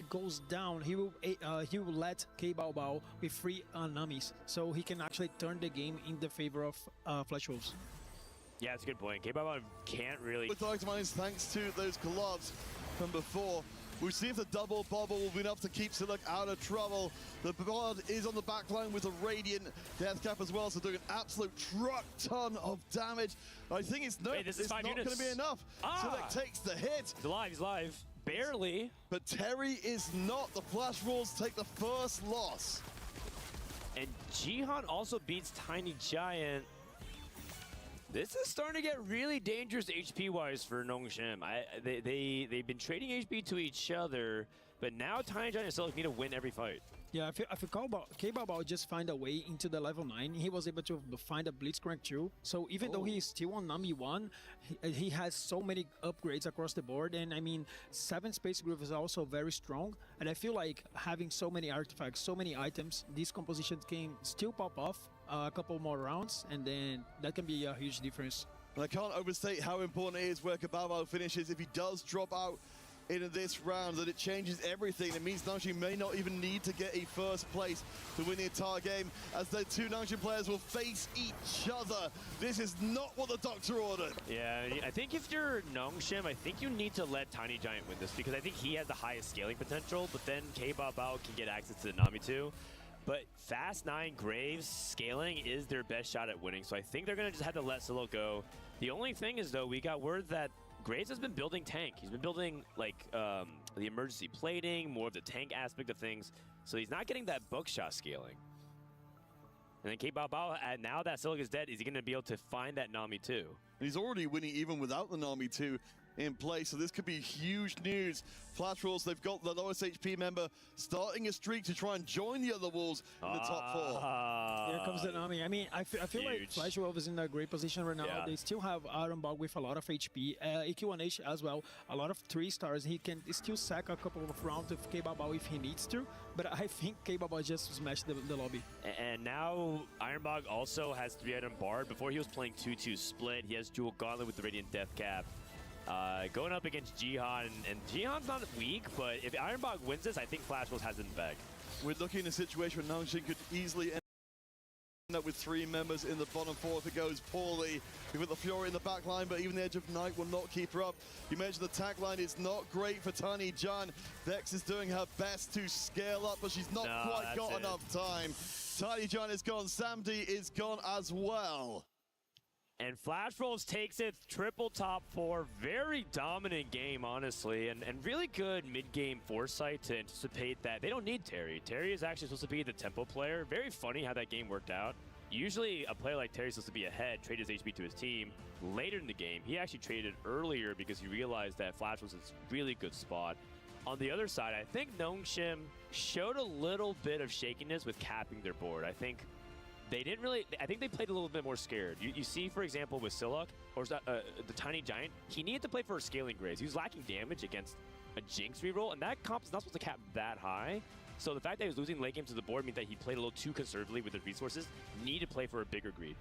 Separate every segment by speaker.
Speaker 1: goes down, he will let K Bao with 3 Namis, so he can actually turn the game in the favor of Flash Wolves.
Speaker 2: Yeah, that's a good point. K Bao can't really.
Speaker 3: With Dynamite, thanks to those gloves from before. We'll see if the double bubble will be enough to keep Siluk out of trouble. The Blood is on the back line with a Radiant Death Cap as well, so doing an absolute truck ton of damage. I think it's not going to be enough. Siluk takes the hit.
Speaker 2: He's alive, he's alive. Barely.
Speaker 3: But Terry is not. The Flash Wolves take the first loss.
Speaker 2: And Jihan also beats Tiny Giant. This is starting to get really dangerous HP-wise for Nongshim. They've been trading HP to each other, but now Tiny Giant and Siluk need to win every fight.
Speaker 1: Yeah, I feel K Bao just find a way into the level 9. He was able to find a Blitzcrank too. So even though he's still on Nami 1, he has so many upgrades across the board. And I mean, 7 Space Groove is also very strong. And I feel like having so many artifacts, so many items, these compositions can still pop off a couple more rounds, and then that can be a huge difference.
Speaker 3: And I can't overstate how important it is where Kabao finishes. If he does drop out in this round, that it changes everything. It means Nangshin may not even need to get a first place to win the entire game, as the 2 Nangshin players will face each other. This is not what the doctor ordered.
Speaker 2: Yeah, I think if you're Nongshim, I think you need to let Tiny Giant win this, because I think he has the highest scaling potential, but then K Bao can get access to the Nami too. But Fast 9 Graves scaling is their best shot at winning, so I think they're going to just have to let Siluk go. The only thing is, though, we got word that Graves has been building tank. He's been building, like, the emergency plating, more of the tank aspect of things, so he's not getting that buckshot scaling. And then K Bao, now that Siluk is dead, is he going to be able to find that Nami too?
Speaker 3: And he's already winning even without the Nami 2 in play, so this could be huge news. Flash Wolves, they've got the lowest HP member starting a streak to try and join the other Wolves in the top 4.
Speaker 1: Here comes the Nami. I mean, I feel like Flash Wolf is in a great position right now. Yeah. They still have Ironbog with a lot of HP, EQ1H as well, a lot of 3 stars. He can still sack a couple of rounds with K Bao if he needs to, but I think K Bao just smashed the lobby.
Speaker 2: And now Ironbog also has 3-item Bard. Before he was playing 2-2 split, he has dual Gauntlet with the Radiant Death Cap. Going up against Jihan, and Jihan's not weak, but if Ironbog wins this, I think Flash Wolves has it in the bag.
Speaker 3: We're looking at a situation where Nangshin could easily end up with 3 members in the bottom 4 if it goes poorly. We've got the Fury in the back line, but even the Edge of Night will not keep her up. You mentioned the tag line is not great for Tiny Giant. Vex is doing her best to scale up, but she's not quite got enough time. Tiny Giant is gone. Samdi is gone as well.
Speaker 2: And Flash Wolves takes it triple top 4. Very dominant game, honestly, and really good mid-game foresight to anticipate that they don't need Terry. Terry is actually supposed to be the tempo player. Very funny how that game worked out. Usually a player like Terry is supposed to be ahead, trade his HP to his team later in the game. He actually traded earlier because he realized that Flash was a really good spot. On the other side, I think Nongshim showed a little bit of shakiness with capping their board. I think they didn't really, I think they played a little bit more scared. You see, for example, with Siluk, or the Tiny Giant, he needed to play for a scaling Graves. He was lacking damage against a Jinx reroll, and that comp is not supposed to cap that high. So the fact that he was losing late game to the board means that he played a little too conservatively with his resources. Need to play for a bigger greed.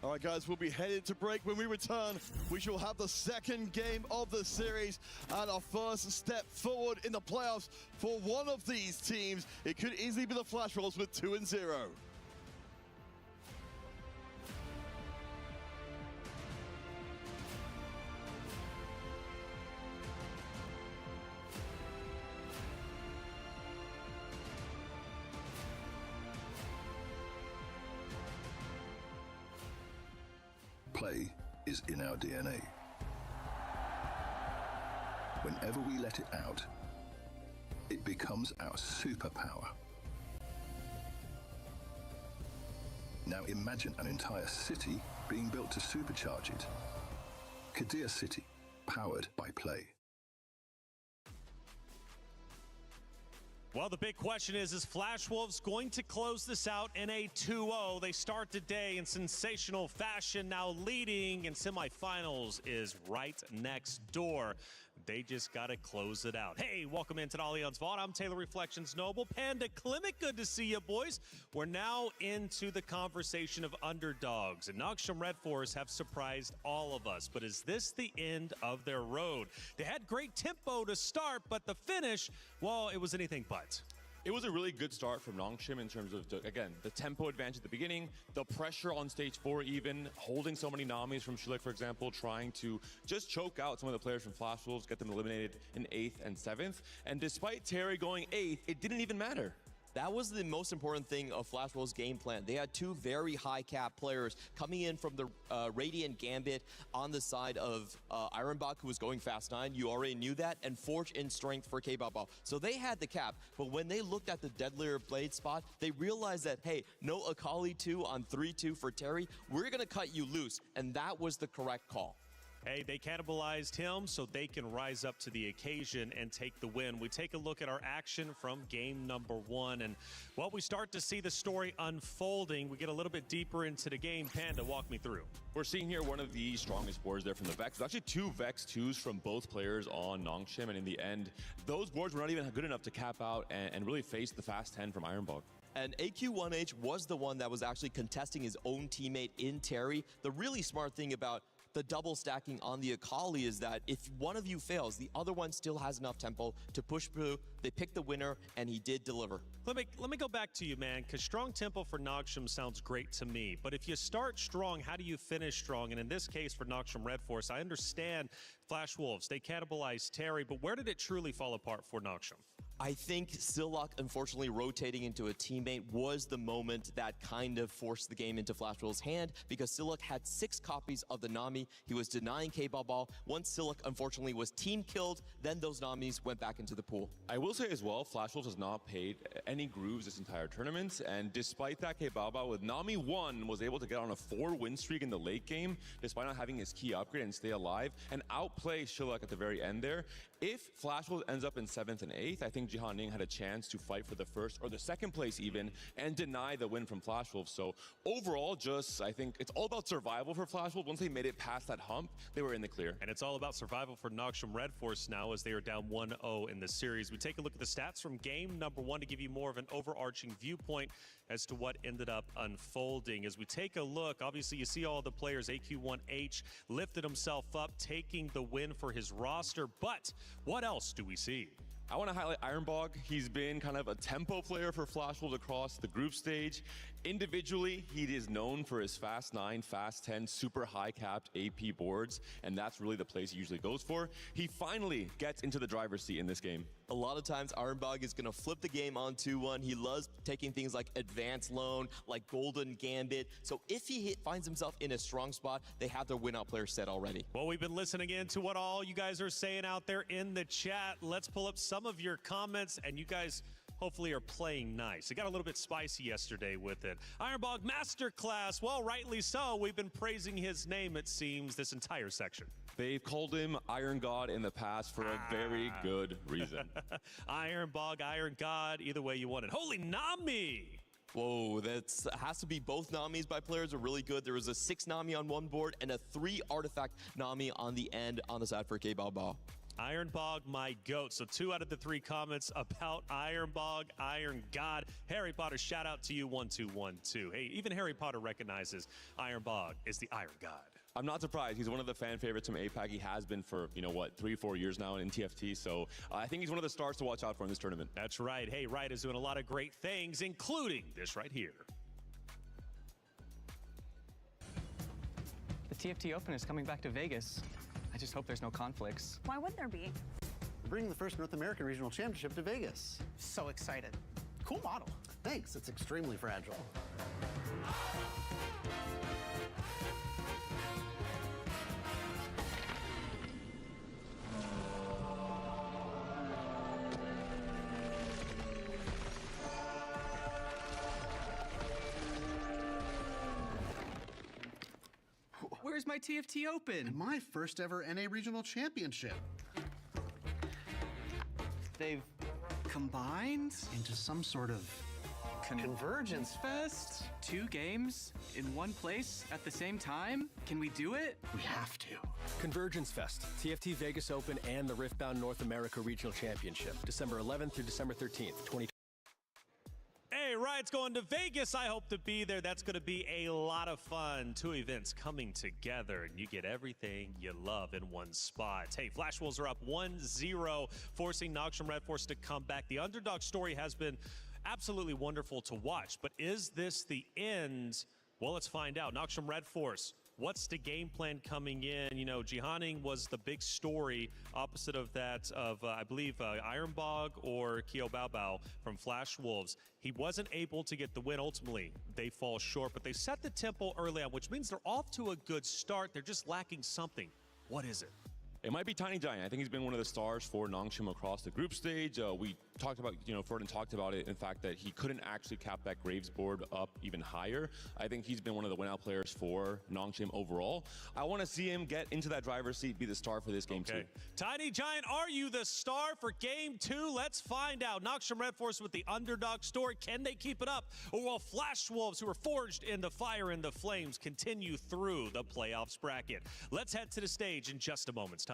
Speaker 3: All right, guys, we'll be headed to break. When we return, we shall have the second game of the series and our first step forward in the playoffs for one of these teams. It could easily be the Flash Wolves with 2-0.
Speaker 4: Play is in our DNA. Whenever we let it out, it becomes our superpower. Now imagine an entire city being built to supercharge it. Kadir City, powered by Play.
Speaker 5: Well, the big question is Flash Wolves going to close this out in a 2-0? They start today in sensational fashion, now leading in semifinals is right next door. They just got to close it out. Hey, welcome into the Allianz Vault. I'm Taylor Reflections Noble. Panda Klimek, good to see you, boys. We're now into the conversation of underdogs, and Noxium Red Force have surprised all of us. But is this the end of their road? They had great tempo to start, but the finish, well, it was anything but.
Speaker 6: It was a really good start from Noxium in terms of, again, the tempo advantage at the beginning, the pressure on stage 4 even, holding so many Namis from Shulik, for example, trying to just choke out some of the players from Flash Wolves, get them eliminated in 8th and 7th. And despite Terry going 8th, it didn't even matter.
Speaker 7: That was the most important thing of Flash Wolves' game plan. They had two very high cap players coming in from the Radiant Gambit on the side of Ironbach, who was going fast 9. You already knew that. And Forge in strength for K-Bao. So they had the cap. But when they looked at the Deadlier Blade spot, they realized that, hey, no Akali 2 on 3-2 for Terry. We're going to cut you loose. And that was the correct call.
Speaker 5: Hey, they cannibalized him so they can rise up to the occasion and take the win. We take a look at our action from game number 1. And, well, we start to see the story unfolding. We get a little bit deeper into the game. Panda, walk me through.
Speaker 6: We're seeing here one of the strongest boards there from the Vex. There's actually 2 Vex 2s from both players on Noxium. And in the end, those boards were not even good enough to cap out and really face the fast 10 from Ironbog.
Speaker 7: And AQ1H was the one that was actually contesting his own teammate in Terry. The really smart thing about the double stacking on the Akali is that if one of you fails, the other one still has enough tempo to push through. They picked the winner, and he did deliver.
Speaker 5: Let me go back to you, man, because strong tempo for Noxium sounds great to me. But if you start strong, how do you finish strong? And in this case for Noxium Red Force, I understand Flash Wolves, they cannibalized Terry, but where did it truly fall apart for Noxium?
Speaker 7: I think Sillock, unfortunately, rotating into a teammate was the moment that kind of forced the game into Flash Wolves' hand, because Sillock had 6 copies of the Nami. He was denying K-Ball. Once Sillock, unfortunately, was team killed, then those Namis went back into the pool.
Speaker 6: I will say as well, Flash Wolves has not paid any grooves this entire tournament, and despite that, K-Ball with Nami 1 was able to get on a 4-win streak in the late game, despite not having his key upgrade and stay alive, and outplay Sillock at the very end there. If Flash Wolves ends up in 7th and 8th, I think Jihan Ning had a chance to fight for the first or the second place even and deny the win from Flash Wolves. So overall, I think it's all about survival for Flash Wolves. Once they made it past that hump, they were in the clear.
Speaker 5: And it's all about survival for Noxium Red Force now as they are down 1-0 in the series. We take a look at the stats from game number 1 to give you more of an overarching viewpoint as to what ended up unfolding. As we take a look, obviously you see all the players. AQ1H lifted himself up, taking the win for his roster. But what else do we see?
Speaker 6: I want to highlight Ironbog. He's been kind of a tempo player for Flash Wolves across the group stage. Individually, he is known for his fast 9, fast 10, super high capped AP boards, and that's really the place he usually goes for. He finally gets into the driver's seat in this game.
Speaker 7: A lot of times, Ironbog is going to flip the game on 2-1. He loves taking things like Advanced Loan, like Golden Gambit. So if he finds himself in a strong spot, they have their win-out player set already.
Speaker 5: Well, we've been listening in to what all you guys are saying out there in the chat. Let's pull up some of your comments, and you guys hopefully are playing nice. It got a little bit spicy yesterday with it. Ironbog Masterclass, well, rightly so. We've been praising his name, it seems, this entire section.
Speaker 6: They've called him Iron God in the past for a very good reason.
Speaker 5: Ironbog, Iron God, either way you want it. Holy Nami!
Speaker 7: Whoa, that has to be both Namis by players are really good. There was a 6 Nami on one board and a 3 artifact Nami on the end on the side for K-Bao.
Speaker 5: Ironbog, my goat. So 2 out of the 3 comments about Ironbog, Iron God. Harry Potter, shout out to you, 1212. Hey, even Harry Potter recognizes Ironbog is the Iron God.
Speaker 6: I'm not surprised. He's one of the fan favorites from APAC. He has been for, 3-4 years now in TFT. So I think he's one of the stars to watch out for in this tournament.
Speaker 5: That's right. Hey, Wright is doing a lot of great things, including this right here.
Speaker 8: The TFT Open is coming back to Vegas. I just hope there's no conflicts.
Speaker 9: Why would there be?
Speaker 10: We're bringing the first North American Regional Championship to Vegas.
Speaker 11: So excited. Cool model.
Speaker 10: Thanks, it's extremely fragile.
Speaker 8: Where's my TFT Open?
Speaker 10: And my first ever NA Regional Championship.
Speaker 8: They've combined?
Speaker 10: Into some sort of Convergence
Speaker 8: Fest? 2 games in one place at the same time? Can we do it?
Speaker 10: We have to.
Speaker 9: Convergence Fest, TFT Vegas Open and the Riftbound North America Regional Championship, December 11th through December 13th, 2020.
Speaker 5: Hey, Riot's going to Vegas. I hope to be there. That's going to be a lot of fun. 2 events coming together, and you get everything you love in one spot. Hey, Flash Wolves are up 1-0, forcing Noxium Red Force to come back. The underdog story has been absolutely wonderful to watch, but is this the end? Well, let's find out. Noxium Red Force, what's the game plan coming in? You know, Jihaning was the big story opposite of that of, I believe, Ironbog or Kyo Bao Bao from Flash Wolves. He wasn't able to get the win ultimately. They fall short, but they set the tempo early on, which means they're off to a good start. They're just lacking something. What is it?
Speaker 6: It might be Tiny Giant. I think he's been one of the stars for Nongshim across the group stage. We talked about, Ferdinand talked about it, in fact, that he couldn't actually cap that Graves board up even higher. I think he's been one of the win-out players for Nongshim overall. I want to see him get into that driver's seat, be the star for this game too.
Speaker 5: Tiny Giant, are you the star for game 2? Let's find out. Nongshim Red Force with the underdog story. Can they keep it up? Or will Flash Wolves, who are forged in the fire and the flames, continue through the playoffs bracket? Let's head to the stage in just a moment's time.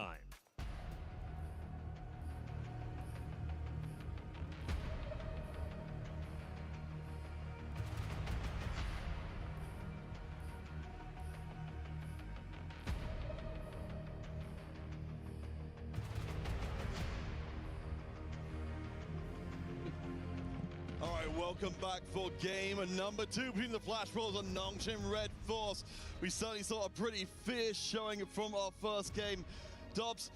Speaker 3: All right, welcome back for game number 2 between the Flash Wolves and Nongshim Red Force. We certainly saw a pretty fierce showing from our first game. Dobbs,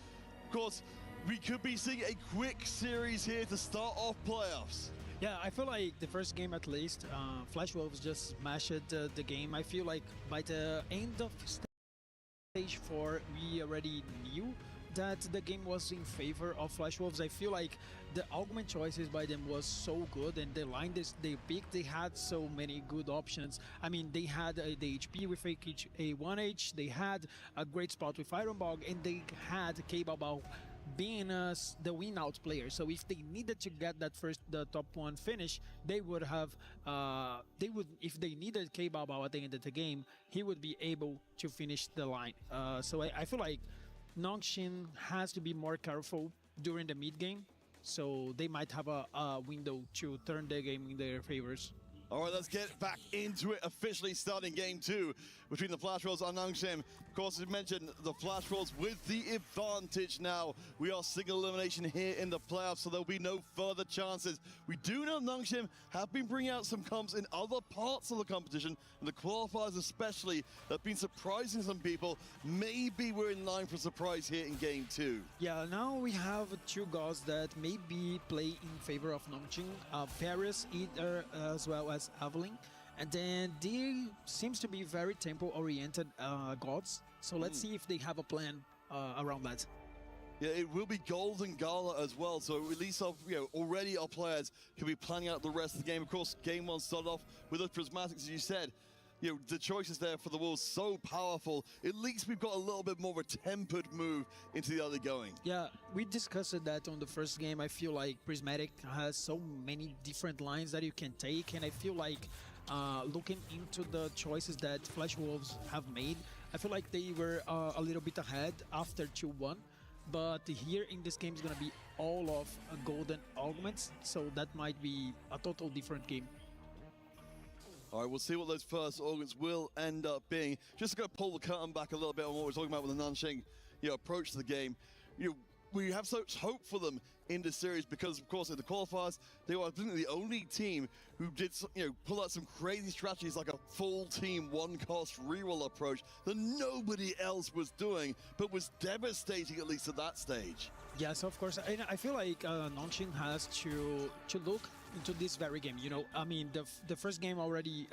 Speaker 3: of course, we could be seeing a quick series here to start off playoffs.
Speaker 1: Yeah, I feel like the first game at least, Flash Wolves just smashed the game. I feel like by the end of stage 4, we already knew that the game was in favor of Flash Wolves. I feel like the augment choices by them was so good, and the line they picked, they had so many good options. I mean, they had the HP with a 1H, they had a great spot with Ironbog, and they had K-Bao Bao being the win-out player. So if they needed to get that the top 1 finish, they would have, if they needed K-Bao Bao at the end of the game, he would be able to finish the line. So I feel like Nongshim has to be more careful during the mid game, so they might have a window to turn the game in their favors.
Speaker 3: All right, let's get back into it, officially starting game 2 between the Flash Wolves and Nongshim. Of course, as mentioned, the Flash Wolves with the advantage now. We are single elimination here in the playoffs, so there'll be no further chances. We do know Nongshim have been bringing out some comps in other parts of the competition, and the qualifiers especially, that have been surprising some people. Maybe we're in line for a surprise here in game 2.
Speaker 1: Yeah, now we have 2 gods that maybe play in favor of Nongshim, Paris either as well as Aveling. And then they seems to be very tempo-oriented gods. So let's see if they have a plan around that.
Speaker 3: Yeah, it will be Golden Gala as well. So at least already our players can be planning out the rest of the game. Of course, game 1 started off with those prismatics, as you said. The choices there for the Wolves so powerful. At least we've got a little bit more of a tempered move into the early going.
Speaker 1: Yeah, we discussed that on the first game. I feel like Prismatic has so many different lines that you can take, and I feel like looking into the choices that Flash Wolves have made, I feel like they were a little bit ahead after 2-1. But here in this game is going to be all of golden augments, so that might be a total different game.
Speaker 3: All right, we'll see what those first augments will end up being. Just going to pull the curtain back a little bit on what we're talking about with the Nanxing approach to the game. We have such hope for them in this series because, of course, in the qualifiers, they were the only team who did pull out some crazy strategies like a full team one-cost reroll approach that nobody else was doing, but was devastating at least at that stage.
Speaker 1: Yes, of course. I feel like Nongshim has to look into this very game. I mean, the first game already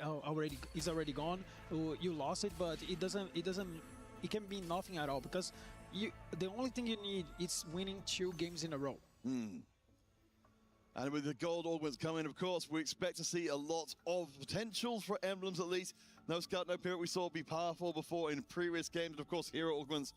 Speaker 1: gone. You lost it, but it can be nothing at all because the only thing you need is winning 2 games in a row.
Speaker 3: And with the gold augments coming, of course, we expect to see a lot of potentials for emblems at least. No Scout, no Pirate we saw be powerful before in previous games. And of course, hero augments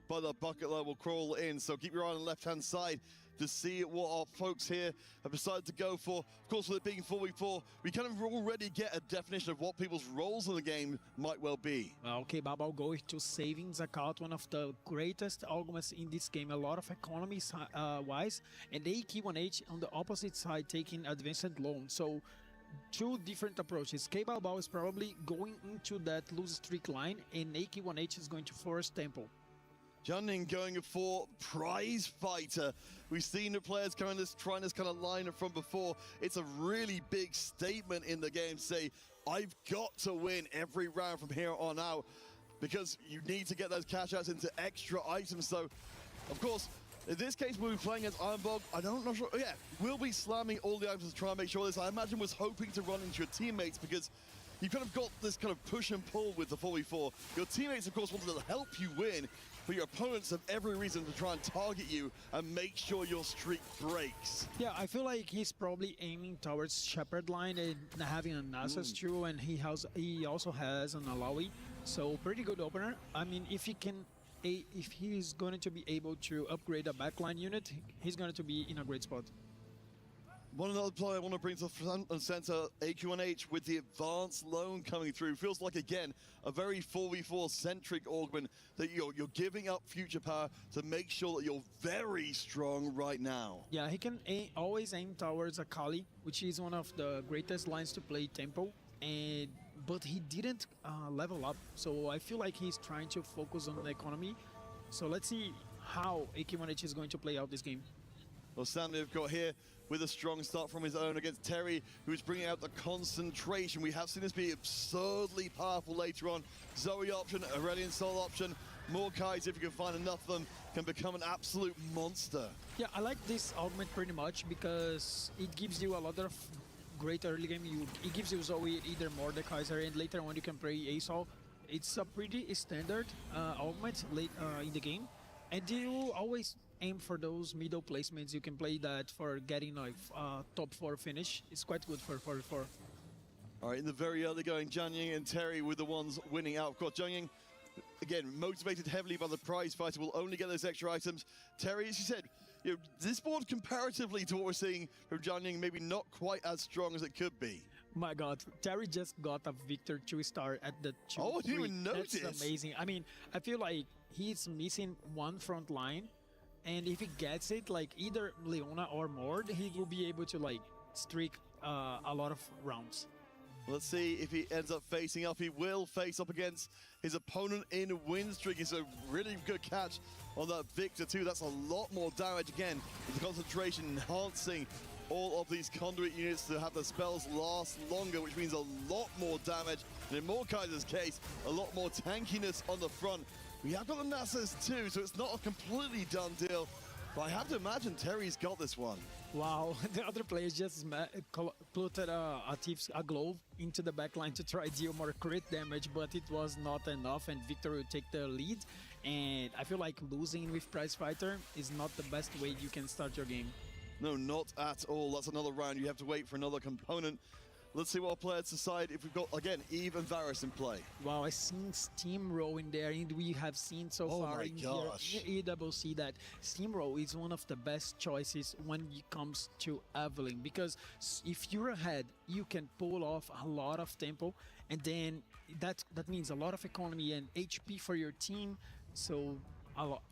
Speaker 3: by the bucket level crawl in. So keep your eye on the left-hand side. to see what our folks here have decided to go for. Of course, with it being 4v4, we kind of already get a definition of what people's roles in the game might well be.
Speaker 1: Okay, Babao going to savings account, one of the greatest arguments in this game. A lot of economy wise, and AK1H on the opposite side taking advanced loan. So two different approaches. K-Balbao is probably going into that lose streak line, and AK1H is going to force tempo.
Speaker 3: Jianing going for prize fighter. We've seen the players trying this kind of line from before. It's a really big statement in the game. Say, I've got to win every round from here on out, because you need to get those cash outs into extra items. So, of course, in this case, we'll be playing as Ironbog. I don't know. Yeah, we'll be slamming all the items to try and make sure this. I imagine was hoping to run into your teammates, because you kind of got this kind of push and pull with the 4v4. Your teammates, of course, wanted to help you win, but your opponents have every reason to try and target you and make sure your streak breaks.
Speaker 1: Yeah, I feel like he's probably aiming towards Shepherd line and having a Nasus too, and he also has an Alawi. So pretty good opener. I mean, if he's going to be able to upgrade a backline unit, he's going to be in a great spot.
Speaker 3: One another player I want to bring to the front and center, AQ1H with the advanced loan coming through. Feels like, again, a very 4v4 centric augment that you're giving up future power to make sure that you're very strong right now.
Speaker 1: Yeah, he can always aim towards Akali, which is one of the greatest lines to play tempo, but he didn't level up. So I feel like he's trying to focus on the economy. So let's see how AQ1H is going to play out this game.
Speaker 3: Well, Sam, we've got here with a strong start from his own against Terry, who's bringing out the concentration. We have seen this be absurdly powerful later on. Zoe option, Aurelian Soul option, Morkais, if you can find enough of them, can become an absolute monster.
Speaker 1: Yeah, I like this augment pretty much because it gives you a lot of great early game. It gives you Zoe, either Mordekaiser, and later on you can play Asol. It's a pretty standard augment late in the game. And you always aim for those middle placements. You can play that for getting like top 4 finish. It's quite good for 4v4.
Speaker 3: All right, in the very early going, Jianing and Terry were the ones winning out. Of course, Jianing, again, motivated heavily by the prize fighter, will only get those extra items. Terry, as you said, this board comparatively to what we're seeing from Jianing, maybe not quite as strong as it could be.
Speaker 1: My God, Terry just got a Victor 2-star at the 2-3.
Speaker 3: Oh, I didn't even notice.
Speaker 1: That's amazing. I mean, I feel like he's missing one front line, and if he gets it, like either Leona or Mord, he will be able to like streak a lot of rounds.
Speaker 3: Let's see if he ends up facing up. He will face up against his opponent in win streak. It's a really good catch on that Victor too. That's a lot more damage again, with the concentration enhancing all of these conduit units to have the spells last longer, which means a lot more damage. And in Morkaiser's case, a lot more tankiness on the front. We have got the Nasus too, so it's not a completely done deal. But I have to imagine Terry's got this one.
Speaker 1: Wow, the other players just put a glove into the backline to try deal more crit damage, but it was not enough, and Victor will take the lead. And I feel like losing with Prize Fighter is not the best way you can start your game.
Speaker 3: No, not at all. That's another round. You have to wait for another component. Let's see what our players decide if we've got, again, Eve and Varus in play.
Speaker 1: Wow, I've seen Steamroll in there, and we have seen so far in here EWC that Steamroll is one of the best choices when it comes to Evelyn, because if you're ahead, you can pull off a lot of tempo, and then that means a lot of economy and HP for your team. So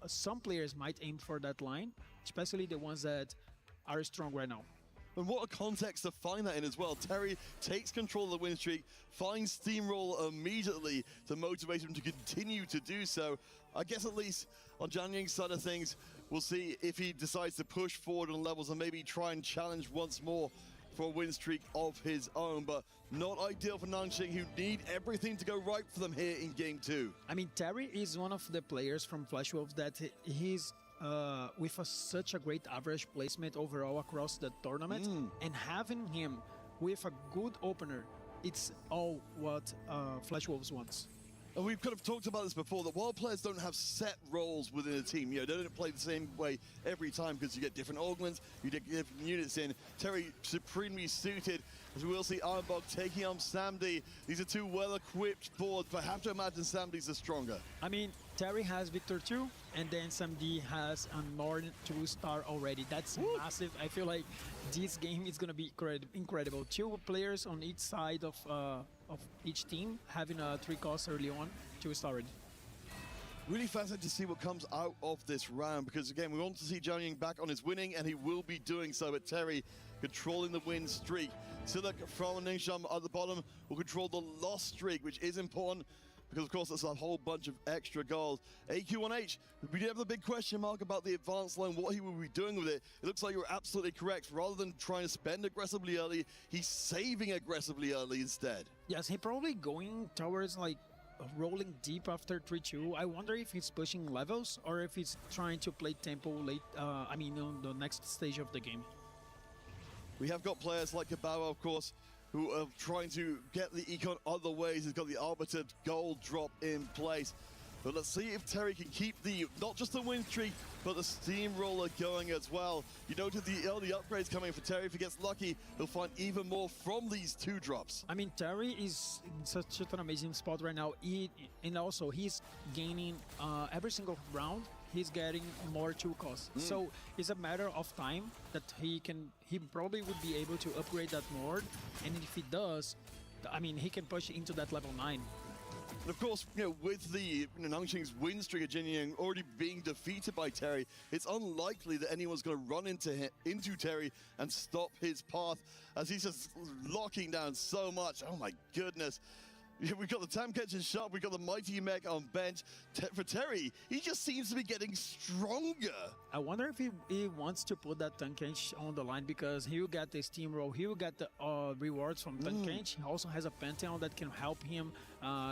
Speaker 1: some players might aim for that line, especially the ones that are strong right now.
Speaker 3: And what a context to find that in as well. Terry takes control of the win streak, finds Steamroll immediately to motivate him to continue to do so. I guess at least on Jianing's side of things, we'll see if he decides to push forward on levels and maybe try and challenge once more for a win streak of his own. But not ideal for Nangxing, who need everything to go right for them here in Game 2.
Speaker 1: I mean, Terry is one of the players from Flash Wolves that he's with such a great average placement overall across the tournament, and having him with a good opener, it's all what Flash Wolves wants.
Speaker 3: And we've kind of talked about this before, that while players don't have set roles within a team, they don't play the same way every time because you get different augments, you get different units in. Terry supremely suited, as we will see Ironbog taking on Samdi. These are two well-equipped boards, but I have to imagine Samdi's the stronger.
Speaker 1: I mean, Terry has Victor too, and then SMD has a Northern 2-star already. That's massive. I feel like this game is gonna be incredible. 2 players on each side of each team having a 3 cost early on, 2-star already.
Speaker 3: Really fascinating to see what comes out of this round, because again, we want to see Jiang Ying back on his winning, and he will be doing so. But Terry controlling the win streak. Siluk from Ningxiang at the bottom will control the loss streak, which is important because, of course, that's a whole bunch of extra goals. AQ1H, we do have the big question mark about the advanced line, what he will be doing with it. It looks like you're absolutely correct. Rather than trying to spend aggressively early, he's saving aggressively early instead.
Speaker 1: Yes, he probably going towards like rolling deep after 3-2. I wonder if he's pushing levels or if he's trying to play tempo late, I mean, on the next stage of the game.
Speaker 3: We have got players like Kabao, of course, who are trying to get the econ other ways. He's got the Arbiter gold drop in place. But let's see if Terry can keep the, not just the win streak, but the steamroller going as well. You noted the early upgrades coming for Terry. If he gets lucky, he'll find even more from these 2 drops.
Speaker 1: I mean, Terry is in such an amazing spot right now. And also, he's gaining every single round. He's getting more 2 costs. So it's a matter of time that he probably would be able to upgrade that Nord. And if he does, I mean, he can push into that level 9.
Speaker 3: And of course, with the Nangxing's win streak of Jiang Ying already being defeated by Terry, it's unlikely that anyone's going to run into Terry and stop his path, as he's just locking down so much. Oh my goodness. We've got the Tam catching shot, we've got the Mighty Mech on bench. For Terry, he just seems to be getting stronger.
Speaker 1: I wonder if he wants to put that Tankage on the line, because he will get the steamroll, he will get the rewards from Tankage. He also has a Pantheon that can help him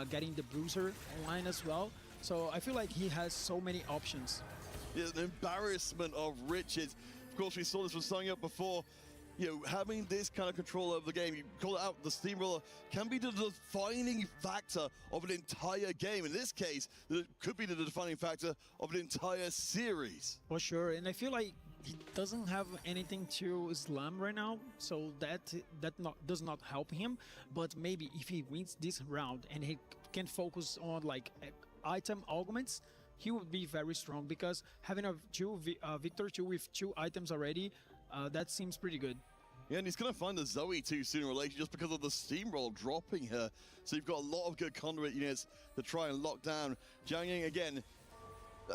Speaker 1: getting the Bruiser online as well. So I feel like he has so many options.
Speaker 3: Yeah, an embarrassment of riches. Of course, we saw this was signing up before. Having this kind of control over the game, you call it out, the steamroller can be the defining factor of an entire game. In this case, it could be the defining factor of an entire series.
Speaker 1: For sure, and I feel like he doesn't have anything to slam right now, so that does not help him. But maybe if he wins this round and he can focus on like item augments, he would be very strong, because having a Victor 2 with 2 items already, that seems pretty good.
Speaker 3: Yeah, and he's going to find the Zoe too sooner or later, just because of the steamroll dropping her. So you've got a lot of good conduit units to try and lock down. Jiang Ying again,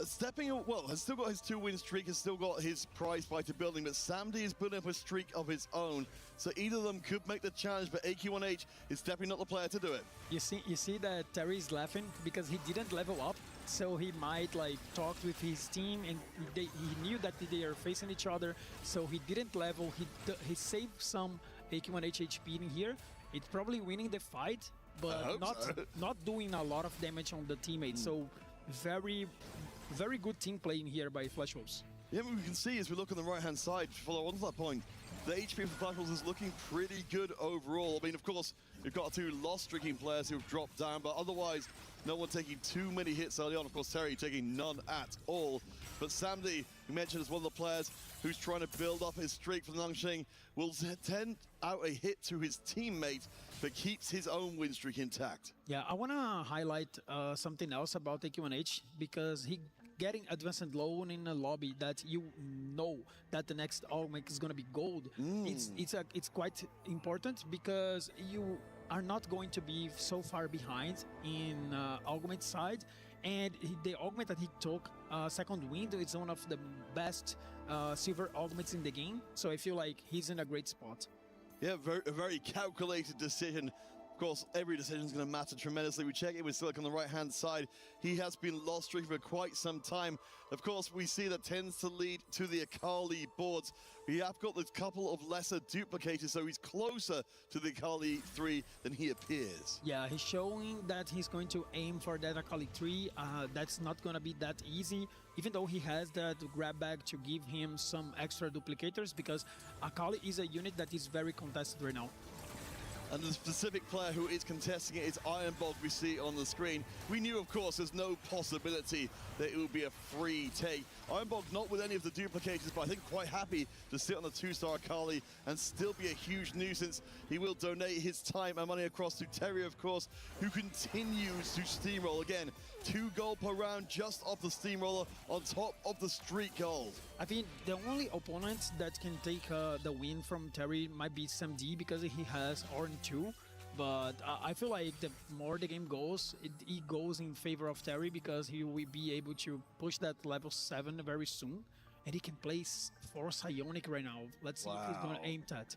Speaker 3: stepping, well, has still got his 2-win streak, has still got his prize fighter building, but Samdi is building up a streak of his own. So either of them could make the challenge, but AQ1H is definitely not the player to do it.
Speaker 1: You see that Terry is laughing because he didn't level up, so he might like talk with his team, and he knew that they are facing each other, so he didn't level. He saved some AQ1H HP in here. It's probably winning the fight, but not doing a lot of damage on the teammates. So very good team playing here by Flash Wolves.
Speaker 3: Yeah, what we can see as we look on the right-hand side, follow on to that point, the HP for Flash Wolves is looking pretty good overall. I mean, of course, we've got 2 loss-streaking players who've dropped down, but otherwise, no one taking too many hits early on. Of course, Terry taking none at all. But Samdi, you mentioned as one of the players who's trying to build up his streak for Nangxing, will send out a hit to his teammate, but keeps his own win streak intact.
Speaker 1: Yeah, I want to highlight something else about AQ1H, because he getting advanced loan in a lobby that you know that the next augment is going to be gold. It's quite important, because you are not going to be so far behind in augment side, and the augment that he took, second wind, is one of the best silver augments in the game, so I feel like he's in a great spot.
Speaker 3: Yeah, a very calculated decision. Of course, every decision is going to matter tremendously. We check it with Siluk on the right-hand side. He has been lost streaking for quite some time. Of course, we see that tends to lead to the Akali boards. We have got this couple of lesser duplicators, so he's closer to the Akali 3 than he appears.
Speaker 1: Yeah, he's showing that he's going to aim for that Akali 3. That's not going to be that easy, even though he has that grab bag to give him some extra duplicators, because Akali is a unit that is very contested right now.
Speaker 3: And the specific player who is contesting it is Ironbog, we see on the screen. We knew, of course, there's no possibility that it would be a free take. Ironbog not with any of the duplicators, but I think quite happy to sit on the 2-star Akali and still be a huge nuisance. He will donate his time and money across to Terry, of course, who continues to steamroll. Again, 2 gold per round just off the Steamroller on top of the Street Gold.
Speaker 1: I think the only opponent that can take the win from Terry might be Sam D because he has Orn 2. But I feel like the more the game goes, it goes in favor of Terry because he will be able to push that level 7 very soon. And he can play 4 Psionic right now. Let's see if he's going to aim that.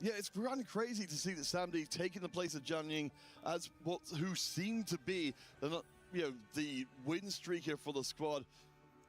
Speaker 3: Yeah, it's kind of crazy to see that Sam D taking the place of Jian Ying as who seemed to be the win streaker for the squad.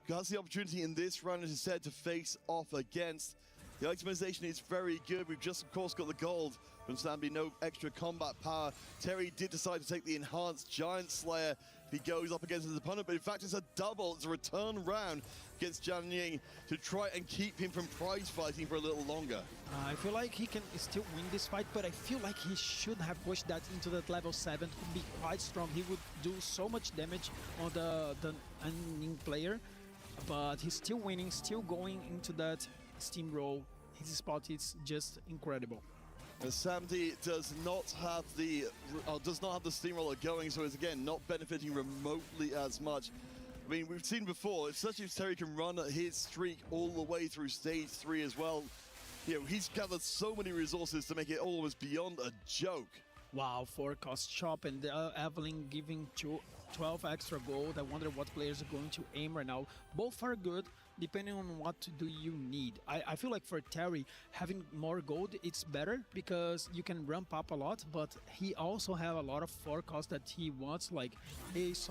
Speaker 3: Has the opportunity in this round, as I said, to face off against. The optimization is very good. We've just, of course, got the gold from Sam D, no extra combat power. Terry did decide to take the enhanced Giant Slayer if he goes up against his opponent, but in fact it's a double. It's a return round against Jian Ying to try and keep him from prize fighting for a little longer. I
Speaker 1: feel like he can still win this fight, but I feel like he should have pushed that into that level 7. It would be quite strong. He would do so much damage on the Ying player, but he's still winning, still going into that steamroll. His spot is just incredible.
Speaker 3: Sam D does not have the steamroller going, so it's again not benefiting remotely as much. I mean, we've seen before, especially if Terry can run his streak all the way through stage 3 as well. He's gathered so many resources to make it almost beyond a joke.
Speaker 1: Wow, 4 cost shop and Evelyn giving 12 extra gold. I wonder what players are going to aim right now. Both are good, depending on what do you need. I feel like for Terry, having more gold, it's better because you can ramp up a lot, but he also have a lot of 4 costs that he wants, like Ace,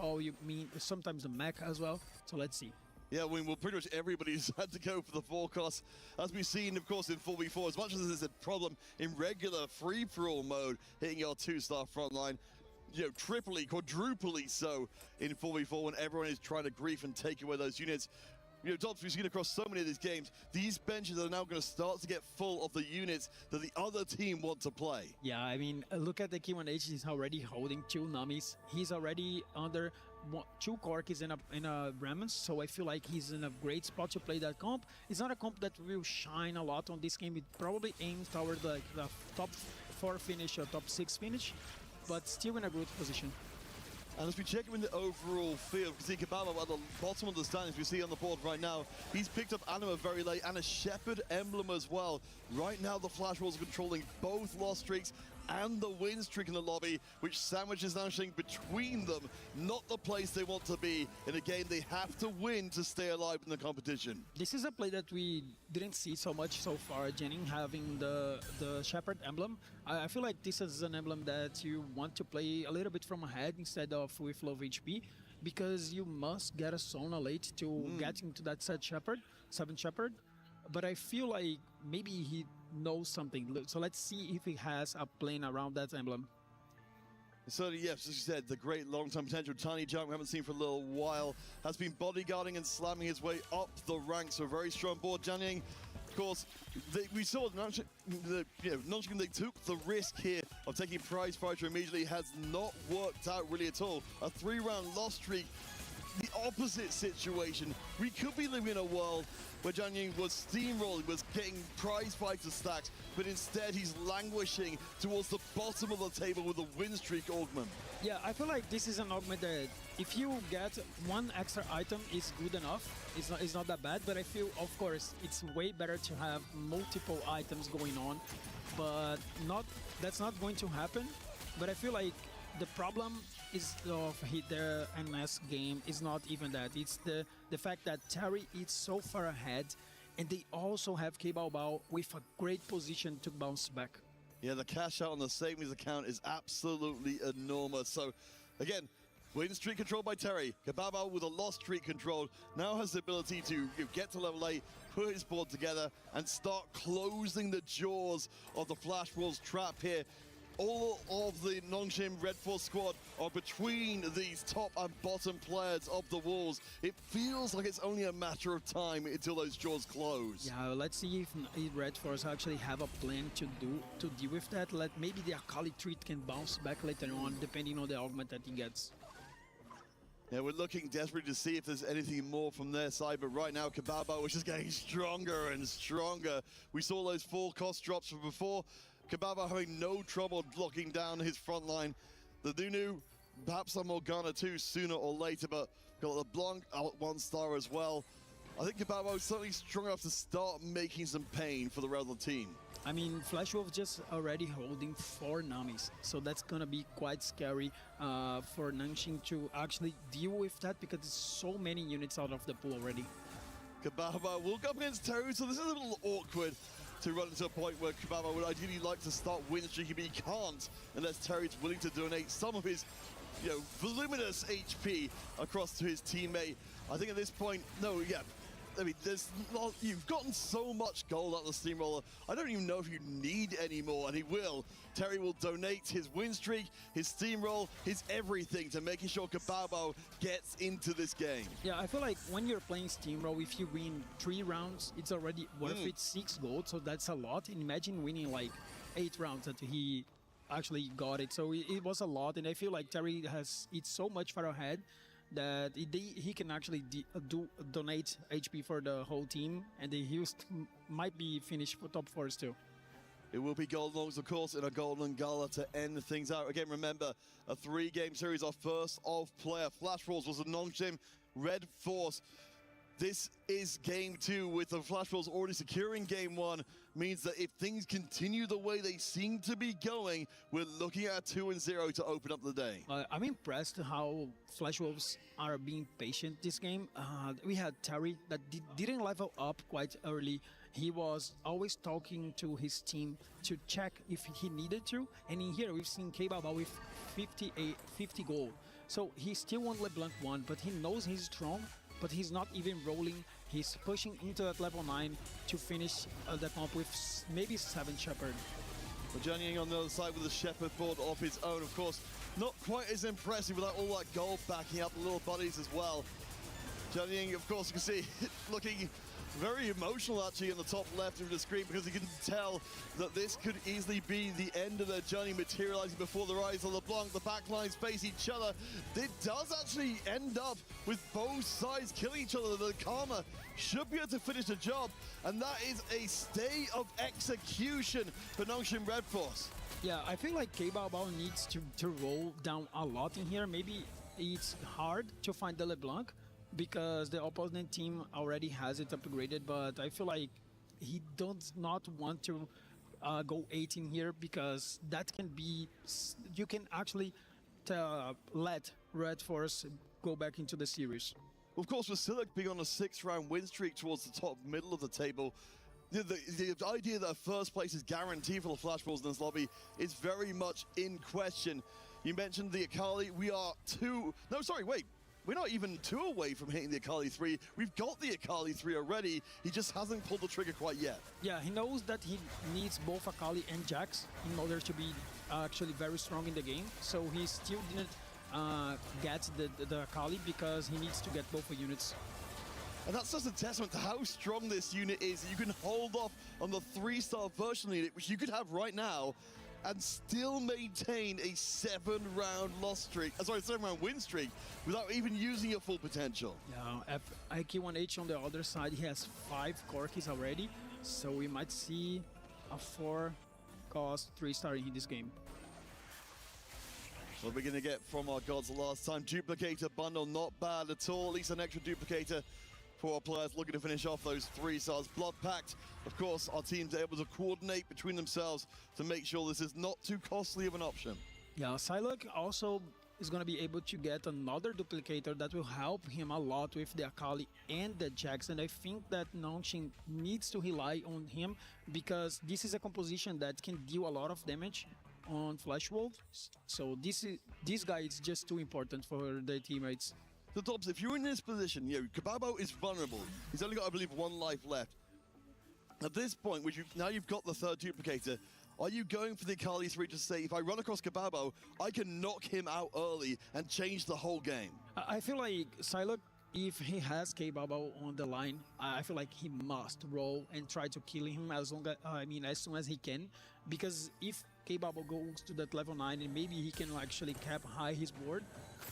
Speaker 1: sometimes the mech as well. So let's see.
Speaker 3: Yeah, I mean, well, pretty much everybody's had to go for the 4 costs. As we've seen, of course, in 4v4, as much as there's a problem in regular free-for-all mode, hitting your 2-star front line, triply, quadruply so in 4v4 when everyone is trying to grief and take away those units. Dobbs, we've seen across so many of these games, these benches are now going to start to get full of the units that the other team want to play.
Speaker 1: Yeah, I mean, look at the K1H, he's already holding 2 Namis. He's already under 2 Corkis in a Brahmins, so I feel like he's in a great spot to play that comp. It's not a comp that will shine a lot on this game. It probably aims toward the top 4 finish or top 6 finish, but still in a good position.
Speaker 3: And as we check him in the overall field, we see Kababa at the bottom of the standings we see on the board right now. He's picked up Anima very late and a Shepherd emblem as well. Right now the Flash Wolves are controlling both loss streaks and the win streak in the lobby, which sandwiches Nanxing between them. Not the place they want to be in a game they have to win to stay alive in the competition.
Speaker 1: This is a play that we didn't see so much so far, Jennings having the Shepherd emblem. I feel like this is an emblem that you want to play a little bit from ahead instead of with low HP, because you must get a Sona late to get into that 7 Shepherd. But I feel like maybe he knows something. So let's see if he has a plan around that emblem.
Speaker 3: So yes, as you said, the great long-term potential Tiny Junk we haven't seen for a little while has been bodyguarding and slamming his way up the ranks. So a very strong board. Jian Ying, of course, we saw Nanxing, they took the risk here of taking prize fighter immediately. Has not worked out really at all. A 3-round loss streak. The opposite situation. We could be living in a world where Jian Ying was steamrolling, was getting prize fighter stacks, but instead he's languishing towards the bottom of the table with a win streak augment.
Speaker 1: Yeah, I feel like this is an augment that if you get 1 extra item is good enough. It's not that bad, but I feel, of course, it's way better to have multiple items going on, but that's not going to happen. But I feel like the problem is of the NS game is not even that. It's the fact that Terry is so far ahead, and they also have K-Bao with a great position to bounce back.
Speaker 3: Yeah, the cash out on the savings account is absolutely enormous. So, again, win streak controlled by Terry. Kababa with a loss streak controlled now has the ability to get to level 8, put his board together, and start closing the jaws of the Flash Wolves trap here. All of the Nanxing Red Force squad are between these top and bottom players of the Wolves. It feels like it's only a matter of time until those jaws close.
Speaker 1: Yeah, let's see if Red Force actually have a plan to deal with that. Maybe the Akali treat can bounce back later on, depending on the augment that he gets.
Speaker 3: Yeah, we're looking desperately to see if there's anything more from their side, but right now Kababa was just getting stronger and stronger. We saw those 4 cost drops from before. Kababa having no trouble blocking down his front line. The Nunu perhaps a Morgana too sooner or later, but got LeBlanc out 1 star as well. I think Kababo is certainly strong enough to start making some pain for the rest of the team.
Speaker 1: I mean, Flash Wolf just already holding 4 Namis, so that's gonna be quite scary for Nangxing to actually deal with that, because there's so many units out of the pool already.
Speaker 3: Kababa will go up against Terry, so this is a little awkward to run into a point where Kababa would ideally like to start win streaking, but he can't unless Terry's willing to donate some of his, you know, voluminous HP across to his teammate. I think at this point, no, yeah. I mean, you've gotten so much gold out of the Steamroller. I don't even know if you need any more, and he will. Terry will donate his win streak, his Steamroll, his everything to making sure Kababo gets into this game.
Speaker 1: Yeah, I feel like when you're playing Steamroll, if you win 3 rounds, it's already worth it 6 gold, so that's a lot. And imagine winning like 8 rounds that he actually got it. So it was a lot, and I feel like Terry it's so much far ahead that he can actually donate HP for the whole team, and he might be finished for top 4s too.
Speaker 3: It will be Golden Longs, of course, in a Golden Gala to end things out. Again, remember, a 3-game series, our first of player. Flash Rolls was a Nongshim Red Force. This is game 2 with the Flash Rolls already securing game 1. Means that if things continue the way they seem to be going, we're looking at 2-0 to open up the day.
Speaker 1: I'm impressed how Flash Wolves are being patient this game. We had Terry that didn't level up quite early. He was always talking to his team to check if he needed to. And in here, we've seen K-Baba with 50 gold. So he still won LeBlanc 1, but he knows he's strong, but he's not even rolling. He's pushing into that level 9 to finish the comp with maybe 7 Shepherd.
Speaker 3: But journeying on the other side with the Shepherd board of his own, of course, not quite as impressive without all that gold backing up the little buddies as well. Journeying, of course, you can see looking very emotional actually in the top left of the screen, because you can tell that this could easily be the end of their journey materializing before the rise of LeBlanc. The backlines face each other. It does actually end up with both sides killing each other. The Karma should be able to finish the job, and that is a stay of execution for Nongshim Red Force.
Speaker 1: Yeah, I feel like K-Bao needs to roll down a lot in here. Maybe it's hard to find the LeBlanc, because the opponent team already has it upgraded, but I feel like he does not want to go 18 here, because that can be, you can actually let Red Force go back into the series.
Speaker 3: Of course, with Silik being on a 6-round win streak towards the top middle of the table, the idea that first place is guaranteed for the Flash Balls in this lobby is very much in question. You mentioned the Akali. We are we're not even 2 away from hitting the Akali 3. We've got the Akali 3 already. He just hasn't pulled the trigger quite yet.
Speaker 1: Yeah, he knows that he needs both Akali and Jax in order to be actually very strong in the game. So he still didn't get the Akali, because he needs to get both units.
Speaker 3: And that's just a testament to how strong this unit is. You can hold off on the 3-star version unit, which you could have right now, and still maintain a 7-round win streak without even using your full potential.
Speaker 1: Yeah, IQ1H on the other side, he has 5 Corkis already, so we might see a 4-cost 3-star in this game.
Speaker 3: What we're going to get from our gods the last time. Duplicator bundle, not bad at all. At least an extra duplicator for our players looking to finish off those 3 stars. Blood Pact, of course, our teams are able to coordinate between themselves to make sure this is not too costly of an option.
Speaker 1: Yeah, Psylocke also is going to be able to get another duplicator that will help him a lot with the Akali and the Jax, and I think that Nongshim needs to rely on him, because this is a composition that can deal a lot of damage on Flash Wolves. So this guy is just too important for the teammates.
Speaker 3: So Dobbs, if you're in this position, Kababo is vulnerable. He's only got, I believe, 1 life left. At this point, now you've got the 3rd duplicator, are you going for the Akali 3 to say, if I run across Kababo, I can knock him out early and change the whole game?
Speaker 1: I feel like Psylocke, if he has K-Babo on the line, I feel like he must roll and try to kill him as soon as he can, because if K-Babo goes to that level 9, and maybe he can actually cap high his board,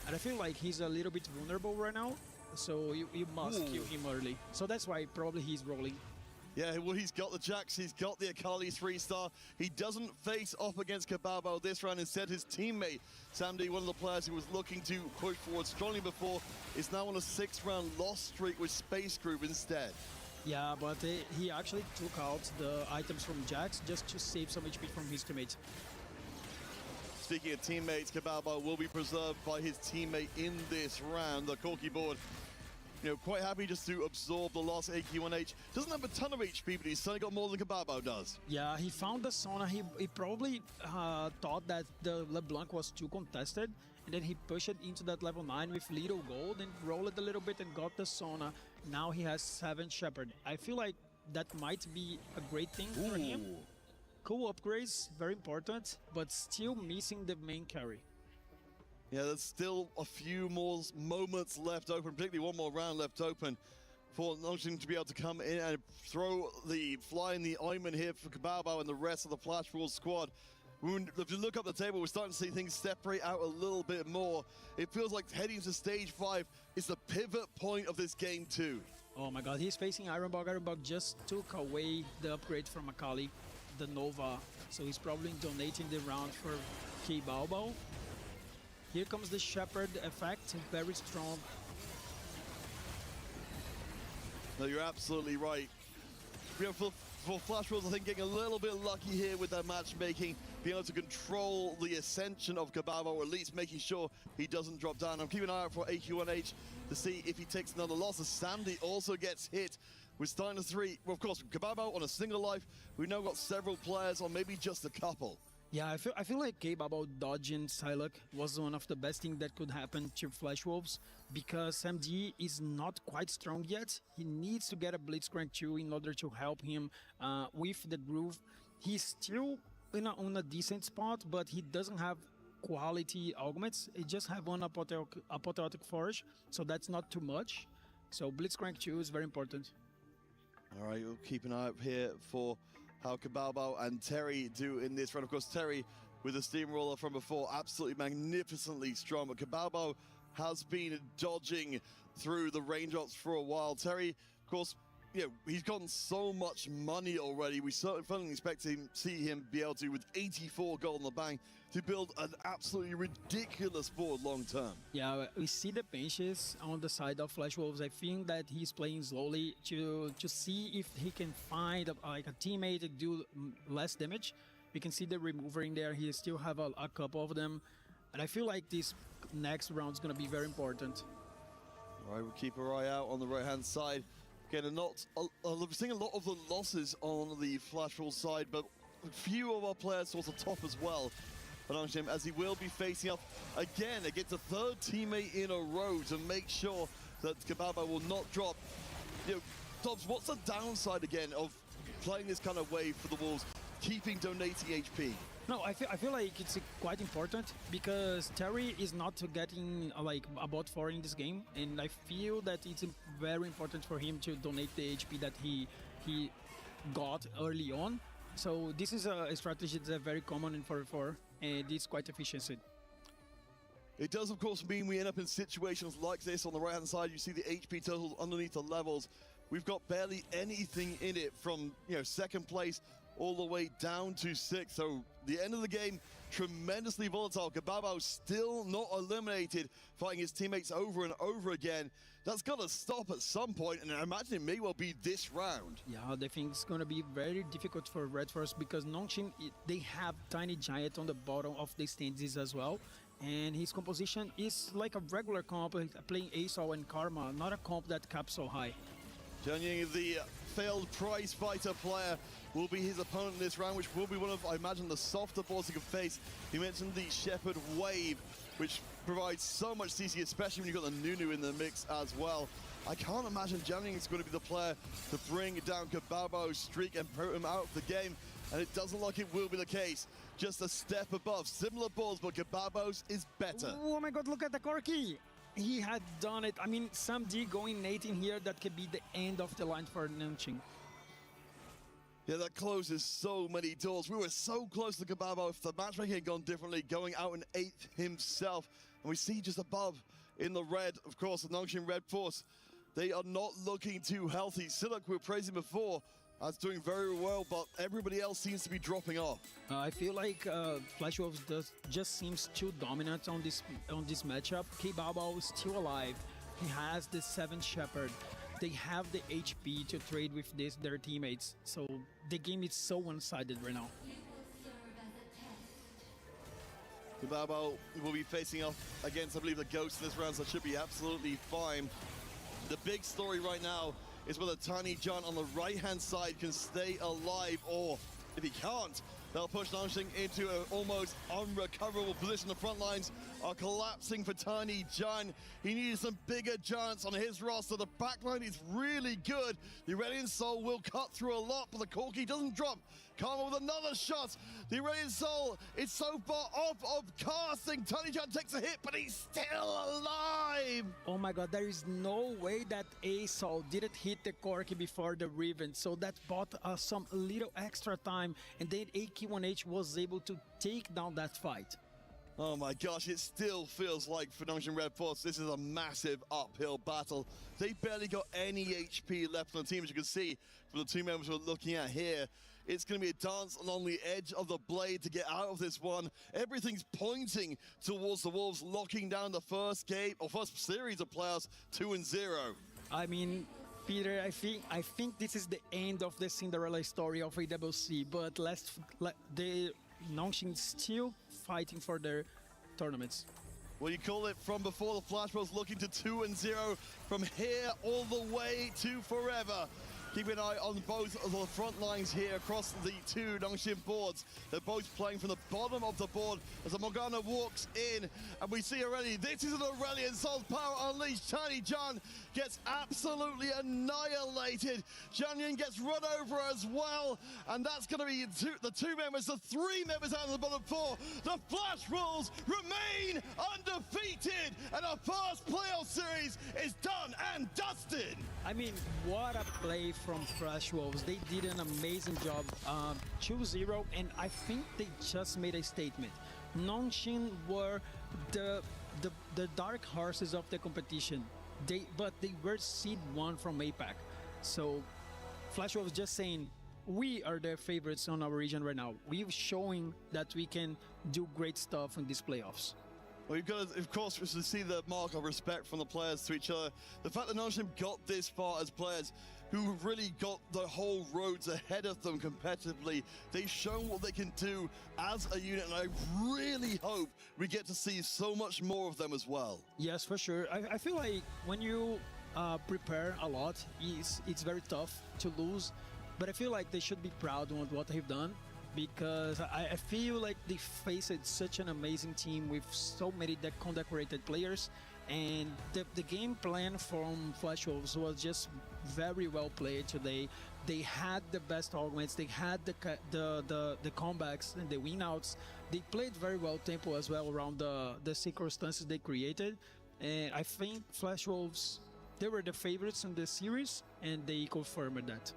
Speaker 1: and I feel like he's a little bit vulnerable right now, so you must kill him early. So that's why probably he's rolling.
Speaker 3: Yeah, well, he's got the Jax, he's got the Akali 3-star. He doesn't face off against Kababo this round. Instead, his teammate, Samdi, one of the players who was looking to push forward strongly before, is now on a 6-round loss streak with Space Group instead.
Speaker 1: Yeah, but he actually took out the items from Jax just to save some HP from his teammates.
Speaker 3: Speaking of teammates, Kababo will be preserved by his teammate in this round. The Corki board, you know, quite happy just to absorb the loss. AQ1H doesn't have a ton of HP, but he's certainly got more than Kababo does.
Speaker 1: Yeah, he found the Sona. He probably thought that the LeBlanc was too contested, and then he pushed it into that level 9 with little gold and rolled it a little bit and got the Sona. Now he has 7 Shepherd. I feel like that might be a great thing for him. Cool upgrades, very important, but still missing the main carry.
Speaker 3: Yeah, there's still a few more moments left open, particularly one more round left open for Nongxin to be able to come in and throw the fly in the ointment here for Kababo and the rest of the Flash Rules squad. If you look up the table, we're starting to see things separate out a little bit more. It feels like heading to stage 5 is the pivot point of this game too.
Speaker 1: Oh my god, he's facing Ironbog. Ironbog just took away the upgrade from Akali, the Nova, so he's probably donating the round for K-Balbo. Here comes the Shepherd effect, very strong.
Speaker 3: No, you're absolutely right. You know, for Flash Rules, I think getting a little bit lucky here with their matchmaking, being able to control the ascension of Kababo, or at least making sure he doesn't drop down. I'm keeping an eye out for AQ1H to see if he takes another loss, as Sandy also gets hit. We're starting to 3. Well, of course, Kababo on a single life. We've now got several players, or maybe just a couple.
Speaker 1: Yeah, I feel like K-Babo dodging Psylocke was one of the best things that could happen to Flash Wolves, because MD is not quite strong yet. He needs to get a Blitzcrank 2 in order to help him with the groove. He's still on a decent spot, but he doesn't have quality augments. He just have one apotheotic forge, so that's not too much. So Blitzcrank 2 is very important.
Speaker 3: All right, we'll keep an eye out here for how Kababo and Terry do in this round. Of course, Terry with a steamroller from before, absolutely magnificently strong, but Kababo has been dodging through the raindrops for a while. Terry, of course, you know, he's gotten so much money already. We certainly expect to see him be able to, with 84 gold in the bank, to build an absolutely ridiculous board long term.
Speaker 1: Yeah, we see the benches on the side of Flash Wolves. I think that he's playing slowly to see if he can find a teammate to do less damage. We can see the remover in there. He still have a couple of them. And I feel like this next round is going to be very important.
Speaker 3: All right, we'll keep our eye out on the right-hand side. Again, we're seeing a lot of the losses on the Flash Rules side, but a few of our players sort of top as well. As he will be facing up again against a third teammate in a row to make sure that Kababo will not drop. You know, Dobbs, what's the downside again of playing this kind of way for the Wolves, keeping donating HP?
Speaker 1: No, I feel like it's quite important, because Terry is not getting like about 4 in this game, and I feel that it's very important for him to donate the HP that he got early on. So this is a strategy that's very common in 4v4, and it's quite efficient.
Speaker 3: It does, of course, mean we end up in situations like this. On the right-hand side, you see the HP totals underneath the levels. We've got barely anything in it from, you know, second place all the way down to 6th. So the end of the game, tremendously volatile. Kababo still not eliminated, fighting his teammates over and over again. That's got to stop at some point, and I imagine it may well be this round.
Speaker 1: Yeah, I think it's going to be very difficult for Red Force, because Nongxin, they have Tiny Giant on the bottom of the stands as well. And his composition is like a regular comp, playing Asol and Karma, not a comp that caps so high.
Speaker 3: Jianying, the failed prize fighter player, will be his opponent in this round, which will be one of, I imagine, the softer boards he can face. He mentioned the Shepherd Wave, which provides so much CC, especially when you've got the Nunu in the mix as well. I can't imagine Jianying is going to be the player to bring down Kababo's streak and put him out of the game, and it doesn't look like it will be the case. Just a step above. Similar balls, but Kababo's is better.
Speaker 1: Oh my god, look at the Corki! He had done it. I mean, Sam D going Nate in here, that could be the end of the line for Nongxin.
Speaker 3: Yeah, that closes so many doors. We were so close to Kababo. If the matchmaking had gone differently, going out in 8th himself. And we see just above in the red, of course, the Nongxin Red Force. They are not looking too healthy. Siluk, we were praising before, That's doing very well, but everybody else seems to be dropping off.
Speaker 1: I feel like Flash Wolves just seems too dominant on this matchup. K-Bao is still alive. He has the 7th Shepherd. They have the HP to trade with their teammates. So the game is so one-sided right now.
Speaker 3: Weibo will be facing off against, I believe, the Ghost in this round, so it should be absolutely fine. The big story right now is whether Tiny John on the right-hand side can stay alive, or if he can't, they'll push Nongshim into an almost unrecoverable position. The front lines are collapsing for Tiny John. He needs some bigger giants on his roster. The back line is really good. The Aurelian Soul will cut through a lot, but the Corki doesn't drop. Karma with another shot. The Aurelian Soul is so far off of casting. Tiny John takes a hit, but he's still alive.
Speaker 1: Oh my god, there is no way that A-Soul didn't hit the Corki before the Riven, so that bought us some little extra time, and then AK1H was able to take down that fight.
Speaker 3: Oh my gosh, it still feels like for Nongshim Red Force, this is a massive uphill battle. They barely got any HP left on the team, as you can see from the two members we're looking at here. It's going to be a dance along the edge of the blade to get out of this one. Everything's pointing towards the Wolves, locking down the first game, or first series of playoffs, 2-0.
Speaker 1: I mean, Peter, I think this is the end of the Cinderella story of EWC, but the Nongshim still fighting for their tournaments.
Speaker 3: Well, you call it from before the Flash was looking to 2-0, from here all the way to forever. Keep an eye on both of the front lines here across the two Nongshim boards. They're both playing from the bottom of the board as the Morgana walks in. And we see already, this is an Aurelian Soul's power unleashed. Tiny John gets absolutely annihilated. Jianyan gets run over as well. And that's going to be the two members, the three members out of the bottom four. The Flash Wolves remain undefeated. And our first playoff series is done and dusted.
Speaker 1: I mean, what a play from Flash Wolves. They did an amazing job. 2-0, and I think they just made a statement. Nongshim were the dark horses of the competition. But they were seed 1 from APAC. So Flash Wolves just saying, we are the favorites on our region right now. We're showing that we can do great stuff in these playoffs.
Speaker 3: Well, you've got to, of course, to see the mark of respect from the players to each other. The fact that Nongshim got this far as players who really got the whole roads ahead of them competitively. They've shown what they can do as a unit, and I really hope we get to see so much more of them as well.
Speaker 1: Yes, for sure. I feel like when you prepare a lot, it's very tough to lose, but I feel like they should be proud of what they've done, because I feel like they faced such an amazing team with so many condecorated players, and the game plan from Flash Wolves was just very well played today. They had the best augments, they had the comebacks and the win-outs. They played very well tempo as well around the circumstances they created, and I think Flash Wolves, they were the favorites in this series, and they confirmed that.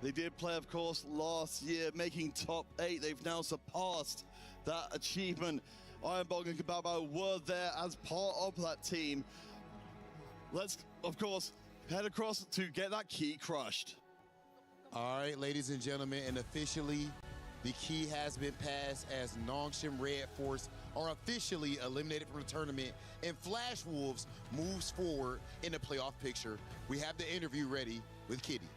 Speaker 3: They did play, of course, last year, making top 8. They've now surpassed that achievement. Ironbog and Kababo were there as part of that team. Let's, of course, head across to get that key crushed.
Speaker 12: All right, ladies and gentlemen, and officially, the key has been passed as Nongshim Red Force are officially eliminated from the tournament, and Flash Wolves moves forward in the playoff picture. We have the interview ready with Kitty.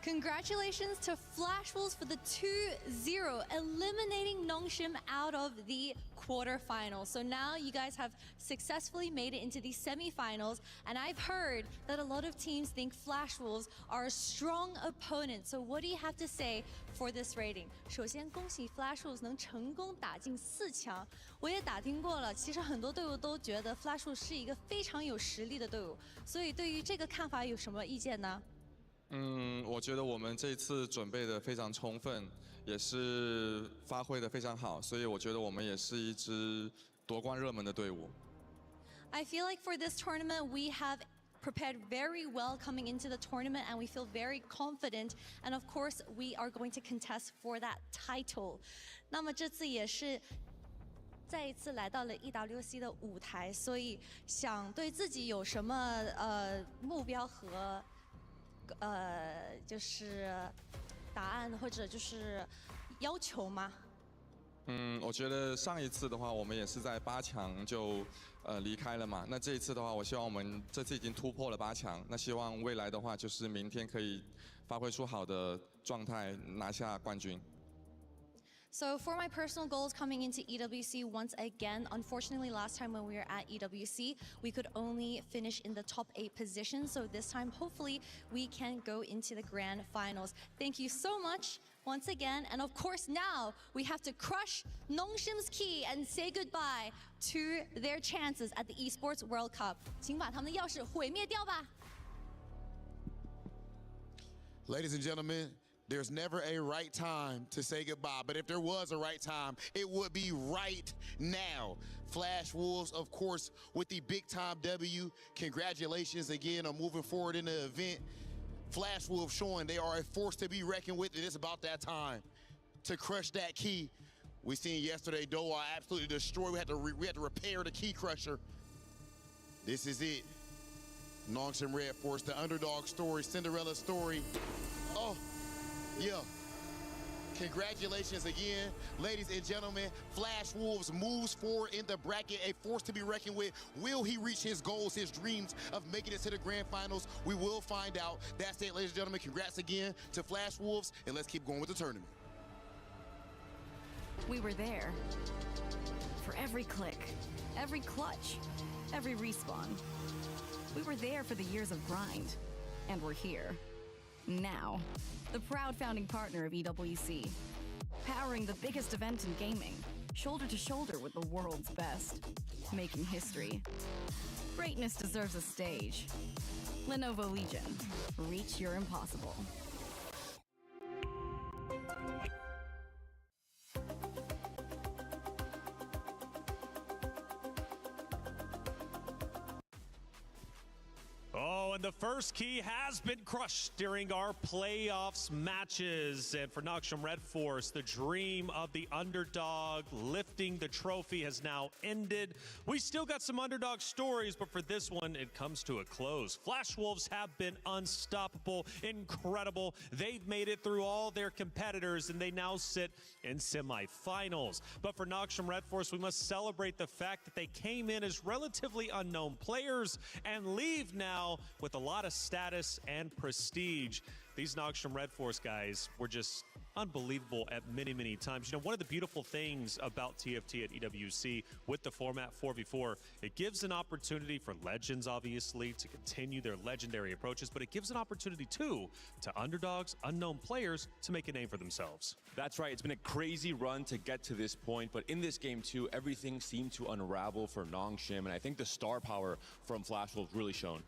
Speaker 13: Congratulations to Flash Wolves for the 2-0, eliminating Nongshim out of the quarterfinals. So now you guys have successfully made it into the semifinals, and I've heard that a lot of teams think Flash Wolves are a strong opponent. So what do you have to say for this rating? 首先恭喜 Flash Wolves 能成功打进4强。我也打听过了，其实很多队伍都觉得 Flash Wolves 是一个非常有实力的队伍，所以对于这个看法有什么意见呢？
Speaker 14: 我觉得我们这次准备的非常充分，也是发挥的非常好，所以我觉得我们也是一支夺冠热门的队伍。
Speaker 13: I feel like for this tournament we have prepared very well coming into the tournament, and we feel very confident, and of course we are going to contest for that title. 那么这次也是再一次来到了 EWC 的舞台，所以想对自己有什么目标和就是答案或者就是要求吗？
Speaker 14: 我觉得上一次的话，我们也是在8强就离开了嘛。那这一次的话，我希望我们这次已经突破了8强。那希望未来的话，就是明天可以发挥出好的状态，拿下冠军。
Speaker 13: So for my personal goals coming into EWC once again, unfortunately last time when we were at EWC, we could only finish in the top 8 positions. So this time, hopefully, we can go into the grand finals. Thank you so much once again. And of course now, we have to crush Nongshim's key and say goodbye to their chances at the Esports World Cup. 请把他们的钥匙毁灭掉吧。
Speaker 12: Ladies and gentlemen, there's never a right time to say goodbye, but if there was a right time, it would be right now. Flash Wolves, of course, with the big time W. Congratulations again on moving forward in the event. Flash Wolves showing they are a force to be reckoned with, and it's about that time to crush that key. We seen yesterday Doha absolutely destroy. We had to repair the key crusher. This is it. Nongshim Red Force, the underdog story, Cinderella story. Oh. Yeah. Congratulations again, ladies and gentlemen. Flash Wolves moves forward in the bracket, a force to be reckoned with. Will he reach his goals, his dreams of making it to the grand finals? We will find out. That's it, ladies and gentlemen. Congrats again to Flash Wolves, and let's keep going with the tournament.
Speaker 15: We were there for every click, every clutch, every respawn. We were there for the years of grind, and we're here now. The proud founding partner of EWC, powering the biggest event in gaming, shoulder to shoulder with the world's best, making history. Greatness deserves a stage. Lenovo Legion, reach your impossible.
Speaker 5: And the first key has been crushed during our playoffs matches. And for Nongshim Red Force, the dream of the underdog lifting the trophy has now ended. We still got some underdog stories, but for this one, it comes to a close. Flash Wolves have been unstoppable, incredible. They've made it through all their competitors, and they now sit in semifinals. But for Nongshim Red Force, we must celebrate the fact that they came in as relatively unknown players and leave now with a lot of status and prestige. These Nongshim Red Force guys were just unbelievable at many, many times. You know, one of the beautiful things about TFT at EWC with the format 4v4, it gives an opportunity for legends, obviously, to continue their legendary approaches, but it gives an opportunity, too, to underdogs, unknown players, to make a name for themselves.
Speaker 6: That's right. It's been a crazy run to get to this point, but in this game, too, everything seemed to unravel for Nongshim, and I think the star power from Flash Wolves really shown.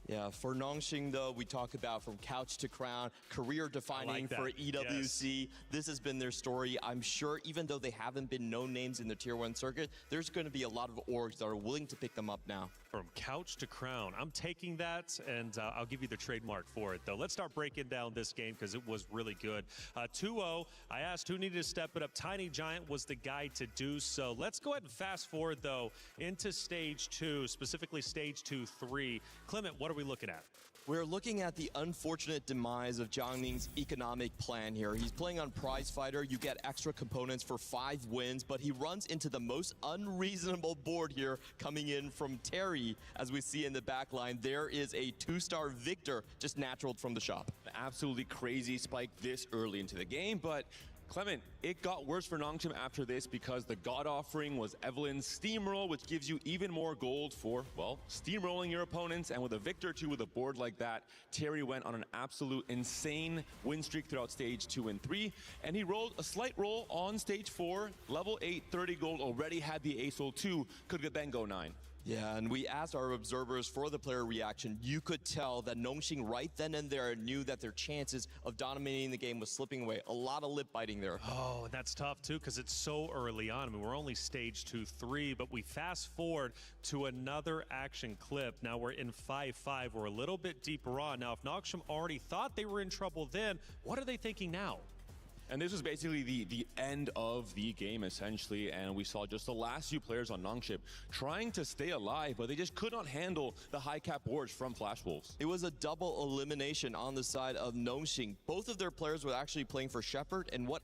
Speaker 7: Yeah, for Nongshim, though, we talk about from couch to crown, career-defining for EWC. Yes. This has been their story. I'm sure, even though they haven't been known names in the Tier 1 circuit, there's going to be a lot of orgs that are willing to pick them up now.
Speaker 5: From couch to crown. I'm taking that, and I'll give you the trademark for it, though. Let's start breaking down this game, because it was really good. 2-0, I asked who needed to step it up. Tiny Giant was the guy to do so. Let's go ahead and fast forward, though, into Stage 2, specifically Stage 2-3. Clement, what are we looking at?
Speaker 7: We're looking at the unfortunate demise of Jiang Ning's economic plan here. He's playing on Prize Fighter. You get extra components for 5 wins, but he runs into the most unreasonable board here coming in from Terry. As we see in the back line, there is a 2-star Victor just naturaled from the shop.
Speaker 6: Absolutely crazy spike this early into the game, but Clement, it got worse for Nongshim after this because the God offering was Evelyn's Steamroll, which gives you even more gold for, well, steamrolling your opponents. And with a Victor 2 with a board like that, Terry went on an absolute insane win streak throughout Stage 2 and 3. And he rolled a slight roll on Stage 4, level 8, 30 gold, already had the Ace-Ol 2, could then go 9.
Speaker 7: Yeah, and we asked our observers for the player reaction. You could tell that Nongshim right then and there knew that their chances of dominating the game was slipping away. A lot of lip biting there.
Speaker 5: Oh, and that's tough too, because it's so early on. I mean, we're only Stage 2-3, but we fast forward to another action clip. Now we're in 5-5. We're a little bit deeper on. Now, if Nongshim already thought they were in trouble then, what are they thinking now?
Speaker 6: And this was basically the end of the game, essentially, and we saw just the last few players on Nongshim trying to stay alive, but they just could not handle the high cap boards from Flash Wolves.
Speaker 7: It was a double elimination on the side of Nongshim. Both of their players were actually playing for Shepard, and what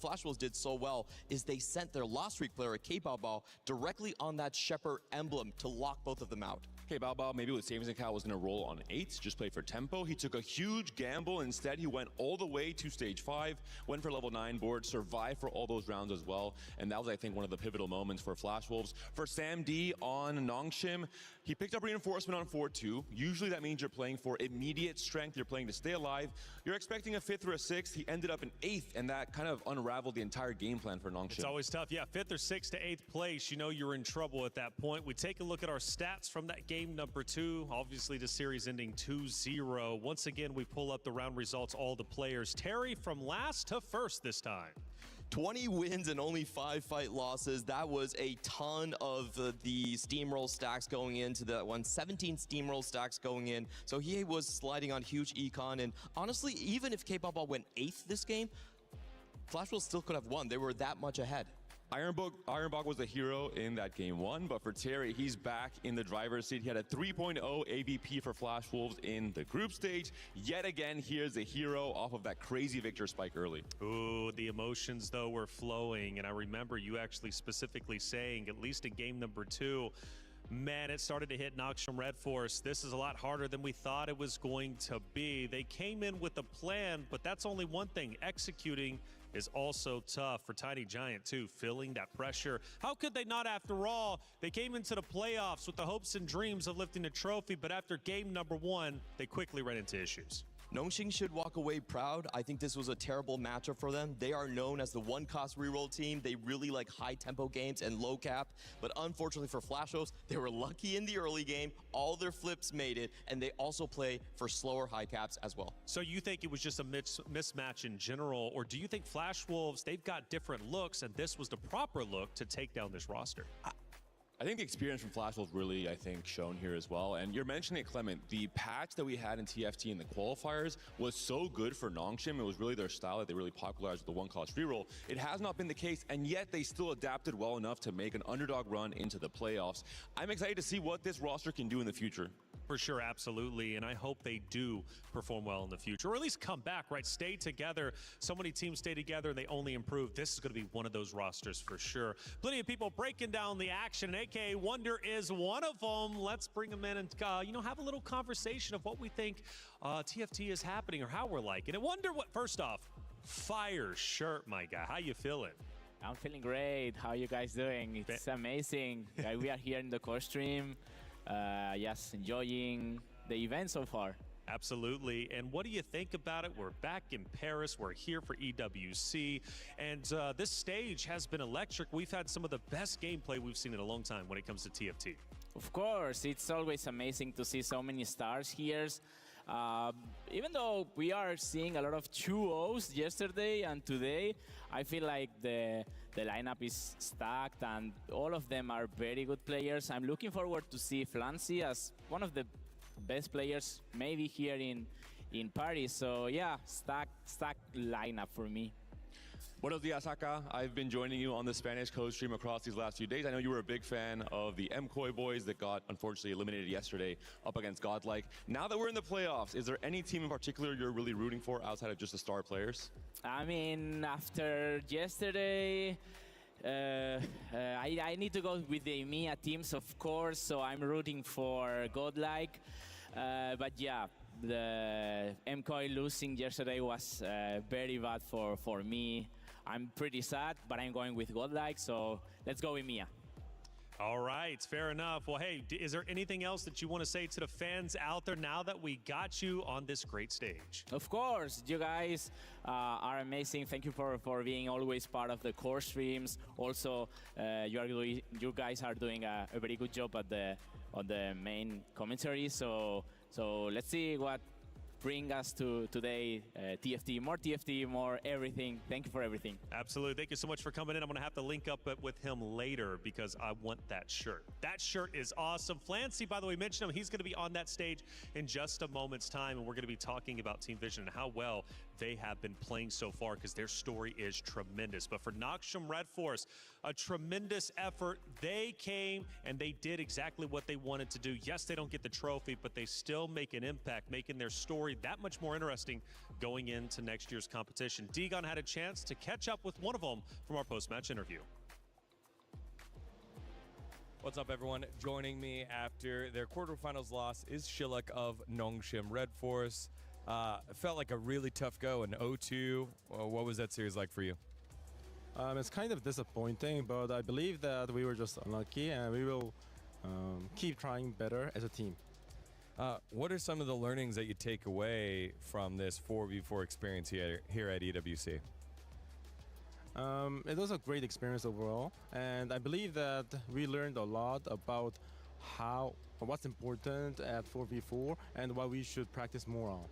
Speaker 7: Flash Wolves did so well is they sent their last streak player, K-Bao, directly on that Shepard emblem to lock both of them out.
Speaker 6: K-Bao, maybe with savings account, was going to roll on 8, just play for tempo. He took a huge gamble. Instead, he went all the way to stage 5, went for level 9 board, survived for all those rounds as well. And that was, I think, one of the pivotal moments for Flash Wolves. For Sam D on Nongshim, he picked up reinforcement on 4-2. Usually that means you're playing for immediate strength. You're playing to stay alive. You're expecting a 5th or a 6th. He ended up in 8th, and that kind of unraveled the entire game plan for Nongshim.
Speaker 5: It's always tough. Yeah, 5th or 6th to 8th place. You know you're in trouble at that point. We take a look at our stats from that game number 2. Obviously, the series ending 2-0. Once again, we pull up the round results, all the players. Terry from last to first this time.
Speaker 7: 20 wins and only 5 fight losses. That was a ton of the steamroll stacks going into that one. 17 steamroll stacks going in. So he was sliding on huge econ. And honestly, even if K-Bao went 8th this game, Flash Wolves still could have won. They were that much ahead.
Speaker 6: Ironbog was the hero in that game 1, but for Terry, he's back in the driver's seat. He had a 3.0 AVP for Flash Wolves in the group stage. Yet again, here's the hero off of that crazy Victor spike early.
Speaker 5: Ooh, the emotions, though, were flowing. And I remember you actually specifically saying, at least in game number 2, man, it started to hit Nongshim Red Force. This is a lot harder than we thought it was going to be. They came in with a plan, but that's only one thing. Executing is also tough for Tiny Giant, too, feeling that pressure. How could they not, after all? They came into the playoffs with the hopes and dreams of lifting a trophy, but after game number 1, they quickly ran into issues.
Speaker 7: Nongshim should walk away proud. I think this was a terrible matchup for them. They are known as the one-cost reroll team. They really like high-tempo games and low cap. But unfortunately for Flash Wolves, they were lucky in the early game. All their flips made it, and they also play for slower high caps as well.
Speaker 5: So you think it was just a mismatch in general, or do you think Flash Wolves, they've got different looks, and this was the proper look to take down this roster?
Speaker 6: I think the experience from Flash Wolves really, shown here as well. And you're mentioning it, Clement. The patch that we had in TFT in the qualifiers was so good for Nongshim. It was really their style that they really popularized with the one-cost reroll. It has not been the case, and yet they still adapted well enough to make an underdog run into the playoffs. I'm excited to see what this roster can do in the future.
Speaker 5: For sure, absolutely, and I hope they do perform well in the future, or at least come back, right? Stay together. So many teams stay together and they only improve. This is going to be one of those rosters for sure. Plenty of people breaking down the action, and aka Wonder is one of them. Let's bring them in and have a little conversation of what we think TFT is happening or how we're liking it. Wonder, what? First off, fire shirt, my guy. How you feeling?
Speaker 16: I'm feeling great. How are you guys doing? It's amazing. We are here in the core stream. Yes, enjoying the event so far.
Speaker 5: Absolutely. And what do you think about it? We're back in Paris. We're here for EWC. And this stage has been electric. We've had some of the best gameplay we've seen in a long time when it comes to TFT.
Speaker 16: Of course. It's always amazing to see so many stars here. Even though we are seeing a lot of 2-0s yesterday and today, I feel like the lineup is stacked and all of them are very good players. I'm looking forward to see Flancy as one of the best players maybe here in Paris. So yeah, stacked lineup for me.
Speaker 6: Buenos dias, Aka. I've been joining you on the Spanish code stream across these last few days. I know you were a big fan of the MCOY boys that got unfortunately eliminated yesterday up against Godlike. Now that we're in the playoffs, is there any team in particular you're really rooting for outside of just the star players?
Speaker 16: I mean, after yesterday, I need to go with the EMEA teams, of course, so I'm rooting for Godlike. But yeah, the MCOY losing yesterday was very bad for me. I'm pretty sad, but I'm going with Godlike, so let's go with Mia.
Speaker 5: All right, fair enough. Well, hey, is there anything else that you want to say to the fans out there now that we got you on this great stage?
Speaker 16: Of course, you guys are amazing. Thank you for being always part of the core streams. Also, you guys are doing a very good job on the main commentary. So let's see what bring us to today. TFT, more everything. Thank you for everything.
Speaker 5: Absolutely. Thank you so much for coming in. I'm going to have to link up with him later because I want that shirt. That shirt is awesome. Flancy, by the way, mentioned him. He's going to be on that stage in just a moment's time, and we're going to be talking about Team Vision and how well they have been playing so far, because their story is tremendous. But for Noxium Red Force, a tremendous effort. They came and they did exactly what they wanted to do. Yes, they don't get the trophy, but they still make an impact, making their story that much more interesting going into next year's competition. Degon had a chance to catch up with one of them from our post-match interview.
Speaker 17: What's up, everyone? Joining me after their quarterfinals loss is Shiluk of Nongshim Red Force. It felt like a really tough go, an 0-2. What was that series like for you?
Speaker 18: It's kind of disappointing, but I believe that we were just unlucky, and we will keep trying better as a team.
Speaker 17: What are some of the learnings that you take away from this 4v4 experience here at EWC?
Speaker 18: It was a great experience overall, and I believe that we learned a lot about what's important at 4v4 and what we should practice more on.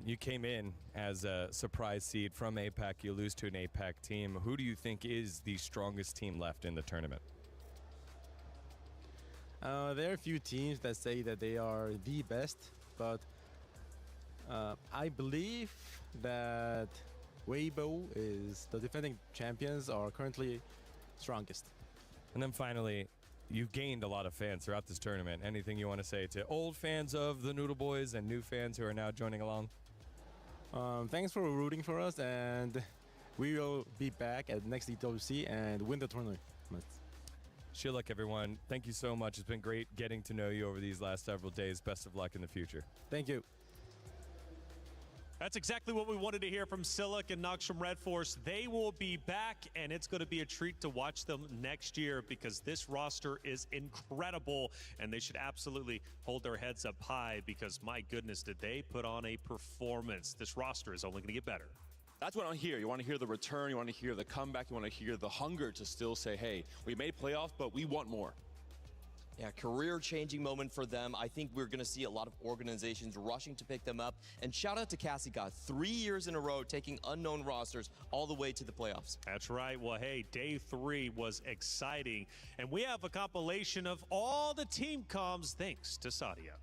Speaker 17: You came in as a surprise seed from APAC. You lose to an APAC team. Who do you think is the strongest team left in the tournament?
Speaker 18: There are a few teams that say that they are the best, but I believe that Weibo is the defending champions are currently strongest.
Speaker 17: And then finally, you've gained a lot of fans throughout this tournament. Anything you want to say to old fans of the Noodle Boys and new fans who are now joining along?
Speaker 18: Thanks for rooting for us, and we will be back at next EWC and win the tournament.
Speaker 17: Shiluk, everyone, thank you so much. It's been great getting to know you over these last several days. Best of luck in the future.
Speaker 18: Thank you.
Speaker 5: That's exactly what we wanted to hear from Shiluk and Noxium Red Force. They will be back, and it's going to be a treat to watch them next year, because this roster is incredible, and they should absolutely hold their heads up high, because my goodness, did they put on a performance. This roster is only going to get better.
Speaker 6: That's what I want to hear. You want to hear the return, you want to hear the comeback, you want to hear the hunger to still say, hey, we made playoffs, but we want more.
Speaker 7: Yeah, career-changing moment for them. I think we're going to see a lot of organizations rushing to pick them up. And shout out to Cassie God, 3 years in a row taking unknown rosters all the way to the playoffs.
Speaker 5: That's right. Well, hey, day 3 was exciting. And we have a compilation of all the team comms thanks to Sadia.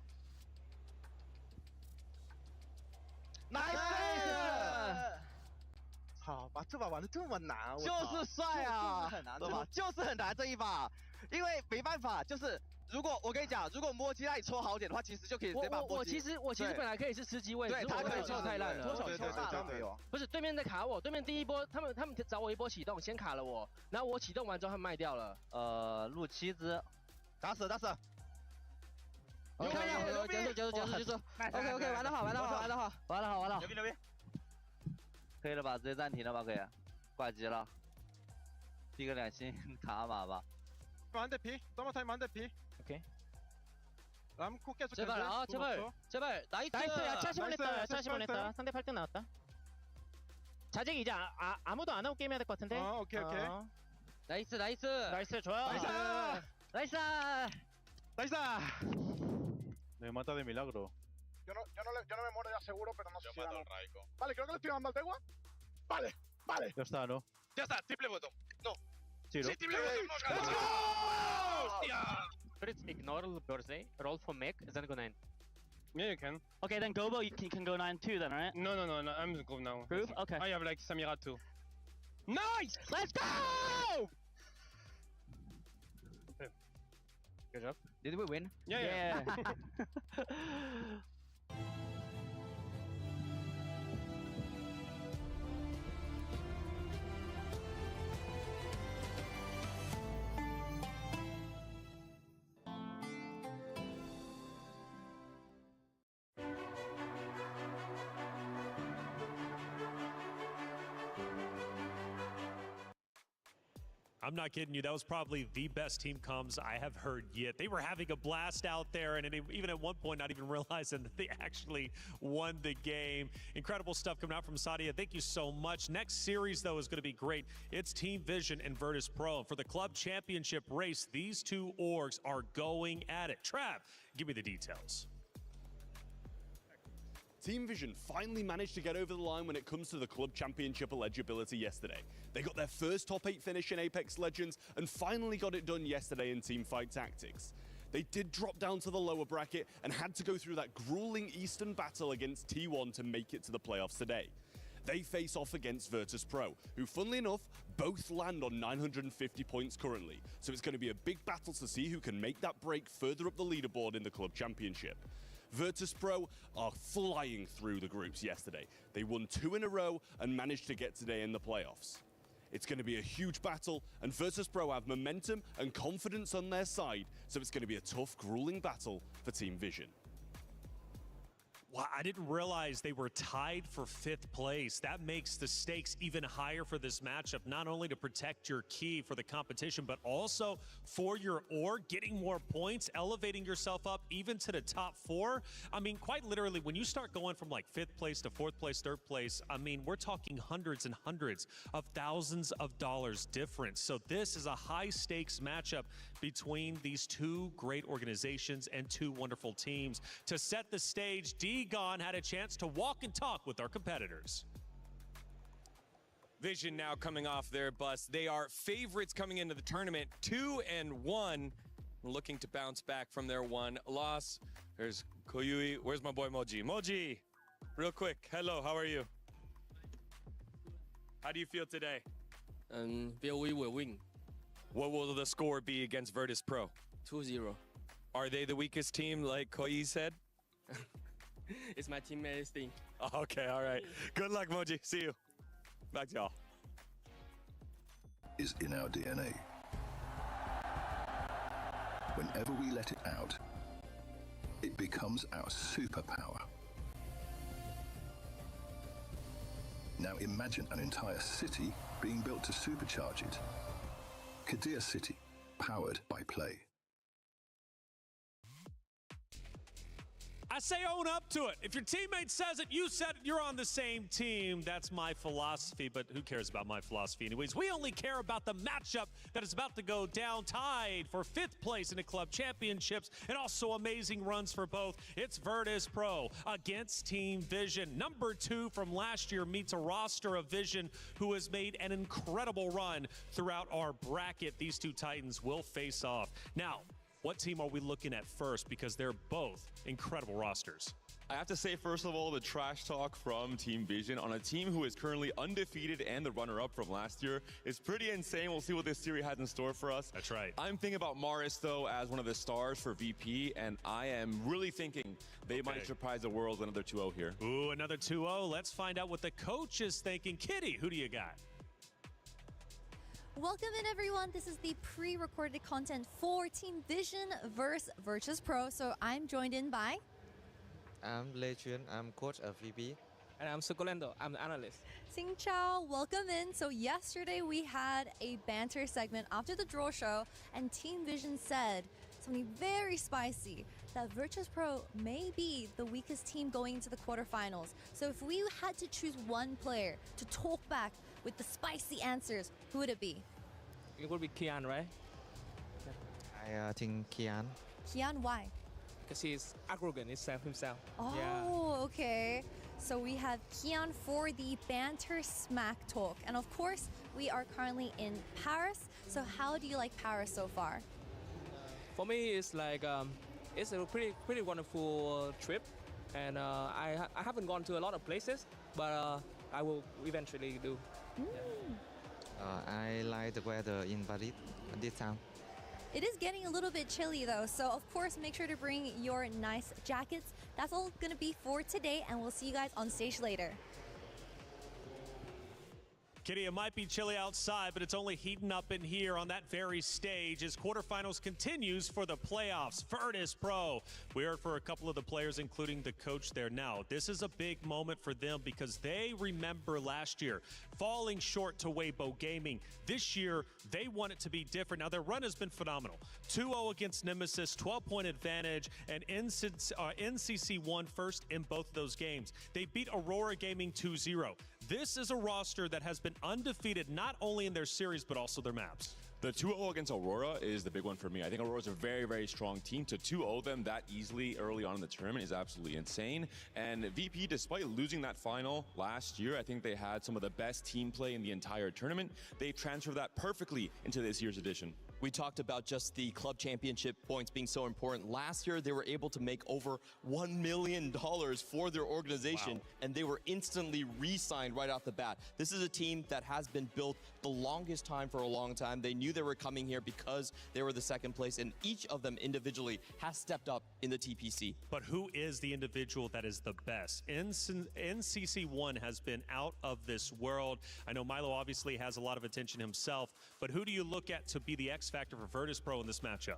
Speaker 11: Nice! 好，把这把玩得这么难，
Speaker 19: 就是帅啊，就是很难这一把，因为没办法，就是如果我跟你讲，如果摸鸡让你抽好点的话，其实就可以直接把摸鸡。
Speaker 20: 我其实本来可以是吃鸡位，
Speaker 19: 对，他可以
Speaker 20: 抽太烂了，
Speaker 19: 多少抽大了没有？
Speaker 20: 不是对面在卡我，对面第一波他们找我一波启动，先卡了我，然后我启动完之后他们卖掉了。
Speaker 19: 录7只，打死。结束。OK， 玩得好。牛逼。可以了吧？直接暂停了吧？可以，挂机了。第一个2星卡马吧。
Speaker 21: 안 돼 피. 넘어타임 안 돼 피.
Speaker 20: 오케이.
Speaker 21: 람코 계속.
Speaker 20: 제발. 나이스야. 차시만 했다. 상대 8등 나왔다. 자쟁이 이제 아무도 안 하고 게임 해야 될 것 같은데.
Speaker 21: 오케이.
Speaker 20: 나이스 좋아.
Speaker 19: 나이스.
Speaker 21: Me mata de milagro.
Speaker 22: Yo no me muero ya seguro, pero no sé si era no. Vale, creo que le estoy dando al Tegua. Vale.
Speaker 21: Ya está, ¿no?
Speaker 22: Ya está, triple botón. No.
Speaker 21: Sí,
Speaker 22: triple botón.
Speaker 19: ¡Let's
Speaker 22: go!
Speaker 19: Hostia!
Speaker 20: Let's ignore Birthday. Roll for mech. Is that go 9?
Speaker 21: Yeah, you can.
Speaker 20: Okay, then Gobo, you can go 9 too then, right?
Speaker 21: No, I'm go now.
Speaker 20: Proof? Okay.
Speaker 21: I have like Samira too. Nice!
Speaker 19: Let's go!
Speaker 21: Good job.
Speaker 19: Did we win?
Speaker 21: Yeah.
Speaker 5: I'm not kidding you. That was probably the best team comms I have heard yet. They were having a blast out there, and even at one point, not even realizing that they actually won the game. Incredible stuff coming out from Sadia. Thank you so much. Next series, though, is going to be great. It's Team Vision and Virtus Pro. And for the club championship race, these two orgs are going at it. Trav, give me the details.
Speaker 23: Team Vision finally managed to get over the line when it comes to the club championship eligibility yesterday. They got their first top 8 finish in Apex Legends and finally got it done yesterday in Teamfight Tactics. They did drop down to the lower bracket and had to go through that grueling Eastern battle against T1 to make it to the playoffs today. They face off against Virtus Pro, who, funnily enough, both land on 950 points currently. So it's going to be a big battle to see who can make that break further up the leaderboard in the club championship. Virtus Pro are flying through the groups yesterday. They won 2 in a row and managed to get today in the playoffs. It's going to be a huge battle, and Virtus Pro have momentum and confidence on their side, so it's going to be a tough, grueling battle for Team Vision.
Speaker 5: Wow, I didn't realize they were tied for 5th place. That makes the stakes even higher for this matchup, not only to protect your key for the competition, but also for your org, getting more points, elevating yourself up even to the top 4. I mean, quite literally, when you start going from like 5th place to 4th place, 3rd place, I mean, we're talking hundreds and hundreds of thousands of dollars difference. So this is a high stakes matchup between these 2 great organizations and 2 wonderful teams. To set the stage, Gone had a chance to walk and talk with our competitors.
Speaker 17: Vision now coming off their bus. They are favorites coming into the tournament, 2-1, looking to bounce back from their 1 loss. There's Koyui. Where's my boy Moji? Moji, real quick. Hello, how are you? How do you feel today?
Speaker 2: Feel we will win.
Speaker 17: What will the score be against Virtus Pro?
Speaker 2: 2-0.
Speaker 17: Are they the weakest team, like Koyui said?
Speaker 2: It's my teammates' thing.
Speaker 17: Okay, all right. Good luck, Moji. See you. Back to y'all.
Speaker 4: Is in our DNA. Whenever we let it out, it becomes our superpower. Now imagine an entire city being built to supercharge it. Kadir City, powered by play.
Speaker 5: I say own up to it. If your teammate says it, you said it, you're on the same team. That's my philosophy, but who cares about my philosophy anyways? We only care about the matchup that is about to go down, tied for 5th place in the club championships, and also amazing runs for both. It's Virtus Pro against Team Vision. Number 2 from last year meets a roster of Vision who has made an incredible run throughout our bracket. These 2 Titans will face off. Now, what team are we looking at first? Because they're both incredible rosters.
Speaker 6: I have to say, first of all, the trash talk from Team Vision on a team who is currently undefeated and the runner-up from last year is pretty insane. We'll see what this series has in store for us.
Speaker 5: That's right.
Speaker 6: I'm thinking about Morris, though, as one of the stars for VP, and I am really thinking they might surprise the world with another 2-0 here.
Speaker 5: Ooh, another 2-0. Let's find out what the coach is thinking. Kitty, who do you got?
Speaker 13: Welcome in, everyone. This is the pre-recorded content for Team Vision versus Virtus Pro. So I'm joined in by...
Speaker 8: I'm Lê Chuyên. I'm coach of VP.
Speaker 2: And I'm Sukulendo. I'm the analyst.
Speaker 13: Sing Chao, welcome in. So yesterday we had a banter segment after the draw show, and Team Vision said something very spicy, that Virtus Pro may be the weakest team going into the quarterfinals. So if we had to choose one player to talk back with the spicy answers, who would it be?
Speaker 2: It would be Kian, right?
Speaker 8: I think Kian.
Speaker 13: Kian, why?
Speaker 2: Because he's arrogant himself.
Speaker 13: Oh,
Speaker 2: yeah.
Speaker 13: Okay. So we have Kian for the banter smack talk. And of course, we are currently in Paris. So how do you like Paris so far?
Speaker 2: For me, it's like it's a pretty wonderful trip, and I haven't gone to a lot of places, but I will eventually do.
Speaker 8: I like the weather in Paris this time.
Speaker 13: It is getting a little bit chilly though, so of course make sure to bring your nice jackets. That's all gonna be for today, and we'll see you guys on stage later.
Speaker 5: Kitty, it might be chilly outside, but it's only heating up in here on that very stage as quarterfinals continues for the playoffs. Virtus Pro. We heard for a couple of the players, including the coach there. Now, this is a big moment for them because they remember last year falling short to Weibo Gaming. This year, they want it to be different. Now, their run has been phenomenal. 2-0 against Nemesis, 12-point advantage, and NCC won first in both of those games. They beat Aurora Gaming 2-0. This is a roster that has been undefeated not only in their series, but also their maps.
Speaker 6: The 2-0 against Aurora is the big one for me. I think Aurora's a very, very strong team. To 2-0 them that easily early on in the tournament is absolutely insane. And VP, despite losing that final last year, I think they had some of the best team play in the entire tournament. They transferred that perfectly into this year's edition.
Speaker 7: We talked about just the club championship points being so important. Last year, they were able to make over $1 million for their organization, and they were instantly re-signed right off the bat. This is a team that has been built the longest time for a long time. They knew they were coming here because they were the second place, and each of them individually has stepped up in the TPC.
Speaker 5: But who is the individual that is the best? NCC1 has been out of this world. I know Milo obviously has a lot of attention himself, but who do you look at to be the X factor for Virtus Pro in this matchup?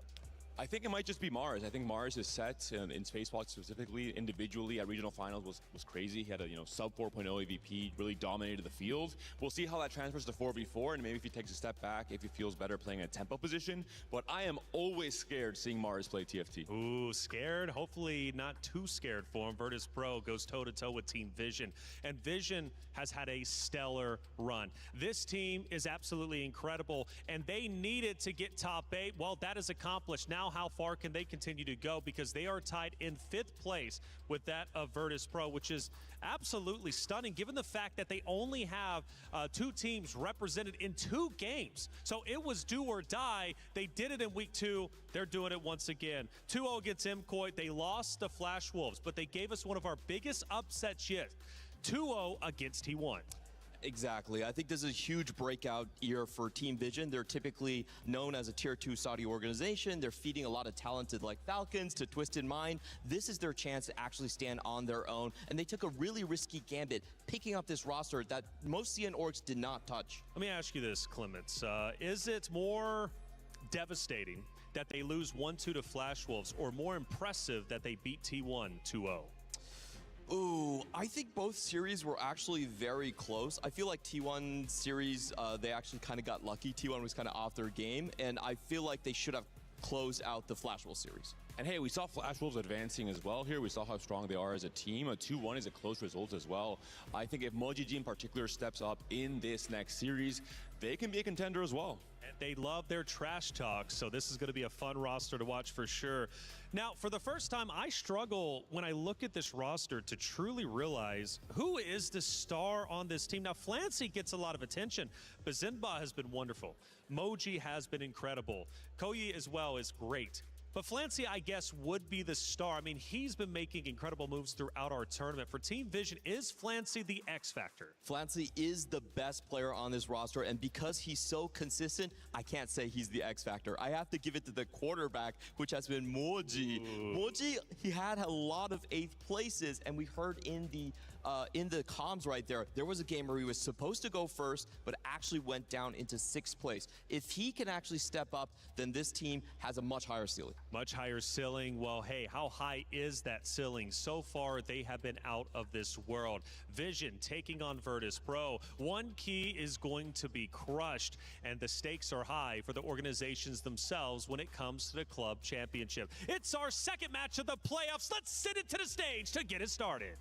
Speaker 6: I think it might just be Mars. I think Mars is set in Spacewalk specifically, individually at regional finals was crazy. He had a sub 4.0 AVP, really dominated the field. We'll see how that transfers to 4v4, and maybe if he takes a step back, if he feels better playing a tempo position. But I am always scared seeing Mars play TFT.
Speaker 5: Ooh, scared? Hopefully not too scared for him. Virtus Pro goes toe-to-toe with Team Vision, and Vision has had a stellar run. This team is absolutely incredible, and they needed to get top 8. Well, that is accomplished. Now how far can they continue to go, because they are tied in 5th place with that of Virtus Pro, which is absolutely stunning given the fact that they only have 2 teams represented in 2 games. So it was do or die. They did it in week 2. They're doing it once again. 2-0 against MCOY. They lost the Flash Wolves, but they gave us one of our biggest upsets yet. 2-0 against T1.
Speaker 7: Exactly. I think this is a huge breakout year for Team Vision. They're typically known as a tier 2 Saudi organization. They're feeding a lot of talented like Falcons to Twisted Mind. This is their chance to actually stand on their own. And they took a really risky gambit, picking up this roster that most CN orgs did not touch.
Speaker 5: Let me ask you this, Clements. Is it more devastating that they lose 1-2 to Flash Wolves, or more impressive that they beat T1 2-0?
Speaker 7: Ooh, I think both series were actually very close. I feel like T1 series, they actually kind of got lucky. T1 was kind of off their game, and I feel like they should have closed out the Flash Wolves series.
Speaker 6: And hey, we saw Flash Wolves advancing as well here. We saw how strong they are as a team. A 2-1 is a close result as well. I think if MojiG in particular steps up in this next series, they can be a contender as well.
Speaker 5: And they love their trash talk, so this is going to be a fun roster to watch for sure. Now, for the first time, I struggle when I look at this roster to truly realize who is the star on this team. Now, Flancy gets a lot of attention, but Zinba has been wonderful. Moji has been incredible. Koyi as well is great. But Flancy, I guess, would be the star. I mean, he's been making incredible moves throughout our tournament. For Team Vision, is Flancy the X factor?
Speaker 7: Flancy is the best player on this roster, and because he's so consistent, I can't say he's the X factor. I have to give it to the quarterback, which has been Moji. Moji, he had a lot of 8th places, and we heard in the comms right there was a game where he was supposed to go first, but actually went down into 6th place. If he can actually step up, then this team has a much higher ceiling.
Speaker 5: Much higher ceiling. Well, hey, how high is that ceiling? So far, they have been out of this world. Vision taking on Virtus Pro. One key is going to be crushed, and the stakes are high for the organizations themselves when it comes to the club championship. It's our second match of the playoffs. Let's send it to the stage to get it started.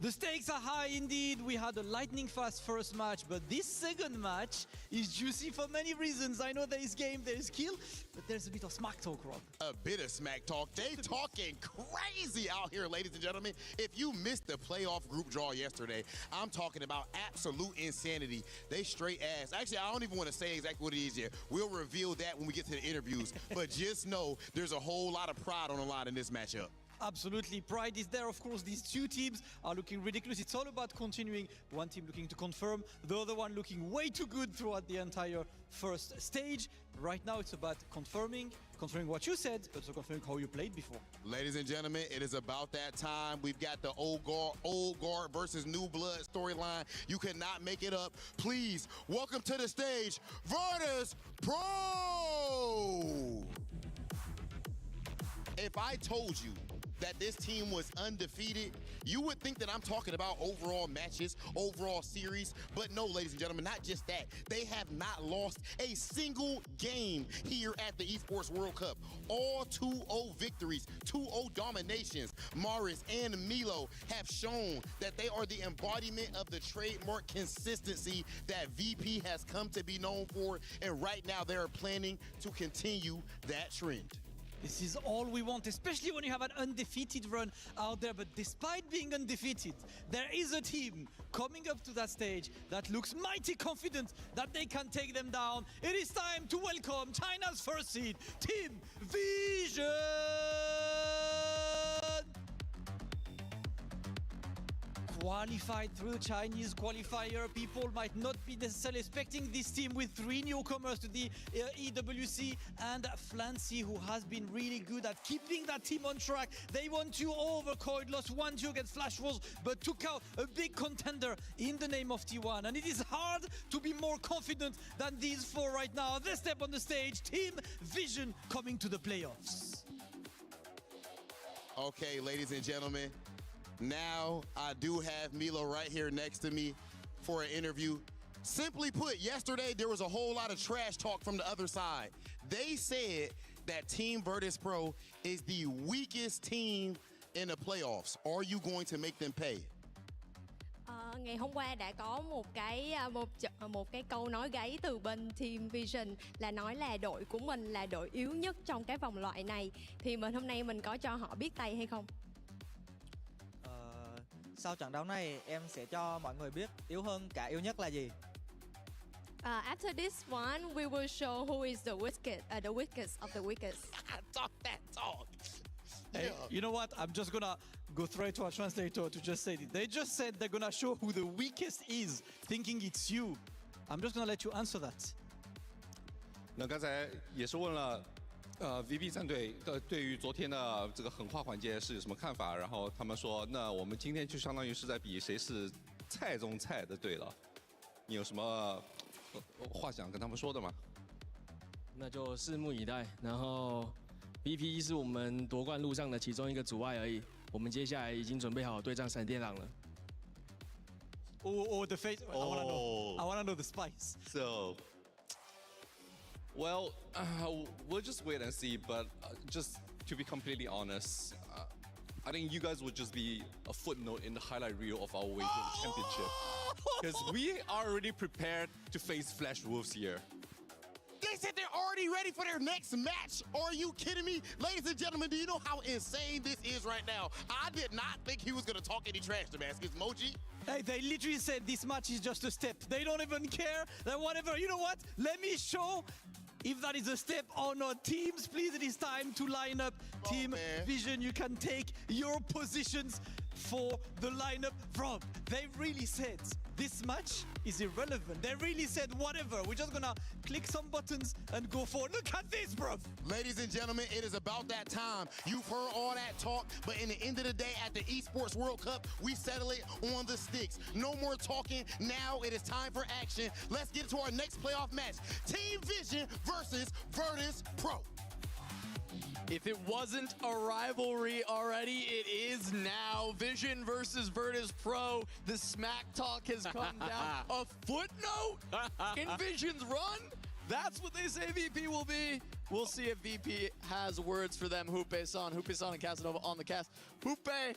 Speaker 1: The stakes are high indeed. We had a lightning fast first match, but this second match is juicy for many reasons. I know there is game, there is kill, but there's a bit of smack talk, Rob.
Speaker 12: A bit of smack talk. They talking crazy out here, ladies and gentlemen. If you missed the playoff group draw yesterday, I'm talking about absolute insanity. They straight ass. Actually, I don't even want to say exactly what it is yet. We'll reveal that when we get to the interviews. But just know there's a whole lot of pride on the line in this matchup.
Speaker 1: Absolutely, pride is there. Of course, these two teams are looking ridiculous. It's all about continuing. One team looking to confirm, the other one looking way too good throughout the entire first stage. Right now, it's about confirming what you said, but also confirming how you played before.
Speaker 12: Ladies and gentlemen, it is about that time. We've got the old guard versus new blood storyline. You cannot make it up. Please, welcome to the stage, Virtus Pro! If I told you that this team was undefeated, you would think that I'm talking about overall matches, overall series, but no, ladies and gentlemen, not just that. They have not lost a single game here at the Esports World Cup. All 2-0 victories, 2-0 dominations. Maris and Milo have shown that they are the embodiment of the trademark consistency that VP has come to be known for, and right now they are planning to continue that trend.
Speaker 1: This is all we want, especially when you have an undefeated run out there. But despite being undefeated, there is a team coming up to that stage that looks mighty confident that they can take them down. It is time to welcome China's first seed, Team Vision! Qualified through the Chinese qualifier. People might not be necessarily expecting this team with 3 newcomers to the EWC, and Flancy, who has been really good at keeping that team on track. They won 2 over Coid, lost 1-2 against Flash Wolves, but took out a big contender in the name of T1. And it is hard to be more confident than these 4 right now. They step on the stage, Team Vision coming to the playoffs.
Speaker 12: Okay, ladies and gentlemen. Now, I do have Milo right here next to me for an interview. Simply put, yesterday there was a whole lot of trash talk from the other side. They said that Team Virtus Pro is the weakest team in the playoffs. Are you going to make them pay?
Speaker 3: Ngày hôm qua đã có một cái câu nói gáy từ bên Team Vision là nói là đội của mình là đội yếu nhất trong cái vòng loại này. Thì hôm nay mình có cho họ biết tay hay không?
Speaker 9: Sau trận đấu này em sẽ cho mọi người biết yếu hơn cả yếu nhất là gì.
Speaker 3: After this one, we will show who is the weakest of the weakest.
Speaker 12: Talk that talk.
Speaker 1: Hey, you know what? I'm just gonna go straight to our translator to just say it. They just said they're gonna show who the weakest is, thinking it's you. I'm just gonna let you answer that.
Speaker 10: 那刚才也是问了。VP 战队对于昨天的这个狠话环节是有什么看法？然后他们说，那我们今天就相当于是在比谁是菜中菜的队了。你有什么话想跟他们说的吗？
Speaker 2: 那就拭目以待。然后 VP 是我们夺冠路上的其中一个阻碍而已。我们接下来已经准备好对战闪电狼了。
Speaker 1: Oh, the face! I wanna know the spice.
Speaker 10: So. Well, we'll just wait and see, but just to be completely honest, I think you guys would just be a footnote in the highlight reel of our way to the championship. Because we are already prepared to face Flash Wolves here.
Speaker 12: They said they're already ready for their next match. Are you kidding me? Ladies and gentlemen, do you know how insane this is right now? I did not think he was going to talk any trash to Damascus. Moji?
Speaker 1: Hey, they literally said this match is just a step. They don't even care. That whatever. You know what? Let me show if that is a step or not. Teams, please, it is time to line up. Team Vision, you can take your positions for the lineup. Rob, they really said this match is irrelevant. They really said whatever. We're just gonna click some buttons and go forward. Look at this, bro.
Speaker 12: Ladies and gentlemen, it is about that time. You've heard all that talk, but in the end of the day, at the Esports World Cup, we settle it on the sticks. No more talking. Now it is time for action. Let's get to our next playoff match. Team Vision versus Virtus Pro.
Speaker 24: If it wasn't a rivalry already, it is now. Vision versus Virtus Pro. The smack talk has come down. A footnote in Vision's run? That's what they say VP will be. We'll see if VP has words for them. Hoope-san and Casanova on the cast. Hoope,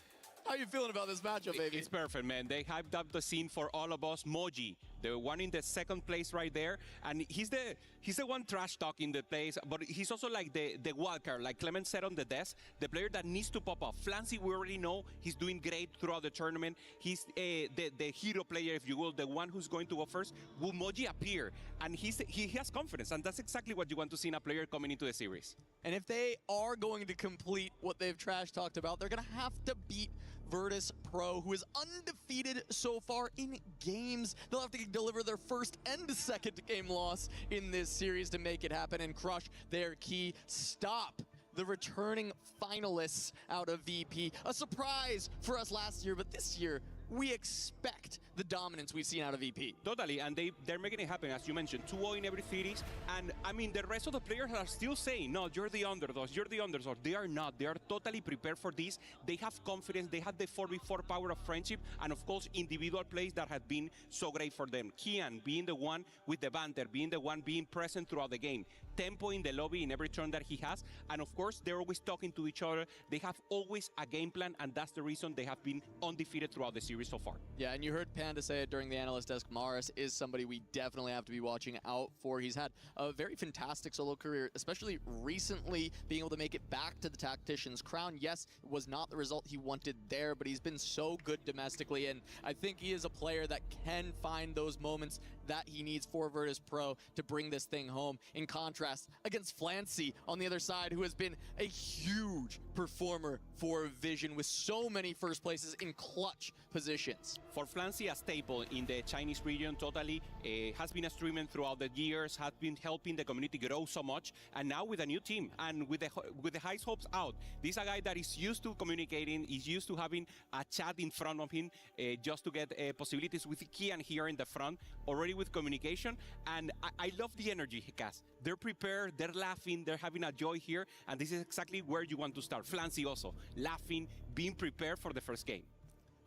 Speaker 24: how you feeling about this matchup, baby?
Speaker 25: It's perfect, man. They hyped up the scene for all of us. Moji, the one in the second place right there, and he's the one trash talking the place, but he's also like the wild card, like Clement said on the desk, the player that needs to pop up. Flancy, we already know he's doing great throughout the tournament. He's the hero player, if you will, the one who's going to go first. Will Moji appear? And he has confidence, and that's exactly what you want to see in a player coming into the series.
Speaker 24: And if they are going to complete what they've trash talked about, they're going to have to beat Virtus Pro, who is undefeated so far in games. They'll have to deliver their first and second game loss in this series to make it happen and crush their key. Stop the returning finalists out of VP. A surprise for us last year, but this year we expect the dominance we've seen out of VP.
Speaker 25: Totally, and they're making it happen, as you mentioned, 2-0 in every series. And I mean, the rest of the players are still saying, no, you're the underdogs, you're the underdogs. They are not. They are totally prepared for this. They have confidence. They have the 4v4 power of friendship, and of course, individual plays that have been so great for them. Kian being the one with the banter, being the one being present throughout the game. Tempo in the lobby in every turn that he has. And of course, they're always talking to each other. They have always a game plan, and that's the reason they have been undefeated throughout the series so far.
Speaker 24: Yeah, and you heard Panda say it during the analyst desk, Maris is somebody we definitely have to be watching out for. He's had a very fantastic solo career, especially recently being able to make it back to the Tactician's crown. Yes, it was not the result he wanted there, but he's been so good domestically, and I think he is a player that can find those moments that he needs for Virtus Pro to bring this thing home. In contrast, against Flancy on the other side, who has been a huge performer for Vision with so many first places in clutch positions.
Speaker 25: For Flancy, a staple in the Chinese region, totally has been a streamer throughout the years, has been helping the community grow so much, and now with a new team and with the highest hopes out. This is a guy that is used to communicating, is used to having a chat in front of him just to get possibilities with Kian here in the front, already with communication, and I love the energy he has. They're prepared, they're laughing, they're having a joy here, and this is exactly where you want to start. Flancy also, laughing, being prepared for the first game.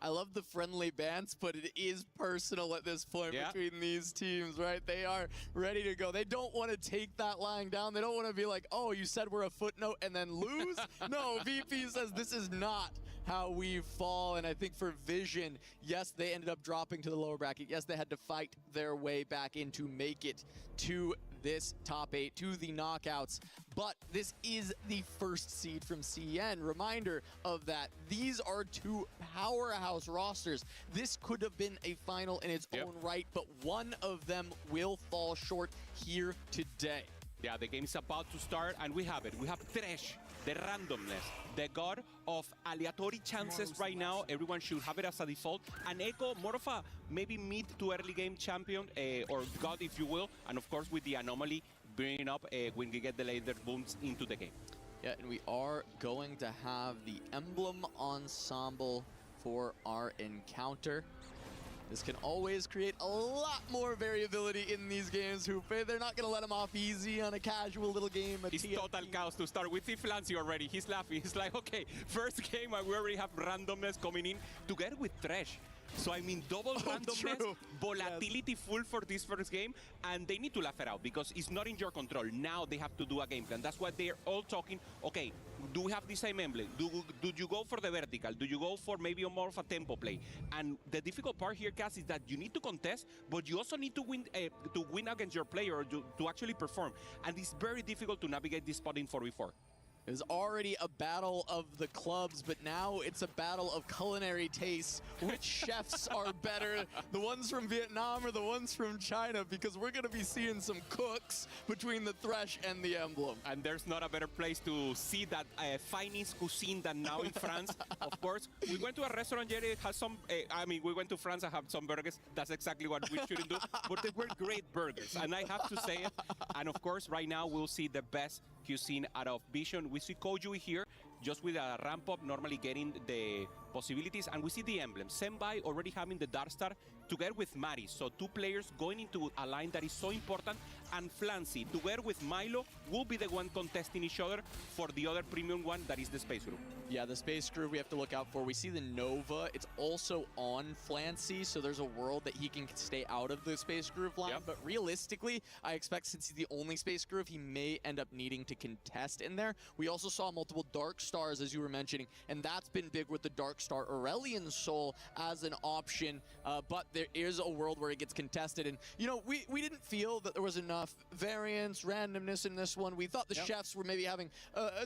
Speaker 24: I love the friendly bants, but it is personal at this point between these teams, right? They are ready to go. They don't want to take that lying down. They don't want to be like, oh, you said we're a footnote and then lose? No, VP says this is not how we fall. And I think for Vision, yes, they ended up dropping to the lower bracket. Yes, they had to fight their way back in to make it to this top 8, to the knockouts. But this is the first seed from CN. Reminder of that, these are two powerhouse rosters. This could have been a final in its own right, but one of them will fall short here today.
Speaker 25: Yeah, the game is about to start, and we have it. We have Thresh, the randomness, the god of aleatory chances right now. Everyone should have it as a default. And Echo, more of a maybe mid to early game champion, or god, if you will. And of course, with the anomaly bringing up when we get the laser booms into the game.
Speaker 24: Yeah, and we are going to have the emblem ensemble for our encounter. This can always create a lot more variability in these games, Hoope. They're not going to let him off easy on a casual little game.
Speaker 25: It's total chaos to start. We see Flancy already. He's laughing. He's like, okay, first game, and we already have randomness coming in together with Thresh. So, I mean, double randomness, volatility full for this first game, and they need to laugh it out because it's not in your control. Now they have to do a game plan. That's why they're all talking, okay, do we have the same emblem? Do you go for the vertical? Do you go for maybe more of a tempo play? And the difficult part here, Cass, is that you need to contest, but you also need to win against your player to actually perform. And it's very difficult to navigate this spot in 4v4.
Speaker 24: It was already a battle of the clubs, but now it's a battle of culinary tastes. Which chefs are better, the ones from Vietnam or the ones from China? Because we're going to be seeing some cooks between the Thresh and the emblem.
Speaker 25: And there's not a better place to see that finest cuisine than now in France. Of course, we went to a restaurant, Jerry, it has some, I mean, we went to France and have some burgers. That's exactly what we shouldn't do. But they were great burgers, and I have to say it. And of course, right now, we'll see the best cuisine out of Vision. We see Koju here, just with a ramp up, normally getting the possibilities, and we see the emblem. Senbai already having the Dark Star together with Mari, so two players going into a line that is so important, and Flancy together with Milo will be the one contesting each other for the other premium one, that is the Space Group.
Speaker 24: Yeah, the Space Groove we have to look out for. We see the Nova. It's also on Flancy, so there's a world that he can stay out of the Space Groove line. But realistically, I expect since he's the only Space Groove, he may end up needing to contest in there. We also saw multiple Dark Stars, as you were mentioning, and that's been big with the Dark Star Aurelian Soul as an option. But there is a world where it gets contested. And, you know, we didn't feel that there was enough variance, randomness in this one. We thought the chefs were maybe having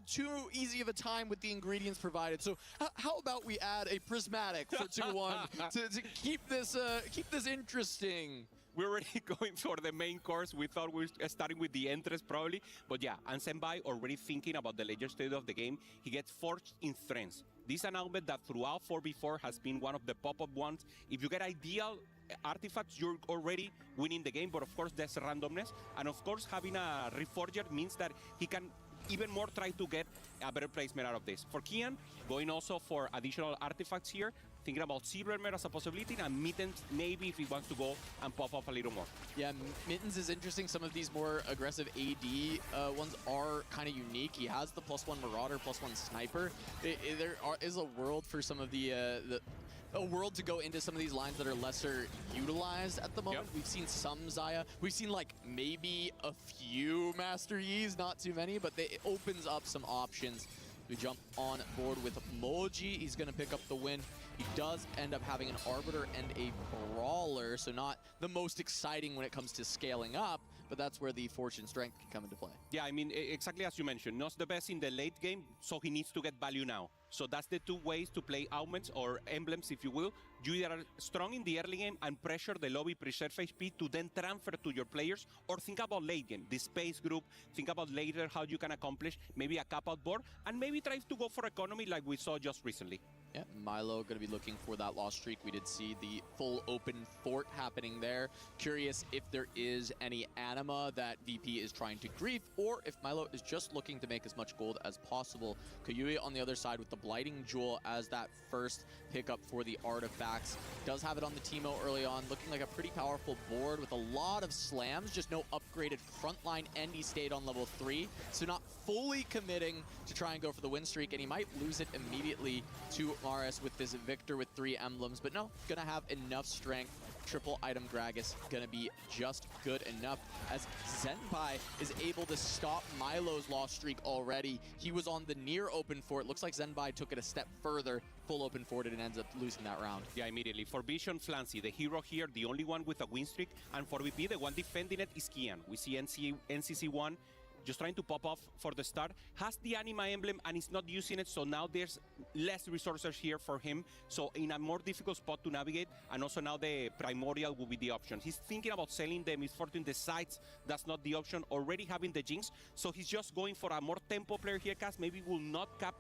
Speaker 24: too easy of a time with the ingredients provided. So how about we add a prismatic for 2-1 to keep this interesting?
Speaker 25: We're already going for the main course. We thought we were starting with the entrance probably. But yeah, and Senbai already thinking about the later stage of the game. He gets forged in strengths. This announcement that throughout 4v4 has been one of the pop-up ones. If you get ideal artifacts, you're already winning the game. But of course, there's randomness. And of course, having a Reforger means that he can even more try to get a better placement out of this. For Kian, going also for additional artifacts here, thinking about Silvermare as a possibility, and Mittens maybe if he wants to go and pop up a little more.
Speaker 24: Yeah, Mittens is interesting. Some of these more aggressive AD ones are kind of unique. He has the +1 Marauder, +1 Sniper. There is a world for some of a world to go into some of these lines that are lesser utilized at the moment. We've seen some Xayah. We've seen like maybe a few Master Yis, not too many, but it opens up some options. We jump on board with Moji. He's going to pick up the win. He does end up having an Arbiter and a Brawler, so not the most exciting when it comes to scaling up, but that's where the Fortune Strength can come into play.
Speaker 25: Yeah, I mean, exactly as you mentioned, not the best in the late game, so he needs to get value now. So that's the two ways to play augments or emblems, if you will. You either are strong in the early game and pressure the lobby, preserve HP to then transfer to your players, or think about late game, the space group, think about later how you can accomplish maybe a cap-out board, and maybe try to go for economy like we saw just recently.
Speaker 24: Yeah, Milo going to be looking for that lost streak. We did see the full open fort happening there. Curious if there is any anima that VP is trying to grief, or if Milo is just looking to make as much gold as possible. Koyui on the other side with the Blighting Jewel as that first pickup for the artifacts. Does have it on the Teemo early on, looking like a pretty powerful board with a lot of slams, just no upgraded frontline, and he stayed on level 3, so not fully committing to try and go for the win streak, and he might lose it immediately to Maris with this Victor with 3 emblems, but no, gonna have enough strength. Triple item Gragas gonna be just good enough as Zenbai is able to stop Milo's lost streak already. He was on the near open fort. Looks like Zenbai took it a step further, full open forted, and ends up losing that round.
Speaker 25: Yeah, immediately. For Vision, Flancy, the hero here, the only one with a win streak, and for VP, the one defending it is Kian. We see NCC1 just trying to pop off for the start, has the anima emblem and is not using it, so now there's less resources here for him, so in a more difficult spot to navigate, and also now the Primordial will be the option. He's thinking about selling the Misfortune, the sides, that's not the option, already having the Jinx, so he's just going for a more tempo player here, Cass, maybe will not cap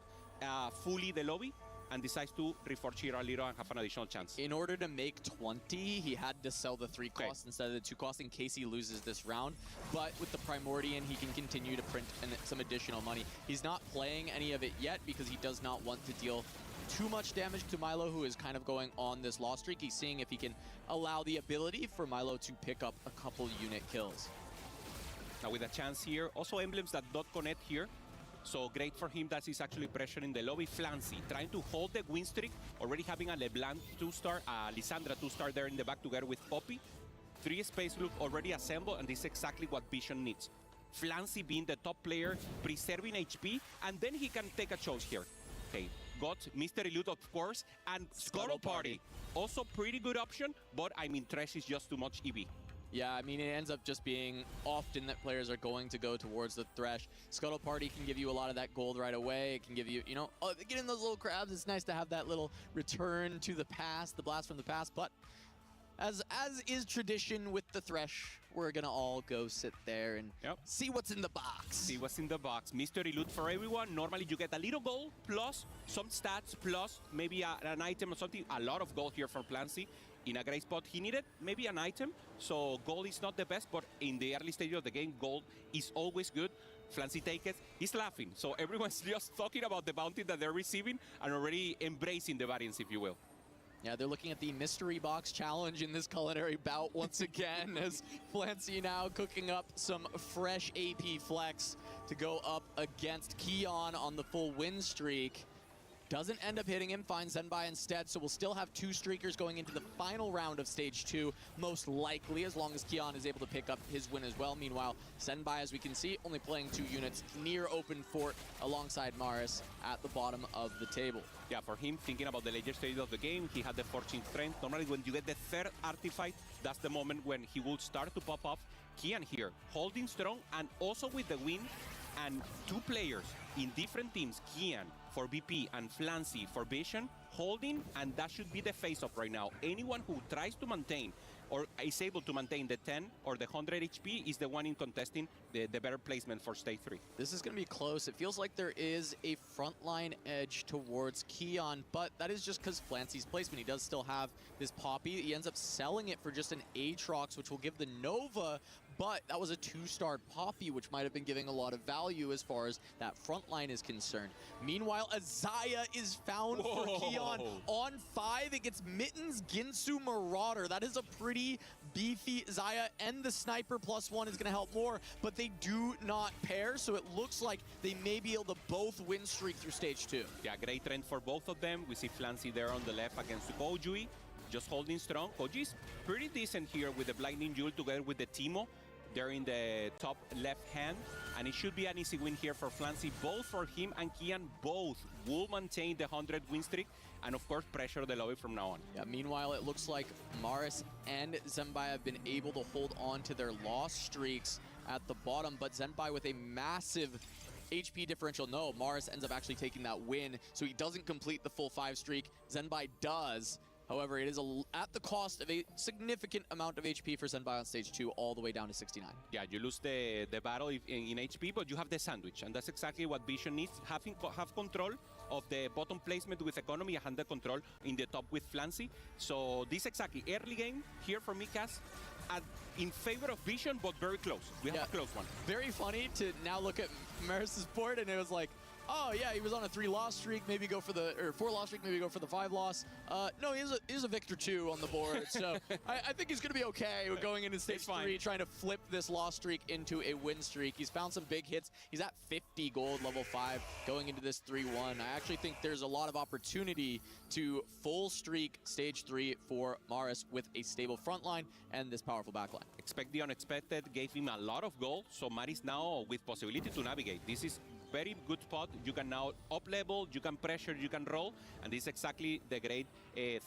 Speaker 25: fully the lobby, and decides to reforge here a little and have an additional chance.
Speaker 24: In order to make 20, he had to sell the 3 cost instead of the 2 cost in case he loses this round. But with the Primordian, he can continue to print some additional money. He's not playing any of it yet because he does not want to deal too much damage to Milo, who is kind of going on this loss streak. He's seeing if he can allow the ability for Milo to pick up a couple unit kills.
Speaker 25: Now with a chance here, also emblems that don't connect here. So great for him that he's actually pressuring the lobby. Flancy trying to hold the win streak, already having a LeBlanc 2-star, Lissandra 2-star there in the back together with Poppy. 3 space group already assembled, and this is exactly what Vision needs. Flancy being the top player, preserving HP, and then he can take a choice here. Okay, got Mystery Loot, of course, and Scuttle Party. Also pretty good option, but I mean, Thresh is just too much EV.
Speaker 24: Yeah, I mean, it ends up just being often that players are going to go towards the Thresh. Scuttle Party can give you a lot of that gold right away. It can give you, you know, getting those little crabs. It's nice to have that little return to the past, the blast from the past. But as is tradition with the Thresh, we're going to all go sit there and see what's in the box.
Speaker 25: See what's in the box. Mystery Loot for everyone. Normally you get a little gold, plus some stats, plus maybe an item or something. A lot of gold here for Flancy. In a great spot, he needed maybe an item, so gold is not the best, but in the early stage of the game, gold is always good. Flancy takes it, he's laughing, so everyone's just talking about the bounty that they're receiving and already embracing the variance, if you will.
Speaker 24: Yeah, they're looking at the mystery box challenge in this culinary bout once again, as Flancy now cooking up some fresh AP flex to go up against Kian on the full win streak. Doesn't end up hitting him, finds Zenbai instead, so we'll still have 2 streakers going into the final round of Stage 2, most likely, as long as Kian is able to pick up his win as well. Meanwhile, Zenbai, as we can see, only playing 2 units near open fort alongside Maris at the bottom of the table.
Speaker 25: Yeah, for him, thinking about the later stage of the game, he had the 14th strength. Normally, when you get the 3rd artifact, that's the moment when he will start to pop off. Kian here, holding strong, and also with the win, and 2 players in different teams, Kian for BP and Flancy for Vision, holding, and that should be the face-off right now. Anyone who tries to maintain or is able to maintain the 10 or the 100 HP is the one in contesting the better placement for Stage 3.
Speaker 24: This is going to be close. It feels like there is a frontline edge towards Kian, but that is just because Flancy's placement. He does still have this Poppy. He ends up selling it for just an Aatrox, which will give the Nova, but that was a 2-star Poppy, which might have been giving a lot of value as far as that front line is concerned. Meanwhile, Azaya is found for Kian on 5. It gets Mittens, Ginsu, Marauder. That is a pretty beefy Zaya, and the Sniper +1 is going to help more, but they do not pair, so it looks like they may be able to both win streak through Stage 2.
Speaker 25: Yeah, great trend for both of them. We see Flancy there on the left against Koujui, just holding strong. Koji's pretty decent here with the Blinding Jewel together with the Teemo. there in the top left hand, and it should be an easy win here for Flancy. Both for him and Kian, both will maintain the 100 win streak, and of course pressure the lobby from now on.
Speaker 24: Yeah, meanwhile, it looks like Maris and Zenbai have been able to hold on to their loss streaks at the bottom, but Zenbai with a massive HP differential. No, Maris ends up actually taking that win, so he doesn't complete the full 5 streak. Zenbai does. However, it is at the cost of a significant amount of HP for Zenbai on stage 2, all the way down to 69.
Speaker 25: Yeah, you lose the battle in HP, but you have the sandwich, and that's exactly what Vision needs. Have control of the bottom placement with economy and the control in the top with Flancy. So this exactly early game here for me, Cass, in favor of Vision, but very close. We have a close one.
Speaker 24: Very funny to now look at Maris's board, and it was like, oh yeah, he was on a 3-loss streak, maybe go for the, or 4-loss streak, maybe go for the 5-loss. No, he's a victor 2 on the board, so I think he's gonna be okay going into stage 3, trying to flip this loss streak into a win streak. He's found some big hits. He's at 50 gold, level 5, going into this 3-1. I actually think there's a lot of opportunity to full streak stage 3 for Maris with a stable front line and this powerful backline.
Speaker 25: Expect the unexpected, gave him a lot of gold, so Maris now with possibility to navigate. This is very good spot. You can now up level, you can pressure, you can roll, and this is exactly the great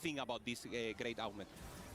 Speaker 25: thing about this great augment.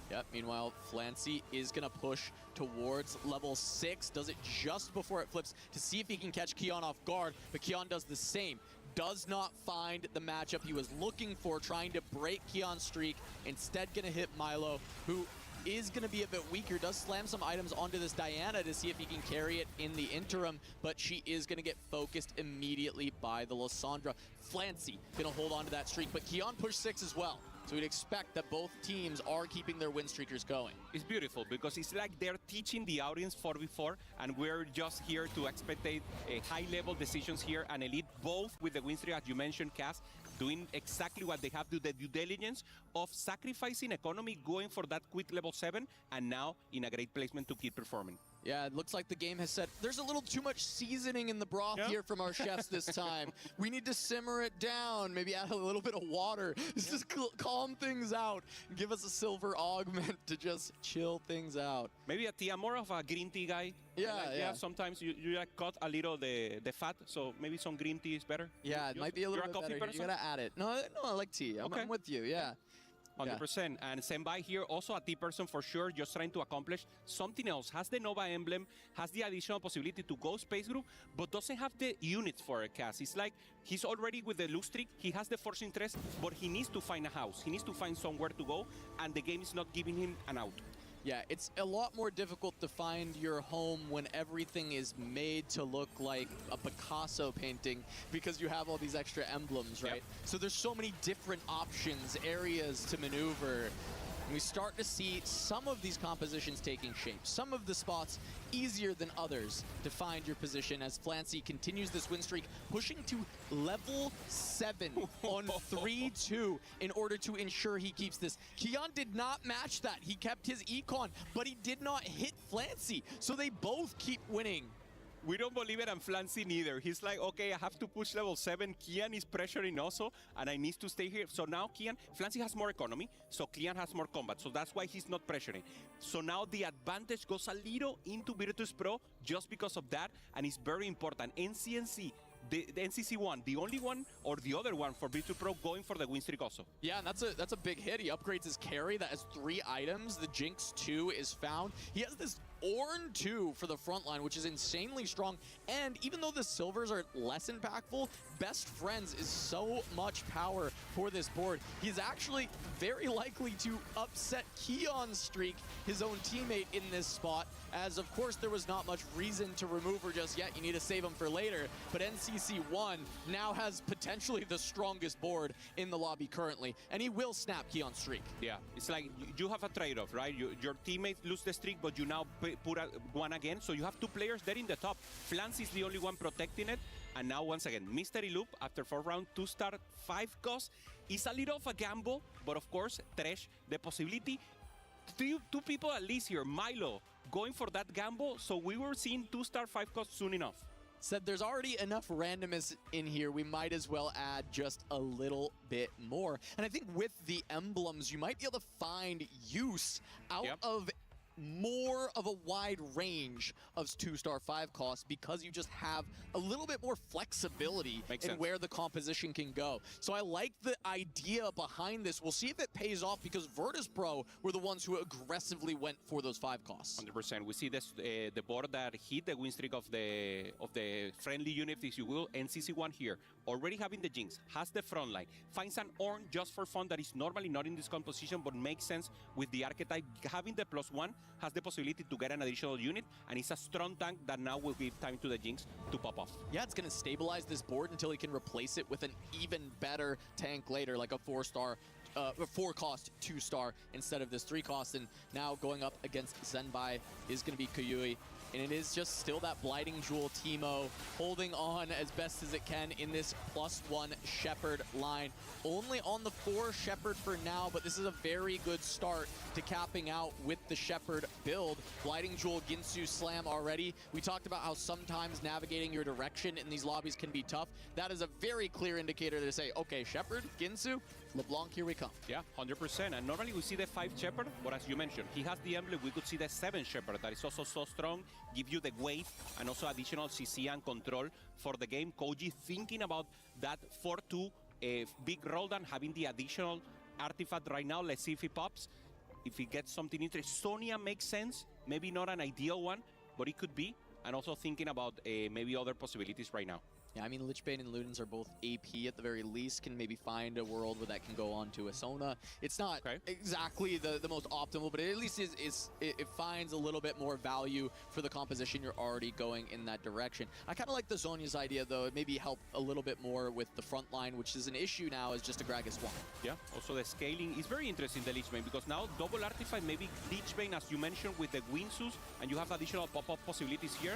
Speaker 24: Yep, meanwhile, Flancy is gonna push towards level 6, does it just before it flips to see if he can catch Kian off guard, but Kian does the same. Does not find the matchup he was looking for, trying to break Kian's streak, instead gonna hit Milo, who is going to be a bit weaker, does slam some items onto this Diana to see if he can carry it in the interim, but she is going to get focused immediately by the Lysandra. Flancy going to hold on to that streak, but Kian pushed 6 as well. So we'd expect that both teams are keeping their win streakers going.
Speaker 25: It's beautiful because it's like they're teaching the audience 4v4, and we're just here to expectate high-level decisions here, and Elite both with the win streak, as you mentioned, Cass, doing exactly what they have to do, the due diligence of sacrificing economy, going for that quick level 7, and now in a great placement to keep performing.
Speaker 24: Yeah, it looks like the game has said, there's a little too much seasoning in the broth here from our chefs this time. We need to simmer it down, maybe add a little bit of water. Just calm things out. Give us a silver augment to just chill things out.
Speaker 25: Maybe a tea, more of a green tea guy.
Speaker 24: Yeah.
Speaker 25: Sometimes you like cut a little the fat, so maybe some green tea is better.
Speaker 24: Yeah, it might be a little bit better. You gotta add it. No, I like tea. I'm with you, yeah.
Speaker 25: 100%. And Zenbai here, also a T person for sure, just trying to accomplish something else. Has the Nova emblem, has the additional possibility to go space group, but doesn't have the units for a cast. It's like he's already with the loose streak, he has the force interest, but he needs to find a house. He needs to find somewhere to go, and the game is not giving him an out.
Speaker 24: Yeah, it's a lot more difficult to find your home when everything is made to look like a Picasso painting because you have all these extra emblems, right? Yep. So there's so many different options, areas to maneuver. And we start to see some of these compositions taking shape. Some of the spots easier than others to find your position as Flancy continues this win streak, pushing to level 7 on 3-2 in order to ensure he keeps this. Kian did not match that. He kept his econ, but he did not hit Flancy. So they both keep winning.
Speaker 25: We don't believe it, and Flancy neither. He's like, okay, I have to push level 7. Kian is pressuring also, and I need to stay here. So now Flancy has more economy, so Kian has more combat. So that's why he's not pressuring. So now the advantage goes a little into Virtus Pro just because of that, and it's very important. NCNC, the NCC1, the only one or the other one for Virtus Pro going for the win streak also.
Speaker 24: Yeah, and that's a big hit. He upgrades his carry. That has 3 items. The Jinx 2 is found. He has this Ornn 2 for the front line, which is insanely strong. And even though the silvers are less impactful, Best Friends is so much power for this board. He's actually very likely to upset Kian's streak, his own teammate, in this spot, as of course there was not much reason to remove her just yet. You need to save him for later. But NCC1 now has potentially the strongest board in the lobby currently, and he will snap Kian's streak.
Speaker 25: Yeah, it's like you have a trade-off, right? Your teammates lose the streak, but you now put one again, so you have 2 players there in the top. Flancy is the only one protecting it, and now once again, Mystery Loop after 4 round, 2-star, 5 cost is a little of a gamble, but of course, Thresh, the possibility, 2 people at least here, Milo, going for that gamble, so we were seeing 2-star, 5 cost soon enough.
Speaker 24: Said there's already enough randomness in here, we might as well add just a little bit more. And I think with the emblems, you might be able to find use out of more of a wide range of 2-star 5 costs because you just have a little bit more flexibility in where the composition can go. So I like the idea behind this. We'll see if it pays off because Virtus Pro were the ones who aggressively went for those 5 costs.
Speaker 25: 100%. We see this the board that hit the win streak of the friendly unit, if you will. NCC1 here, already having the Jinx, has the front line, finds an Ornn just for fun that is normally not in this composition but makes sense with the archetype. Having the +1 has the possibility to get an additional unit, and it's a strong tank that now will give time to the Jinx to pop off.
Speaker 24: Yeah, it's going to stabilize this board until he can replace it with an even better tank later, like a 4-star, 4-cost 2-star instead of this 3-cost. And now going up against Zenbai is going to be Kuyui. And it is just still that Blighting Jewel Teemo holding on as best as it can in this +1 Shepherd line. Only on the 4 Shepherd for now, but this is a very good start to capping out with the Shepherd build. Blighting Jewel, Ginsu Slam already. We talked about how sometimes navigating your direction in these lobbies can be tough. That is a very clear indicator to say, okay, Shepherd, Ginsu, LeBlanc, here we come.
Speaker 25: Yeah, 100%. And normally we see the 5 Shepherd, but as you mentioned, he has the emblem. We could see the 7 Shepherd that is also so strong, give you the weight and also additional CC and control for the game. Koji thinking about that 4-2 big roll down, having the additional artifact right now. Let's see if he pops. If he gets something interesting. Sonya makes sense. Maybe not an ideal one, but it could be. And also thinking about maybe other possibilities right now.
Speaker 24: Yeah, I mean, Lichbane and Ludens are both AP at the very least. Can maybe find a world where that can go on to a Sona. It's not exactly the most optimal, but it at least it finds a little bit more value for the composition. You're already going in that direction. I kind of like the Zonya's idea, though. It maybe help a little bit more with the front line, which is an issue now, is just a Gragas 1.
Speaker 25: Yeah, also the scaling is very interesting, the Lichbane, because now double artifact, maybe Lichbane, as you mentioned, with the Winsus, and you have additional pop-up possibilities here.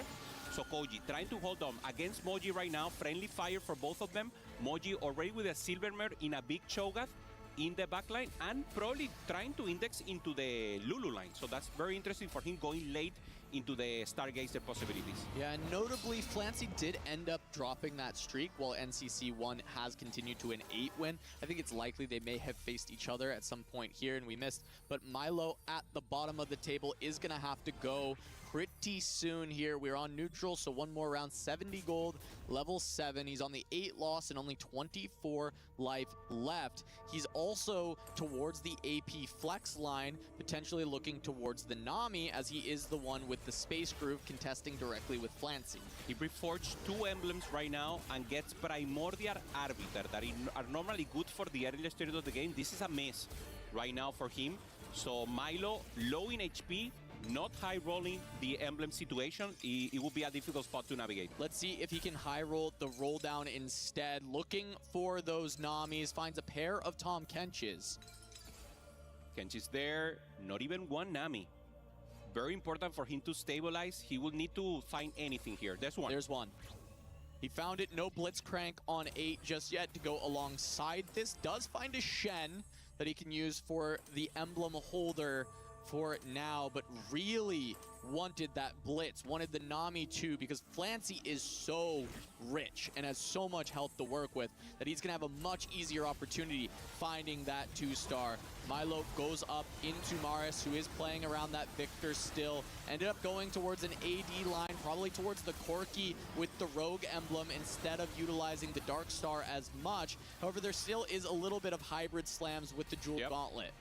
Speaker 25: So Koji trying to hold on against Moji right now. Friendly fire for both of them. Moji already with a Silvermare in a big Cho'Gath in the backline and probably trying to index into the Lulu line. So that's very interesting for him going late into the Stargazer possibilities.
Speaker 24: Yeah, and notably, Flancy did end up dropping that streak while NCC1 has continued to an 8-win. I think it's likely they may have faced each other at some point here and we missed. But Milo at the bottom of the table is going to have to go pretty soon here. We're on neutral, so one more round. 70 gold, level 7. He's on the 8 loss and only 24 life left. He's also towards the AP flex line, potentially looking towards the Nami, as he is the one with the Space Groove contesting directly with Flancy.
Speaker 25: He reforged 2 emblems right now and gets Primordial Arbiter that are normally good for the early stage of the game. This is a miss right now for him. So Milo, low in HP, not high rolling the emblem situation. It will be a difficult spot to navigate.
Speaker 24: Let's see if he can high roll the roll down instead. Looking for those Namis, finds a pair of Tom Kenches.
Speaker 25: Kench is there, not even one Nami. Very important for him to stabilize. He will need to find anything here. There's one.
Speaker 24: There's one. He found it. No Blitzcrank on 8 just yet to go alongside this. Does find a Shen that he can use for the emblem holder for now, but really wanted that Blitz, wanted the Nami too, because Flancy is so rich and has so much health to work with that he's going to have a much easier opportunity finding that 2-star. Milo goes up into Maris, who is playing around that Victor still. Ended up going towards an AD line, probably towards the Corki with the Rogue emblem instead of utilizing the Dark Star as much. However, there still is a little bit of hybrid slams with the Jewel Gauntlet.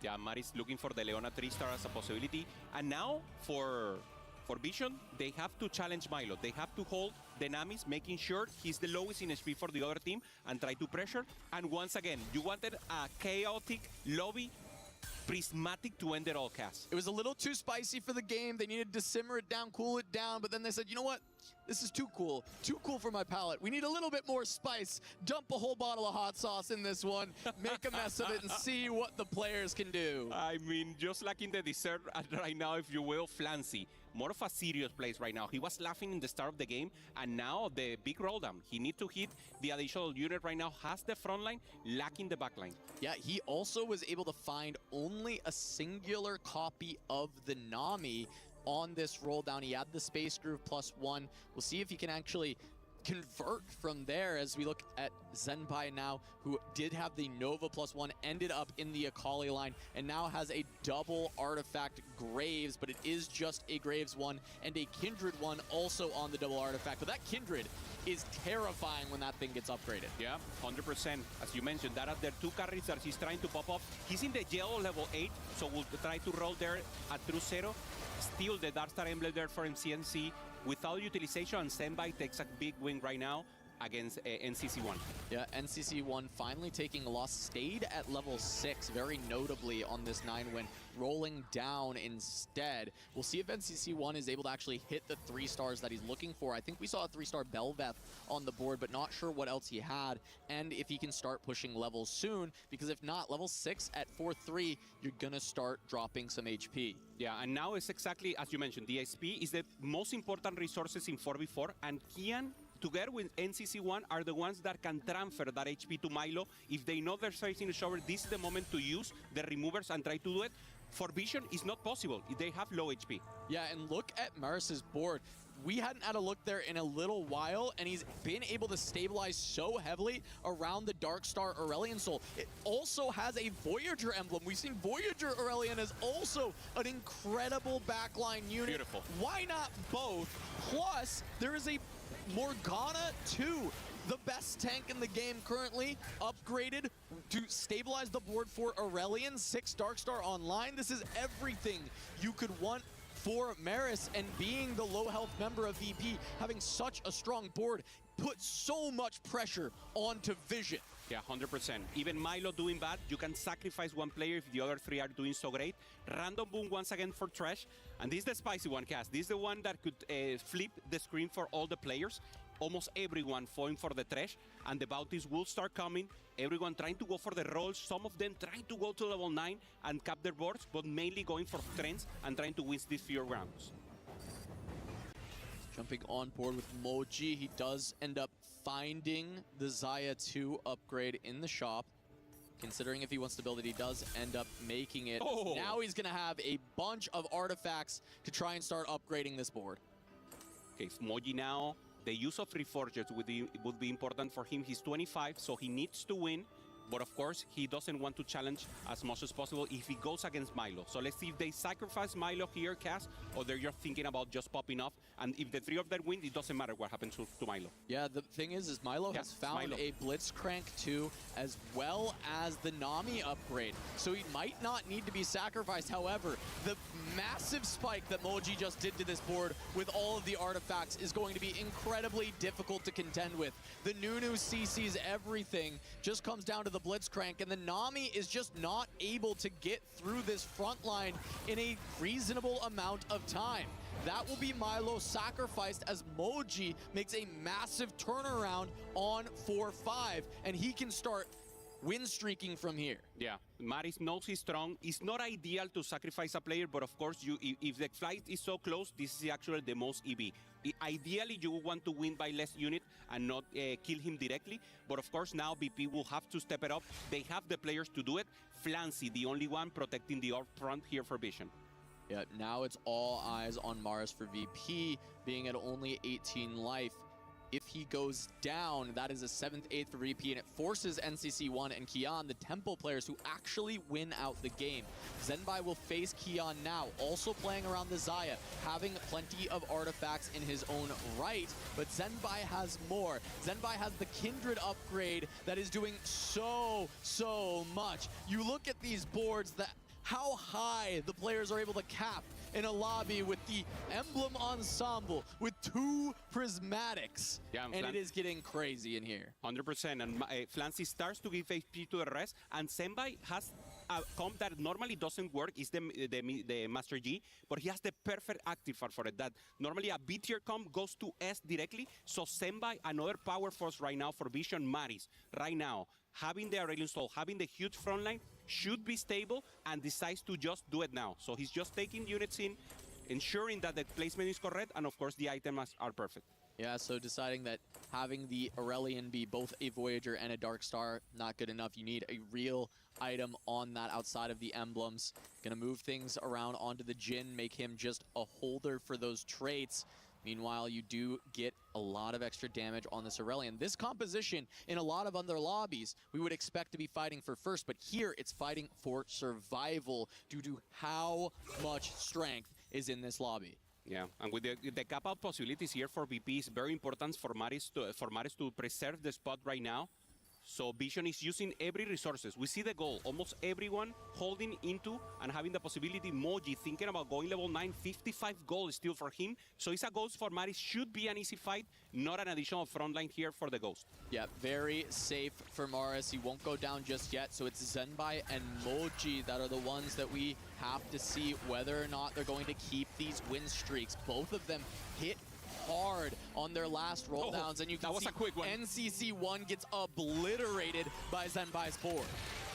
Speaker 25: Yeah, Maris looking for the Leona 3-star as a possibility. And now for Vision, they have to challenge Milo. They have to hold the Namis, making sure he's the lowest in HP for the other team and try to pressure. And once again, you wanted a chaotic lobby, prismatic to end it all, Cass.
Speaker 24: It was a little too spicy for the game. They needed to simmer it down, cool it down, but then they said, you know what? This is too cool for my palate. We need a little bit more spice. Dump a whole bottle of hot sauce in this one, make a mess of it, and see what the players can do.
Speaker 25: I mean, just like in the dessert right now, if you will, Flancy. More of a serious place right now. He was laughing in the start of the game, and now the big roll down. He needs to hit the additional unit right now, has the front line, lacking the back line.
Speaker 24: Yeah, he also was able to find only a singular copy of the Nami on this roll down. He had the Space Groove +1. We'll see if he can actually convert from there as we look at Zenpai now, who did have the Nova +1, ended up in the Akali line, and now has a double artifact Graves, but it is just a Graves one and a Kindred one also on the double artifact. But that Kindred is terrifying when that thing gets upgraded.
Speaker 25: Yeah, 100%. As you mentioned, that are the two carries that he's trying to pop up. He's in the yellow level 8, so we'll try to roll there at through 0. Steal the Darkstar Emblem there for MCNC without utilization, and Senbai takes a big win right now against NCC1.
Speaker 24: Yeah, NCC1 finally taking a loss, stayed at level 6 very notably on this 9-win, rolling down instead. We'll see if NCC1 is able to actually hit the 3 stars that he's looking for. I think we saw a 3-star Belveth on the board, but not sure what else he had, and if he can start pushing levels soon, because if not, level 6 at 4-3, you're gonna start dropping some HP.
Speaker 25: Yeah, and now it's exactly as you mentioned, the SP is the most important resources in 4v4, and Kian together with NCC1 are the ones that can transfer that HP to Milo. If they know they're facing a shower, this is the moment to use the removers and try to do it. For Vision, it's not possible. They have low HP.
Speaker 24: Yeah, and look at Maris's board. We hadn't had a look there in a little while, and he's been able to stabilize so heavily around the Darkstar Aurelion Soul. It also has a Voyager emblem. We've seen Voyager Aurelion as also an incredible backline unit.
Speaker 25: Beautiful.
Speaker 24: Why not both? Plus, there is a Morgana 2, the best tank in the game currently, upgraded to stabilize the board for Aurelion, 6 Darkstar online. This is everything you could want for Maris, and being the low health member of VP, having such a strong board, puts so much pressure onto Vision.
Speaker 25: Yeah, 100%. Even Milo doing bad, you can sacrifice one player if the other 3 are doing so great. Random boom once again for Trash. And this is the spicy one, Cass. This is the one that could flip the screen for all the players. Almost everyone falling for the Trash. And the bounties will start coming. Everyone trying to go for the rolls. Some of them trying to go to level 9 and cap their boards, but mainly going for trends and trying to win these few rounds.
Speaker 24: Jumping on board with Moji, he does end up finding the Xayah 2 upgrade in the shop. Considering if he wants to build it, he does end up making it.
Speaker 25: Oh.
Speaker 24: Now he's going to have a bunch of artifacts to try and start upgrading this board.
Speaker 25: Okay, Moji now, the use of Reforgers would be important for him. He's 25, so he needs to win. But of course, he doesn't want to challenge as much as possible if he goes against Milo. So let's see if they sacrifice Milo here, Cass, or they're just thinking about just popping off. And if the 3 of them win, it doesn't matter what happens to Milo.
Speaker 24: Yeah, the thing is Milo has found a Blitzcrank 2 as well as the Nami upgrade. So he might not need to be sacrificed. However, the massive spike that Moji just did to this board with all of the artifacts is going to be incredibly difficult to contend with. The Nunu CCs everything, just comes down to the Blitzcrank, and the Nami is just not able to get through this front line in a reasonable amount of time. That will be Milo sacrificed as Moji makes a massive turnaround on 4-5, and he can start win streaking from here.
Speaker 25: Yeah, Maris knows he's strong. It's not ideal to sacrifice a player, but of course, if the flight is so close, this is actually the most EV. Ideally, you want to win by less unit and not kill him directly. But of course, now BP will have to step it up. They have the players to do it. Flancy, the only one protecting the up front here for Vision.
Speaker 24: Yeah, now it's all eyes on Maris for VP, being at only 18 life. If he goes down, that is a 7th, 8th repeat, and it forces NCC1 and Kian, the Temple players, who actually win out the game. Zenbai will face Kian now, also playing around the Xayah, having plenty of artifacts in his own right, but Zenbai has more. Zenbai has the Kindred upgrade that is doing so much. You look at these boards, how high the players are able to cap in a lobby with the emblem ensemble with 2 prismatics. Yeah, and it is getting crazy in here.
Speaker 25: 100%. And Flancy starts to give HP to the rest, and Senbai has a comp that normally doesn't work, is the Master G, but he has the perfect active for it. That normally a B tier comp goes to S directly. So Senbai, another power force right now for Vision Maris. Right now, having the Aurelion Soul, having the huge front line, should be stable, and decides to just do it now. So he's just taking units in, ensuring that the placement is correct, and of course the items are perfect.
Speaker 24: Yeah, so deciding that having the Aurelion be both a Voyager and a Darkstar, not good enough. You need a real item on that outside of the emblems. Gonna move things around onto the Jhin, make him just a holder for those traits. Meanwhile, you do get a lot of extra damage on this Aurelion. This composition, in a lot of other lobbies, we would expect to be fighting for first, but here it's fighting for survival due to how much strength is in this lobby.
Speaker 25: Yeah, and with the cap out possibilities here for VP is very important for Maris to preserve the spot right now. So Vision is using every resources. We see the goal. Almost everyone holding into and having the possibility. Moji thinking about going level 9, 55 gold still for him. So it's a ghost for Maris. Should be an easy fight, not an additional front line here for the ghost.
Speaker 24: Yeah, very safe for Maris. He won't go down just yet. So it's Zenbai and Moji that are the ones that we have to see whether or not they're going to keep these win streaks. Both of them hit hard on their last roll downs, and you can see
Speaker 25: a quick one.
Speaker 24: NCC1 gets obliterated by Zenbai's board.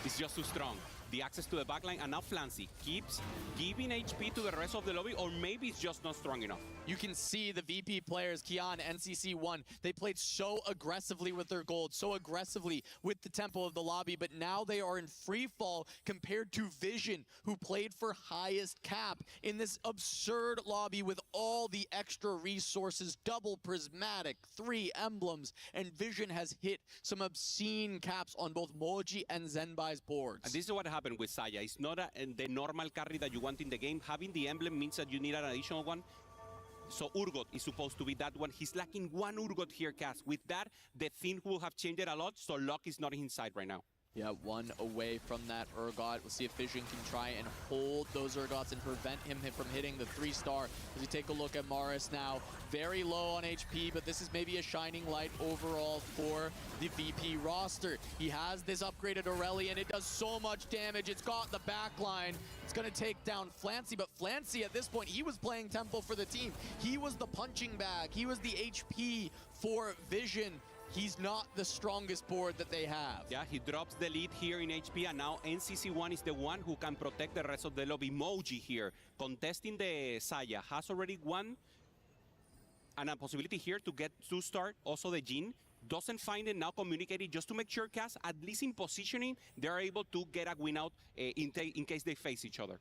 Speaker 25: It's just too strong. The access to the backline, and now Flancy keeps giving HP to the rest of the lobby, or maybe it's just not strong enough.
Speaker 24: You can see the VP players, Kian, NCC1, they played so aggressively with their gold, so aggressively with the tempo of the lobby, but now they are in free fall compared to Vision, who played for highest cap in this absurd lobby with all the extra resources, double prismatic, 3 emblems, and Vision has hit some obscene caps on both Moji and Zenbai's boards.
Speaker 25: And this is what happened with Saya. It's not the normal carry that you want in the game. Having the emblem means that you need an additional one. So Urgot is supposed to be that one. He's lacking one Urgot here, Cass. With that, the thing will have changed it a lot, so luck is not inside right now.
Speaker 24: Yeah, one away from that Urgot. We'll see if Vision can try and hold those Urgots and prevent him from hitting the 3-star. As we take a look at Maris now, very low on HP, but this is maybe a shining light overall for the VP roster. He has this upgraded Aurelion. It does so much damage. It's got the backline. It's going to take down Flancy, but Flancy at this point, he was playing tempo for the team. He was the punching bag. He was the HP for Vision. He's not the strongest board that they have.
Speaker 25: Yeah, he drops the lead here in HP, and now NCC1 is the one who can protect the rest of the lobby. Moji here, contesting the Saya, has already won, and a possibility here to get 2-star, also the Jin. Doesn't find it, now communicating just to make sure, Cass, at least in positioning, they're able to get a win out in case they face each other.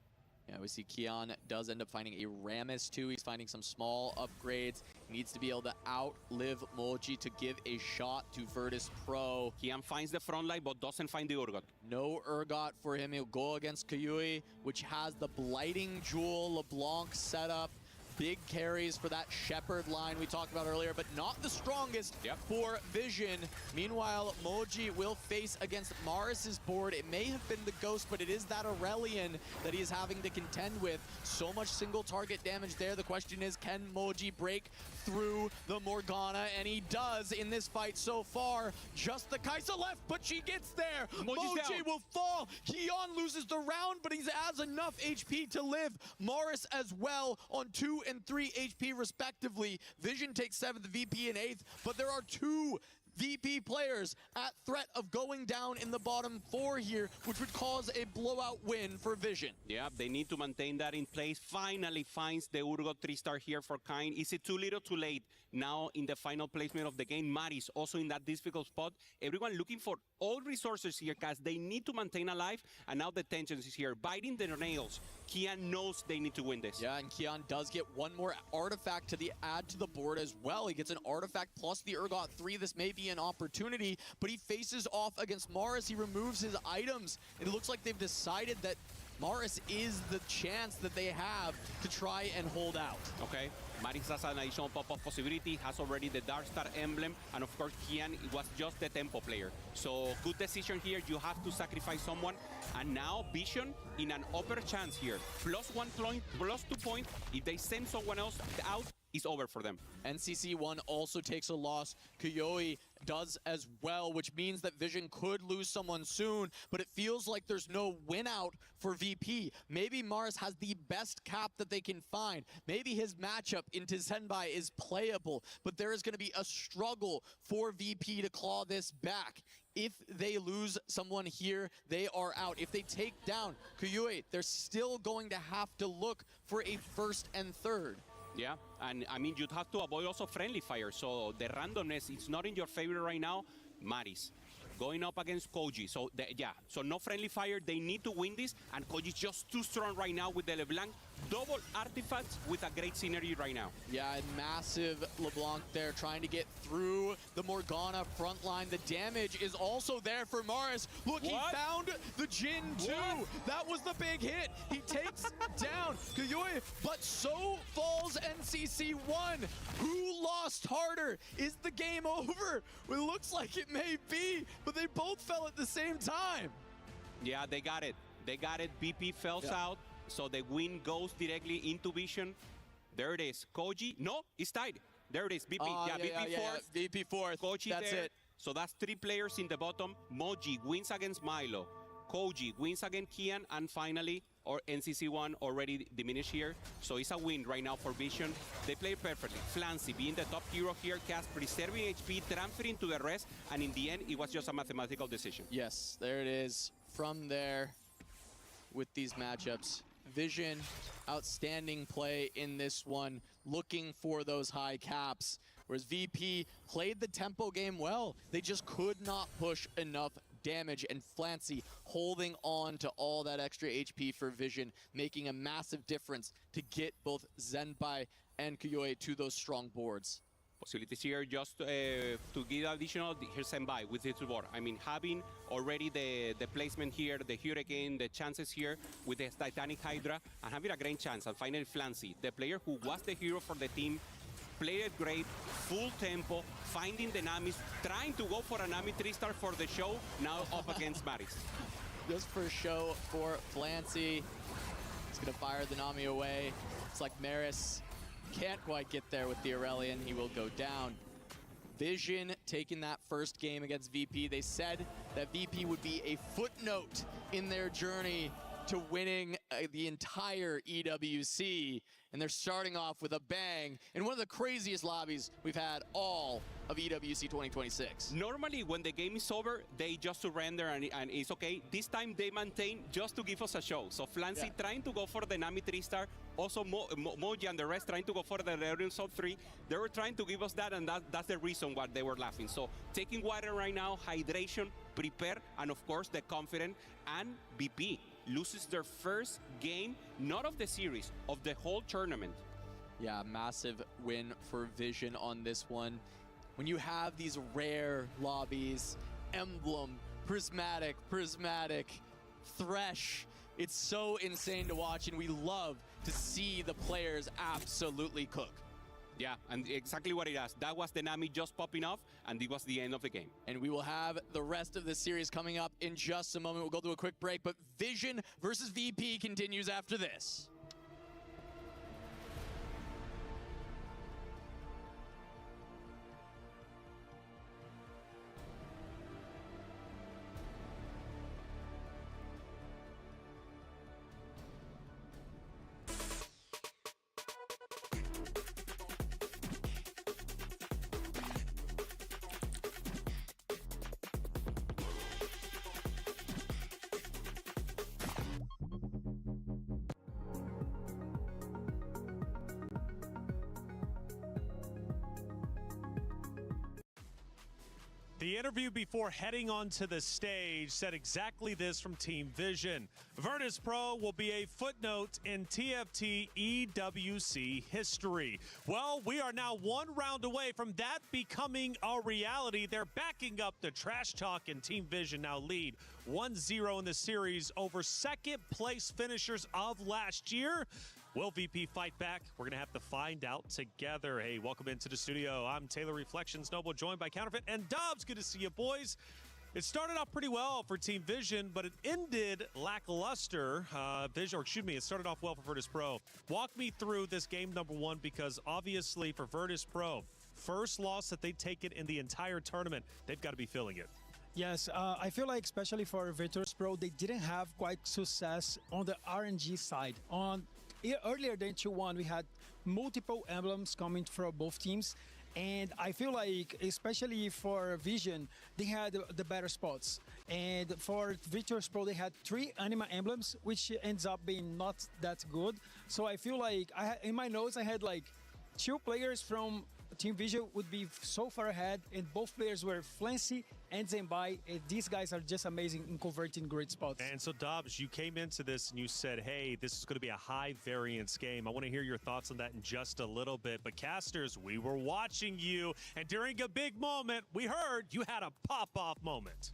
Speaker 24: Yeah, we see Kian does end up finding a Rammus too. He's finding some small upgrades. He needs to be able to outlive Moji to give a shot to Virtus Pro.
Speaker 25: Kian finds the front line, but doesn't find the Urgot.
Speaker 24: No Urgot for him. He'll go against Kyui, which has the Blighting Jewel LeBlanc setup. Big carries for that Shepherd line we talked about earlier, but not the strongest for Vision. Meanwhile, Moji will face against Maris's board. It may have been the Ghost, but it is that Aurelion that he is having to contend with. So much single target damage there. The question is, can Moji break through the Morgana? And he does in this fight so far. Just the Kaisa left, but she gets there. Moji will fall. Kian loses the round, but he has enough HP to live. Maris as well on 2 and 3 HP respectively. Vision takes 7th, VP in 8th, but there are 2 VP players at threat of going down in the bottom 4 here, which would cause a blowout win for Vision.
Speaker 25: Yeah, they need to maintain that in place. Finally finds the Urgot 3-star here for Kain. Is it too little, too late? Now in the final placement of the game, Maris also in that difficult spot. Everyone looking for all resources here, Cass. They need to maintain alive, and now the tension is here, biting their nails. Kian knows they need to win this.
Speaker 24: Yeah, and Kian does get one more artifact to add to the board as well. He gets an artifact plus the Urgot 3. This may be an opportunity, but he faces off against Maris. He removes his items. It looks like they've decided that Maris is the chance that they have to try and hold out.
Speaker 25: Okay, Maris has an additional pop-off possibility, has already the Dark Star emblem, and of course Kian was just the tempo player. So good decision here, you have to sacrifice someone, and now Vision in an upper chance here. +1 point, +2 points. If they send someone else out, it's over for them.
Speaker 24: NCC1 also takes a loss. Kyoi does as well, which means that Vision could lose someone soon, but it feels like there's no win out for VP. Maybe Maris has the best cap that they can find. Maybe his matchup into Zenbai is playable, but there is going to be a struggle for VP to claw this back. If they lose someone here, they are out. If they take down Kyoi, they're still going to have to look for a 1st and 3rd.
Speaker 25: Yeah, and I mean, you'd have to avoid also friendly fire, so the randomness is not in your favor right now. Maris going up against Koji, so so no friendly fire. They need to win this, and Koji's just too strong right now with the LeBlanc. double artifacts with a great synergy right now.
Speaker 24: Yeah, and massive LeBlanc there trying to get through the Morgana front line. The damage is also there for Morris. Look, he found the Jin too. That was the big hit. He takes down Kuyoi, but so falls NCC1. Who lost harder? Is the game over? It looks like it may be, but they both fell at the same time.
Speaker 25: Yeah, they got it. They got it. BP fells out. So the win goes directly into Vision. There it is. Koji. No, it's tied. There it is. BP. BP fourth.
Speaker 24: BP fourth.
Speaker 25: Koji
Speaker 24: That's
Speaker 25: there.
Speaker 24: it.
Speaker 25: So that's 3 players in the bottom. Moji wins against Milo. Koji wins against Kian. And finally, or NCC1 already diminished here. So it's a win right now for Vision. They play perfectly. Flancy being the top hero here, Cast preserving HP, transferring to the rest. And in the end, it was just a mathematical decision.
Speaker 24: Yes, there it is. From there, with these matchups. Vision, outstanding play in this one, looking for those high caps. Whereas VP played the tempo game well. They just could not push enough damage, and Flancy holding on to all that extra HP for Vision, making a massive difference to get both Zenpai and Kuyoi to those strong boards.
Speaker 25: Possibilities here just to give additional, here's Senbai with his support. I mean, having already the placement here, the Hurricane, the chances here with the Titanic Hydra, and having a great chance. And finally, Flancy, the player who was the hero for the team, played it great, full tempo, finding the Namis, trying to go for a Nami 3-star for the show, now up against Maris.
Speaker 24: Just for show for Flancy. He's gonna fire the Nami away. It's like Maris can't quite get there with the Aurelion. He will go down. Vision taking that first game against VP. They said that VP would be a footnote in their journey to winning the entire EWC. And they're starting off with a bang in one of the craziest lobbies we've had all of EWC 2026.
Speaker 25: Normally, when the game is over, they just surrender and it's okay. This time, they maintain just to give us a show. So Flancy trying to go for the Nami 3-star. Also, Moji and the rest trying to go for the Aurelion Sub 3. They were trying to give us that, and that's the reason why they were laughing. So taking water right now, hydration, prepare, and of course, the confident. And BP loses their first game, not of the series, of the whole tournament.
Speaker 24: Yeah, massive win for Vision on this one. When you have these rare lobbies, Emblem, Prismatic, Thresh, it's so insane to watch, and we love to see the players absolutely cook.
Speaker 25: Yeah, and exactly what it is. That was the Nami just popping off, and it was the end of the game.
Speaker 24: And we will have the rest of the series coming up in just a moment. We'll go through a quick break, but Vision versus VP continues after this.
Speaker 5: The interview before heading onto the stage said exactly this from Team Vision. Virtus Pro will be a footnote in TFT EWC history. Well, we are now one round away from that becoming a reality. They're backing up the trash talk, and Team Vision now lead 1-0 in the series over second place finishers of last year. Will VP fight back? We're going to have to find out together. Hey, welcome into the studio. I'm Taylor Reflections Noble, joined by Counterfeit and Dobbs. Good to see you, boys. It started off pretty well for Team Vision, but it ended lackluster. It started off well for Virtus Pro. Walk me through this game number one, because obviously for Virtus Pro, first loss that they've taken in the entire tournament, they've got to be feeling it.
Speaker 11: Yes, I feel like especially for Virtus Pro, they didn't have quite success on the RNG side. Earlier than 2-1, we had multiple emblems coming from both teams. And I feel like, especially for Vision, they had the better spots. And for Virtus Pro, they had 3 Anima emblems, which ends up being not that good. So I feel like, in my notes, I had like 2 players from Team Vision would be so far ahead, and both players were Flancy and Zembai, and these guys are just amazing in converting great spots.
Speaker 5: And so, Dobbs, you came into this and you said, hey, this is going to be a high variance game. I want to hear your thoughts on that in just a little bit. But casters, we were watching you, and during a big moment, we heard you had a pop-off moment.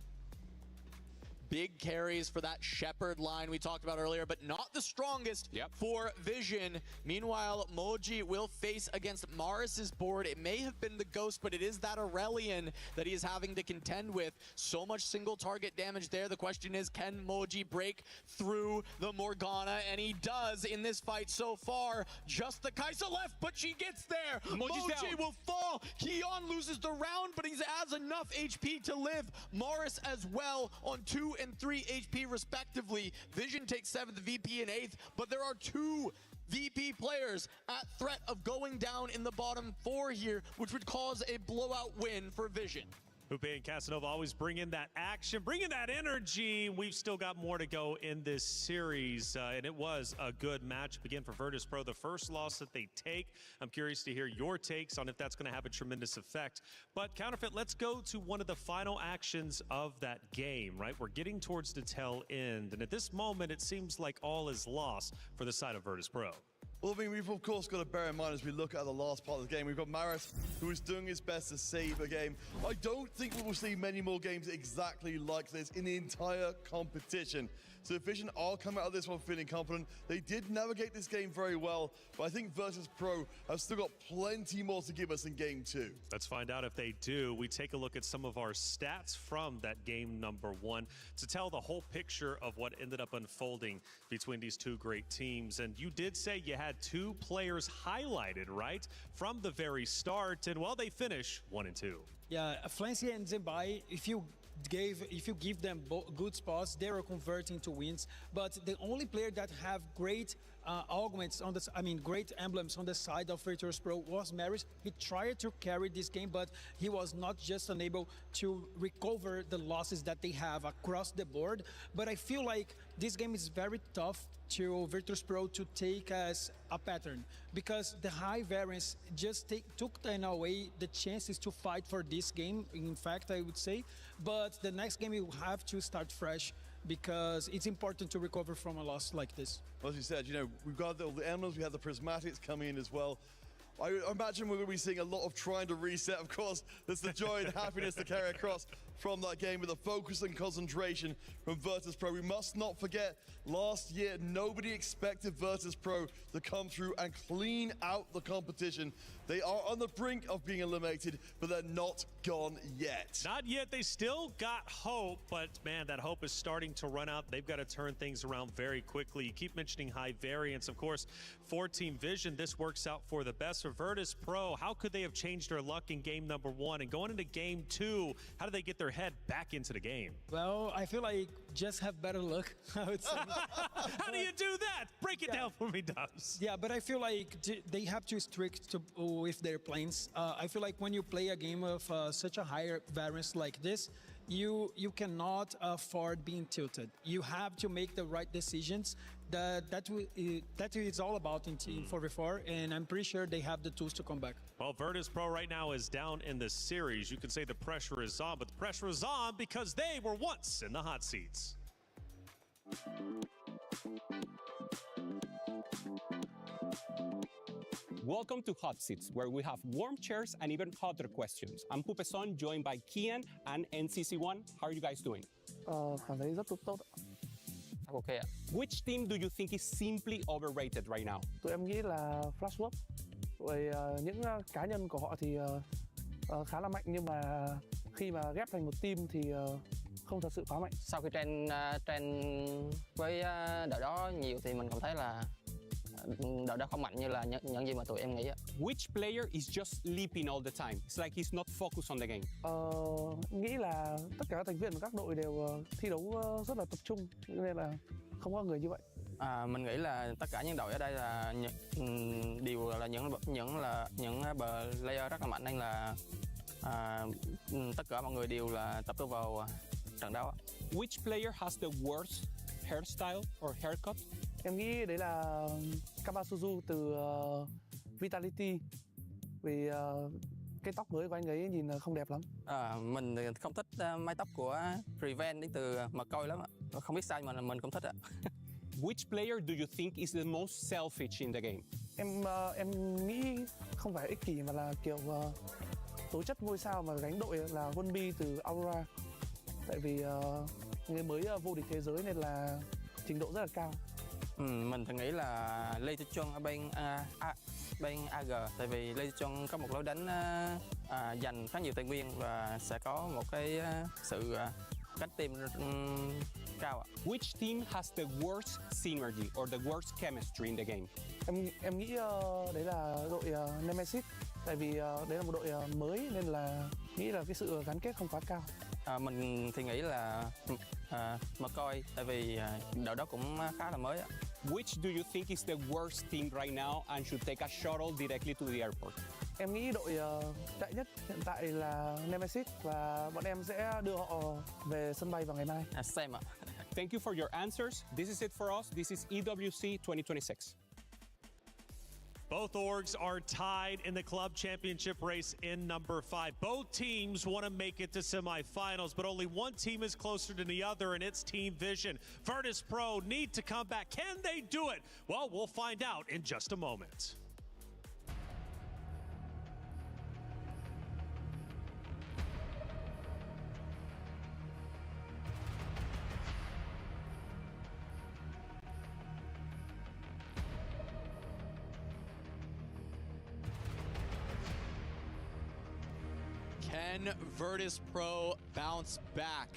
Speaker 24: Big carries for that Shepherd line we talked about earlier, but not the strongest for Vision. Meanwhile, Moji will face against Maris's board. It may have been the Ghost, but it is that Aurelian that he is having to contend with. So much single target damage there. The question is, can Moji break through the Morgana? And he does in this fight so far. Just the Kaisa left, but she gets there. Moji will fall. Keon loses the round, but he has enough HP to live. Maris as well on 2 and 3 HP respectively. Vision takes 7th, VP in 8th, but there are 2 VP players at threat of going down in the bottom 4 here, which would cause a blowout win for Vision.
Speaker 5: Hupe and Casanova always bring in that action, bring in that energy. We've still got more to go in this series, and it was a good match. Again, for Virtus Pro, the first loss that they take. I'm curious to hear your takes on if that's going to have a tremendous effect. But Counterfeit, let's go to one of the final actions of that game, right? We're getting towards the tail end, and at this moment, it seems like all is lost for the side of Virtus Pro.
Speaker 14: Well, I mean, we've of course got to bear in mind as we look at the last part of the game, we've got Maris, who is doing his best to save a game. I don't think we will see many more games exactly like this in the entire competition. So Vision are coming out of this one feeling confident. They did navigate this game very well, but I think Virtus Pro have still got plenty more to give us in game 2.
Speaker 5: Let's find out if they do. We take a look at some of our stats from that game number 1 to tell the whole picture of what ended up unfolding between these 2 great teams. And you did say you had 2 players highlighted, right, from the very start, and well, they finish 1 and 2.
Speaker 11: Yeah, Flancy and Zembai, if you give them good spots, they are converting to wins. But the only player that have great augments on this, great emblems on the side of Virtus Pro was Maris. He tried to carry this game, but he was not just unable to recover the losses that they have across the board. But I feel like this game is very tough to Virtus Pro to take as a pattern, because the high variance just took away the chances to fight for this game, in fact, I would say. But the next game you have to start fresh, because it's important to recover from a loss like this.
Speaker 14: Well, as you said, you know, we've got all the emblems, we have the prismatics coming in as well. I imagine we're going to be seeing a lot of trying to reset. Of course, there's the joy and happiness to carry across from that game with the focus and concentration from Virtus Pro. We must not forget, last year, nobody expected Virtus Pro to come through and clean out the competition. They are on the brink of being eliminated, but they're not gone yet.
Speaker 5: Not yet. They still got hope, but man, that hope is starting to run out. They've got to turn things around very quickly. You keep mentioning high variance. Of course, for Team Vision, this works out for the best. For Virtus Pro, how could they have changed their luck in game number 1? And going into game 2, how do they get their head back into the game?
Speaker 11: Well, I feel like just have better luck, I would say.
Speaker 5: How do you do that? Break it down for me, Dubs.
Speaker 11: Yeah, but I feel like they have to stick with their plans. I feel like when you play a game of such a higher variance like this, you cannot afford being tilted. You have to make the right decisions. That is all about in Team 4v4, and I'm pretty sure they have the tools to come back.
Speaker 5: Well, Virtus Pro right now is down in the series. You can say the pressure is on, but the pressure is on because they were once in the hot seats.
Speaker 25: Welcome to Hot Seats, where we have warm chairs and even hotter questions. I'm Pupeson, joined by Tien and NCC1. How are you guys doing?
Speaker 15: Cảm thấy rất tốt.
Speaker 25: Okay. Which team do you think is simply overrated right now?
Speaker 15: Tụi em nghĩ là Flashwolf. Bởi những cá nhân của họ thì khá là mạnh, nhưng mà khi mà ghép thành một team thì không thật sự quá mạnh.
Speaker 16: Sau khi train với đội đó nhiều thì mình cảm thấy là đội đó không mạnh như là những gì mà tụi em nghĩ.
Speaker 25: Which player is just sleeping all the time? It's like he's not focused on the game.
Speaker 15: Nghĩ là tất cả các thành viên của các đội đều thi đấu rất là tập trung, nên là không có người như vậy.
Speaker 16: Mình nghĩ là tất cả những đội ở đây là đều là những player rất là mạnh, nên là tất cả mọi người đều là tập trung vào trận đấu.
Speaker 25: Which player has the worst hairstyle or haircut?
Speaker 15: Em nghĩ đấy là Kabasuzu từ Vitality. vì cái tóc mới của anh ấy nhìn không đẹp lắm.
Speaker 16: Mình không thích mái tóc của Prevent đến từ McCoy lắm ạ. Không biết sao mà mình không thích ạ.
Speaker 25: Which player do you think is the most selfish in the game?
Speaker 15: Em nghĩ không phải ích kỷ mà là kiểu tố chất ngôi sao mà gánh đội là Hunbi từ Aurora. Tại vì người mới vô địch thế giới nên là trình độ rất là cao.
Speaker 16: Mình thì nghĩ là Lê Thị Chuân ở bên AGAL, tại vì Lê Thị Chuân có một lối đánh dành khá nhiều tài nguyên và sẽ có một cái sự cánh team cao ạ.
Speaker 25: Which team has the worst synergy or the worst chemistry in the game?
Speaker 15: Em nghĩ đấy là đội Nemesis, tại vì đấy là một đội mới nên là nghĩ là cái sự gắn kết không quá cao.
Speaker 16: Mình thì nghĩ là McCoy, tại vì đội đó cũng khá là mới ạ.
Speaker 25: Which do you think is the worst team right now and should take a shuttle directly to the airport?
Speaker 15: Em nghĩ đội tệ nhất hiện tại là Nemesis và bọn em sẽ đưa họ về sân bay vào ngày mai.
Speaker 16: Same ạ.
Speaker 25: Thank you for your answers. This is it for us. This is EWC 2026.
Speaker 5: Both orgs are tied in the club championship race in number 5. Both teams want to make it to semifinals, but only one team is closer than the other, and it's Team Vision. Virtus Pro need to come back. Can they do it? Well, we'll find out in just a moment.
Speaker 24: Can Virtus Pro bounce back?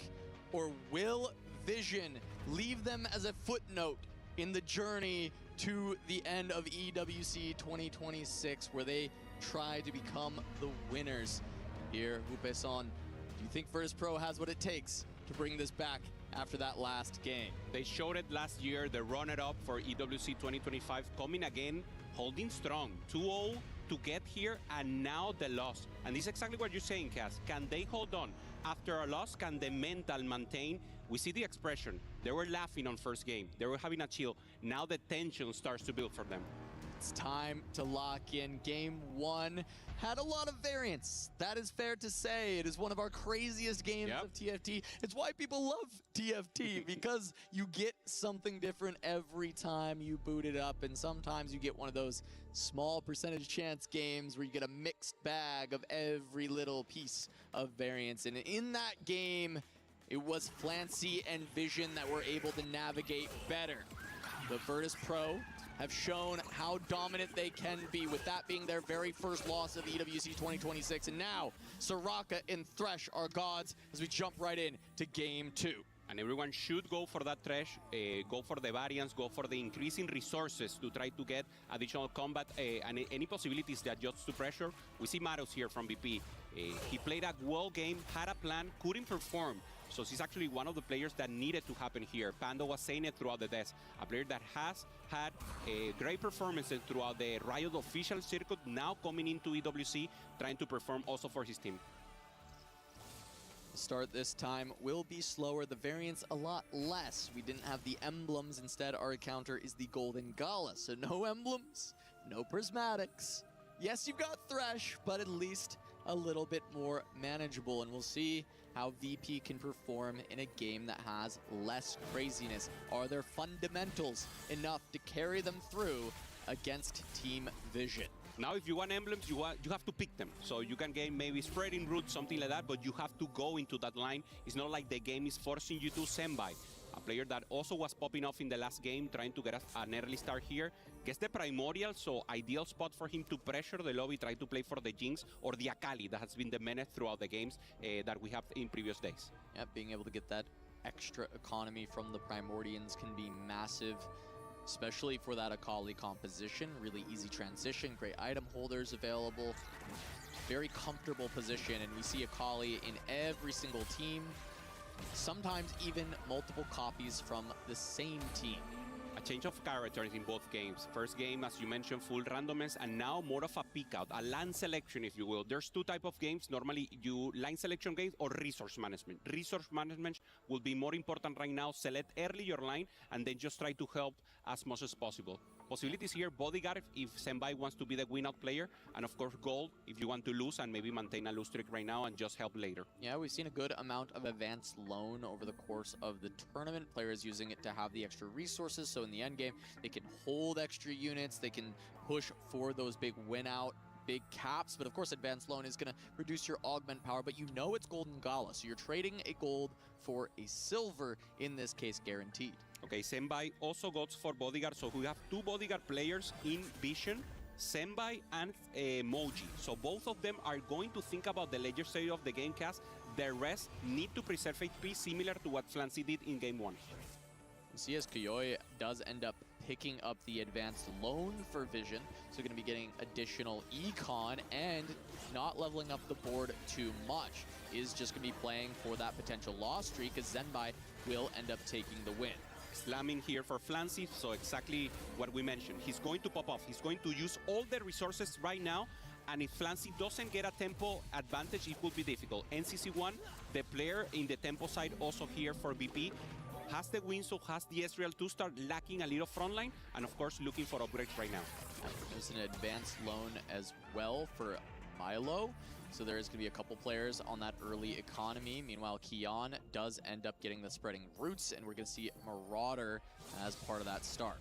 Speaker 24: Or will Vision leave them as a footnote in the journey to the end of EWC 2026, where they try to become the winners? Here, Hupeson, do you think Virtus Pro has what it takes to bring this back after that last game?
Speaker 25: They showed it last year, the runner-up for EWC 2025, coming again, holding strong, 2-0 to get here, and now the loss. And this is exactly what you're saying, Cass. Can they hold on? After a loss, can the mental maintain? We see the expression. They were laughing on first game. They were having a chill. Now the tension starts to build for them.
Speaker 24: It's time to lock in. Game 1 had a lot of variance. That is fair to say. It is one of our craziest games of TFT. It's why people love TFT, because you get something different every time you boot it up, and sometimes you get one of those small percentage chance games where you get a mixed bag of every little piece of variance. And in that game, it was Flancy and Vision that were able to navigate better. The Virtus Pro have shown how dominant they can be, with that being their very first loss of EWC 2026. And now, Soraka and Thresh are gods as we jump right in to Game 2.
Speaker 25: And everyone should go for that Thresh, go for the variance, go for the increasing resources to try to get additional combat and any possibilities that adjust to pressure. We see Maros here from BP. He played a well game, had a plan, couldn't perform. So he's actually one of the players that needed to happen here. Pando was saying it throughout the desk. A player that has had great performances throughout the Riot official circuit, now coming into EWC, trying to perform also for his team.
Speaker 24: The start this time will be slower, the variance a lot less. We didn't have the emblems. Instead, our encounter is the Golden Gala. So no emblems, no prismatics. Yes, you've got Thresh, but at least a little bit more manageable. And we'll see how VP can perform in a game that has less craziness. Are their fundamentals enough to carry them through against Team Vision?
Speaker 25: Now, if you want emblems, you have to pick them. So you can get maybe spreading route, something like that, but you have to go into that line. It's not like the game is forcing you to Senbai. A player that also was popping off in the last game, trying to get an early start here. Gets the Primordial, so ideal spot for him to pressure the lobby, try to play for the Jinx or the Akali that has been the menace throughout the games that we have in previous days.
Speaker 24: Yeah, being able to get that extra economy from the Primordians can be massive, especially for that Akali composition. Really easy transition, great item holders available, very comfortable position, and we see Akali in every single team, sometimes even multiple copies from the same team.
Speaker 25: A change of characters in both games. First game, as you mentioned, full randomness, and now more of a pick out, a line selection, if you will. There's two types of games. Normally, you line selection games or resource management. Resource management will be more important right now. Select early your line, and then just try to help as much as possible. possibilities here. Bodyguard if Senbai wants to be the win-out player, and of course gold if you want to lose and maybe maintain a lose streak right now and just help later.
Speaker 24: Yeah, we've seen a good amount of advanced loan over the course of the tournament. Players using it to have the extra resources, so in the end game, they can hold extra units, they can push for those big win-out, big caps, but of course advanced loan is going to reduce your augment power, but you know it's golden gala, so you're trading a gold for a silver, in this case guaranteed.
Speaker 25: Okay, Senbai also goes for bodyguard, so we have two bodyguard players in Vision, Senbai and Moji. So both of them are going to think about the later stage of the game cast. The rest need to preserve HP, similar to what Flancy did in game 1.
Speaker 24: See, as Kiyoi does end up picking up the advanced loan for Vision, so going to be getting additional econ and not leveling up the board too much. Is just going to be playing for that potential loss streak, as Senbai will end up taking the win.
Speaker 25: Slamming here for Flancy, so exactly what we mentioned. He's going to pop off. He's going to use all the resources right now, and if Flancy doesn't get a tempo advantage, it could be difficult. NCC1, the player in the tempo side, also here for VP, has the win, so has the Ezreal to start lacking a little frontline, and of course looking for upgrades right now.
Speaker 24: There's an advanced loan as well for Milo, so there is going to be a couple players on that early economy. Meanwhile, Kian does end up getting the spreading roots, and we're going to see Marauder as part of that start.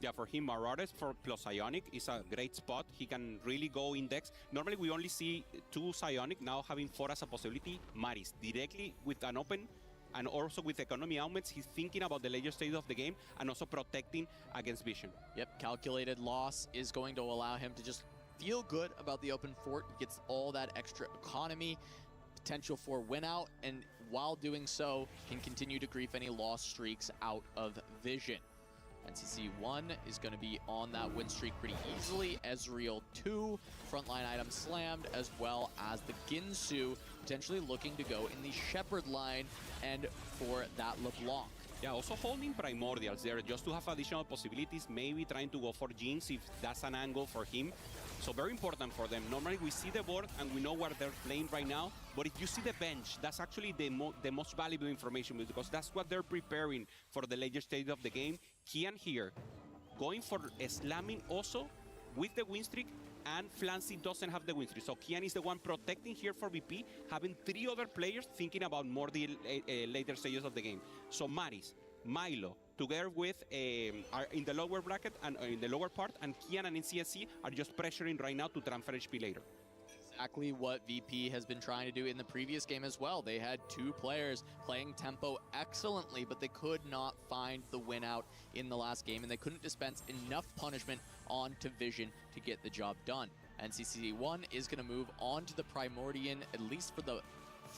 Speaker 25: Yeah, for him, Marauders for plus Psionic is a great spot. He can really go index. Normally, we only see 2 Psionic, now having 4 as a possibility. Maris, directly with an open, and also with economy augments, he's thinking about the later stage of the game and also protecting against Vision.
Speaker 24: Yep, calculated loss is going to allow him to just feel good about the open fort. He gets all that extra economy, potential for win out, and while doing so, can continue to grief any loss streaks out of Vision. NCC1 is going to be on that win streak pretty easily. Ezreal 2, frontline item slammed, as well as the Ginsu potentially looking to go in the Shepherd line and for that LeBlanc.
Speaker 25: Yeah, also holding Primordials there just to have additional possibilities, maybe trying to go for Jinx if that's an angle for him. So very important for them. Normally we see the board and we know where they're playing right now, but if you see the bench, that's actually the most valuable information, because that's what they're preparing for the later stage of the game. Kian here, going for slamming also with the win streak, and Flancy doesn't have the win streak. So Kian is the one protecting here for VP, having 3 other players thinking about more the later stages of the game. So Maris, Milo, together with are in the lower bracket and in the lower part, and Kian and NCSC are just pressuring right now to transfer HP later.
Speaker 24: Exactly what VP has been trying to do in the previous game as well. They had 2 players playing tempo excellently, but they could not find the win out in the last game, and they couldn't dispense enough punishment onto Vision to get the job done. NCC1 is going to move on to the Primordian, at least for the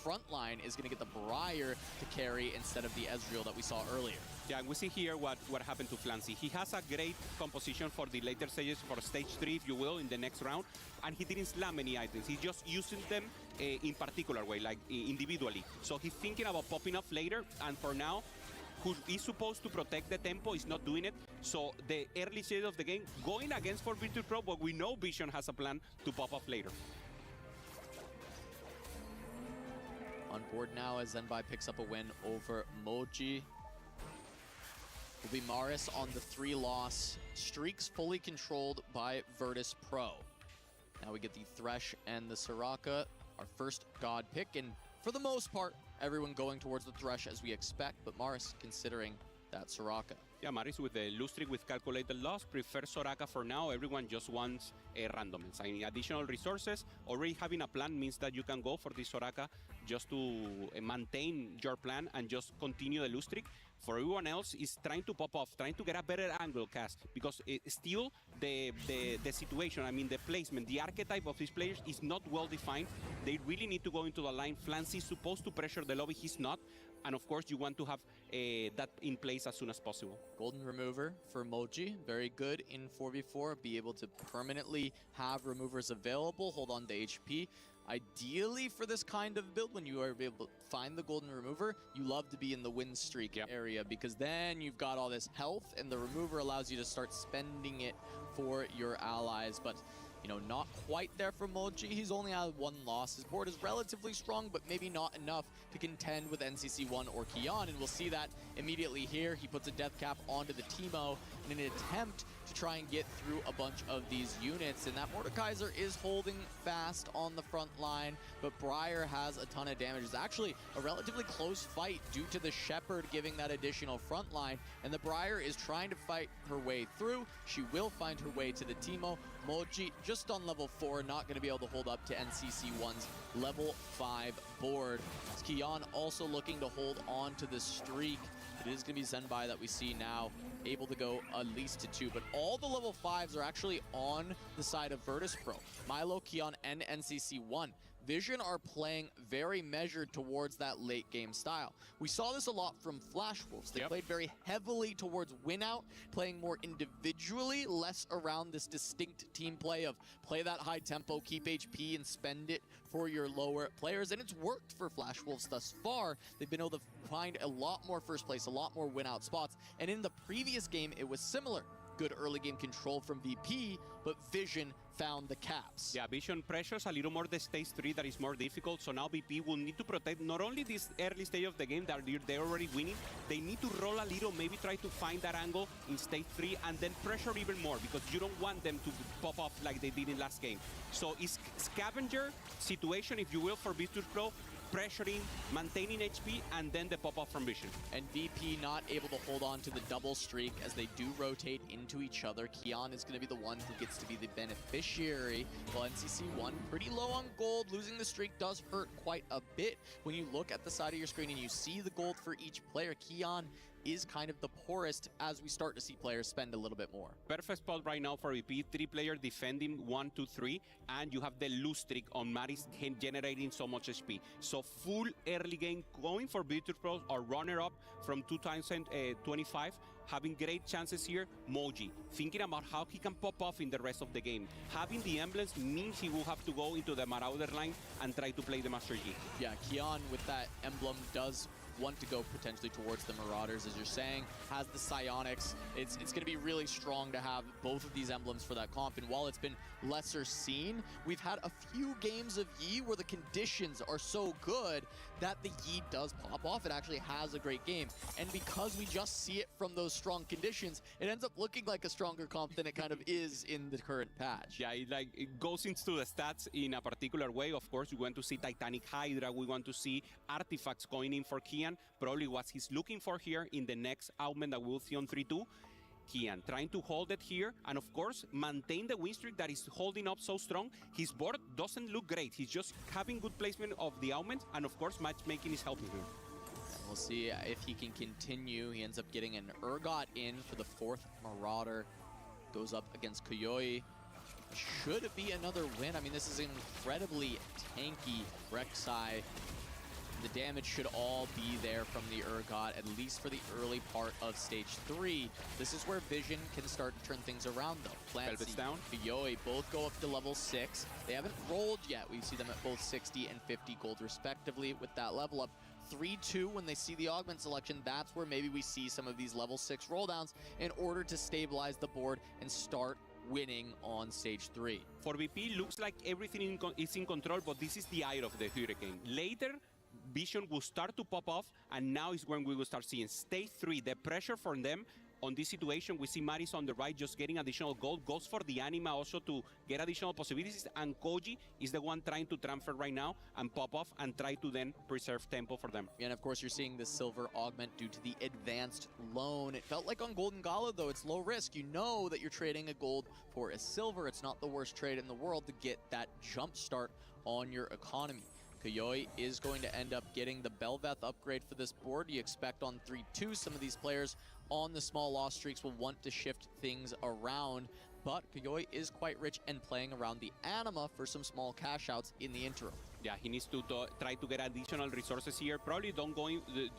Speaker 24: front line, is going to get the Briar to carry instead of the Ezreal that we saw earlier.
Speaker 25: Yeah, and we see here what happened to Flancy. He has a great composition for the later stages, for stage 3, if you will, in the next round, and he didn't slam any items. He's just using them in particular way, like individually. So he's thinking about popping up later, and for now, who is supposed to protect the tempo is not doing it. So the early stage of the game, going against for Virtus Pro, but we know Vision has a plan to pop off later.
Speaker 24: On board now as Senbai picks up a win over Moji. Will be Maris on the 3-loss. Streaks fully controlled by Virtus Pro. Now we get the Thresh and the Soraka, our first God pick, and for the most part, everyone going towards the Thresh as we expect, but Maris considering that Soraka.
Speaker 25: Yeah, Maris with the lose streak with calculated loss, prefers Soraka for now. Everyone just wants randomness. I mean, additional resources. Already having a plan means that you can go for this Soraka just to maintain your plan and just continue the lose streak. For everyone else, is trying to pop off, trying to get a better angle cast, because still the situation, I mean the placement, the archetype of these players is not well defined. They really need to go into the line. Flancy is supposed to pressure the lobby, he's not. And of course, you want to have that in place as soon as possible.
Speaker 24: Golden Remover for Moji, very good in 4v4. Be able to permanently have removers available, hold on to HP. Ideally for this kind of build, when you are able to find the Golden Remover, you love to be in the win streak area, because then you've got all this health, and the remover allows you to start spending it for your allies. But You know, not quite there for Moji. He's only had one loss. His board is relatively strong, but maybe not enough to contend with NCC1 or Kian, and we'll see that immediately here. He puts a death cap onto the Teemo in an attempt to try and get through a bunch of these units, and that Mordekaiser is holding fast on the front line, but Briar has a ton of damage. It's actually a relatively close fight due to the Shepherd giving that additional front line, and the Briar is trying to fight her way through. She will find her way to the Teemo. Moji just on level 4, not going to be able to hold up to NCC1's level 5 board. Kian also looking to hold on to the streak. It is going to be Zenbai that we see now, able to go at least to 2, but all the level 5s are actually on the side of Virtus Pro. Milo, Kian, and NCC1. Vision are playing very measured towards that late game style. We saw this a lot from Flash Wolves. They played very heavily towards win out, playing more individually, less around this distinct team play of play that high tempo, keep HP, and spend it for your lower players. And it's worked for Flash Wolves thus far. They've been able to find a lot more first place, a lot more win out spots. And in the previous game, it was similar. Good early game control from VP, but Vision found the caps.
Speaker 25: Yeah, Vision pressures a little more the stage 3 that is more difficult, so now VP will need to protect not only this early stage of the game that they're already winning, they need to roll a little, maybe try to find that angle in stage 3 and then pressure even more because you don't want them to pop off like they did in last game. So it's scavenger situation, if you will, for Virtus Pro, pressuring, maintaining HP, and then the pop-off from Vision.
Speaker 24: And VP not able to hold on to the double streak as they do rotate into each other. Kian is going to be the one who gets to be the beneficiary, while NCC1 pretty low on gold. Losing the streak does hurt quite a bit. When you look at the side of your screen and you see the gold for each player, Kian is kind of the poorest as we start to see players spend a little bit more.
Speaker 25: Perfect spot right now for VP. 3 players defending 1, 2, 3, and you have the lose streak on Maris generating so much HP. So full early game going for Virtus Pro or runner-up from 2025. Having great chances here. Moji, thinking about how he can pop off in the rest of the game. Having the emblems means he will have to go into the Marauder line and try to play the Master G.
Speaker 24: Yeah, Kian with that emblem does want to go potentially towards the Marauders, as you're saying, has the Psionics. It's going to be really strong to have both of these emblems for that comp, and while it's been lesser seen, we've had a few games of Yi where the conditions are so good that the Yi does pop off. It actually has a great game, and because we just see it from those strong conditions, it ends up looking like a stronger comp than it kind of is in the current patch.
Speaker 25: Yeah, it goes into the stats in a particular way. Of course, we want to see Titanic Hydra, we want to see artifacts going in for Kian, probably what he's looking for here in the next augment that we'll see on 3-2. Kian trying to hold it here and of course maintain the win streak that is holding up so strong. His board doesn't look great. He's just having good placement of the augment, and of course matchmaking is helping him.
Speaker 24: And we'll see if he can continue. He ends up getting an Urgot in for the 4th Marauder. Goes up against Koyoi. Should be another win. I mean, this is incredibly tanky Rek'Sai. The damage should all be there from the Urgot, at least for the early part of stage 3. This is where Vision can start to turn things around, though.
Speaker 25: Velvet's down.
Speaker 24: Koyoi both go up to level 6. They haven't rolled yet. We see them at both 60 and 50 gold, respectively, with that level up. 3-2 when they see the augment selection. That's where maybe we see some of these level 6 rolldowns in order to stabilize the board and start winning on stage 3.
Speaker 25: For VP, looks like everything is in control, but this is the eye of the hurricane. Later, Vision will start to pop off, and now is when we will start seeing stage 3, the pressure from them on this situation. We see Maris on the right just getting additional gold, goes for the Anima also to get additional possibilities, and Koji is the one trying to transfer right now and pop off and try to then preserve tempo for them.
Speaker 24: And of course you're seeing the silver augment due to the advanced loan. It felt like on Golden Gala though, it's low risk. You know that you're trading a gold for a silver. It's not the worst trade in the world to get that jump start on your economy. Koyoi is going to end up getting the Belveth upgrade for this board. You expect on 3-2 some of these players on the small loss streaks will want to shift things around, but Koyoi is quite rich and playing around the Anima for some small cash outs in the interim.
Speaker 25: Yeah, he needs to try to get additional resources here. Probably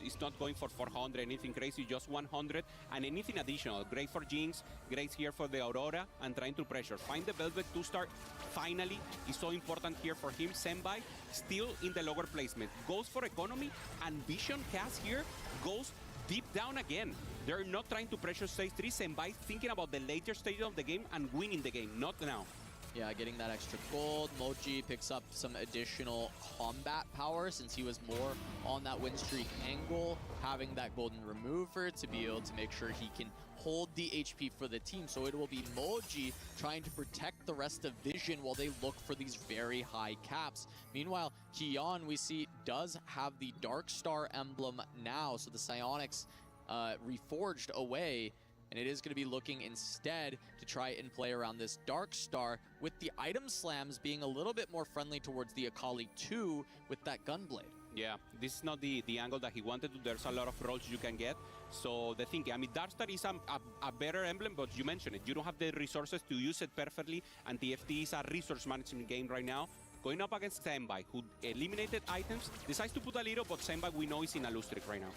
Speaker 25: it's not going for 400, anything crazy, just 100, and anything additional. Great for Jinx, great here for the Aurora, and trying to pressure. Find the Velvet to start, finally, is so important here for him. Senbai, still in the lower placement. Goes for economy, and Vision cast here goes deep down again. They're not trying to pressure stage 3. Senbai thinking about the later stage of the game and winning the game, not now.
Speaker 24: Yeah, getting that extra gold. Moji picks up some additional combat power since he was more on that win streak angle, having that golden remover to be able to make sure he can hold the HP for the team. So it will be Moji trying to protect the rest of Vision while they look for these very high caps. Meanwhile, Kian, we see, does have the Dark Star emblem now, so the Psionics reforged away. And it is going to be looking instead to try and play around this Dark Star, with the item slams being a little bit more friendly towards the Akali 2 with that Gunblade.
Speaker 25: Yeah, this is not the angle that he wanted to. There's a lot of rolls you can get. So the thing, I mean, Darkstar is a better emblem, but you mentioned it. You don't have the resources to use it perfectly, and TFT is a resource management game right now. Going up against Senbai, who eliminated items, decides to put a little, but Senbai we know is in a lose streak right now.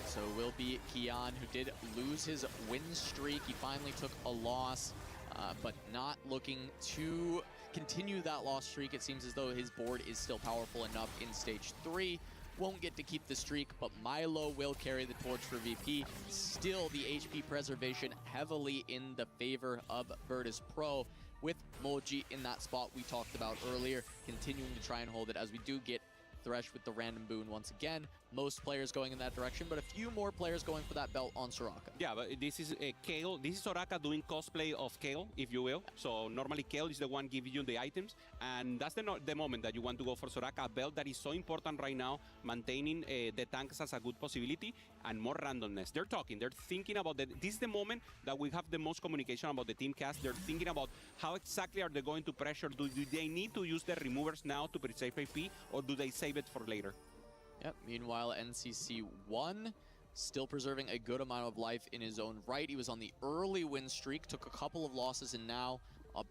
Speaker 24: So it will be Kian, who did lose his win streak. He finally took a loss, but not looking to continue that loss streak. It seems as though his board is still powerful enough in stage 3. Won't get to keep the streak, but Milo will carry the torch for VP. Still, the HP preservation heavily in the favor of Virtus Pro, with Moji in that spot we talked about earlier, continuing to try and hold it as we do get Thresh with the random boon once again. Most players going in that direction, but a few more players going for that belt on Soraka.
Speaker 25: Yeah, but this is Kayle. This is Soraka doing cosplay of Kayle, if you will. So normally Kayle is the one giving you the items, and that's the moment that you want to go for Soraka. A belt that is so important right now, maintaining the tanks as a good possibility, and more randomness. They're thinking about that. This is the moment that we have the most communication about the team cast. They're thinking about how exactly are they going to pressure. Do they need to use the removers now to preserve AP, or do they save it for later?
Speaker 24: Yep. Meanwhile, NCC1 still preserving a good amount of life in his own right. He was on the early win streak, took a couple of losses, and now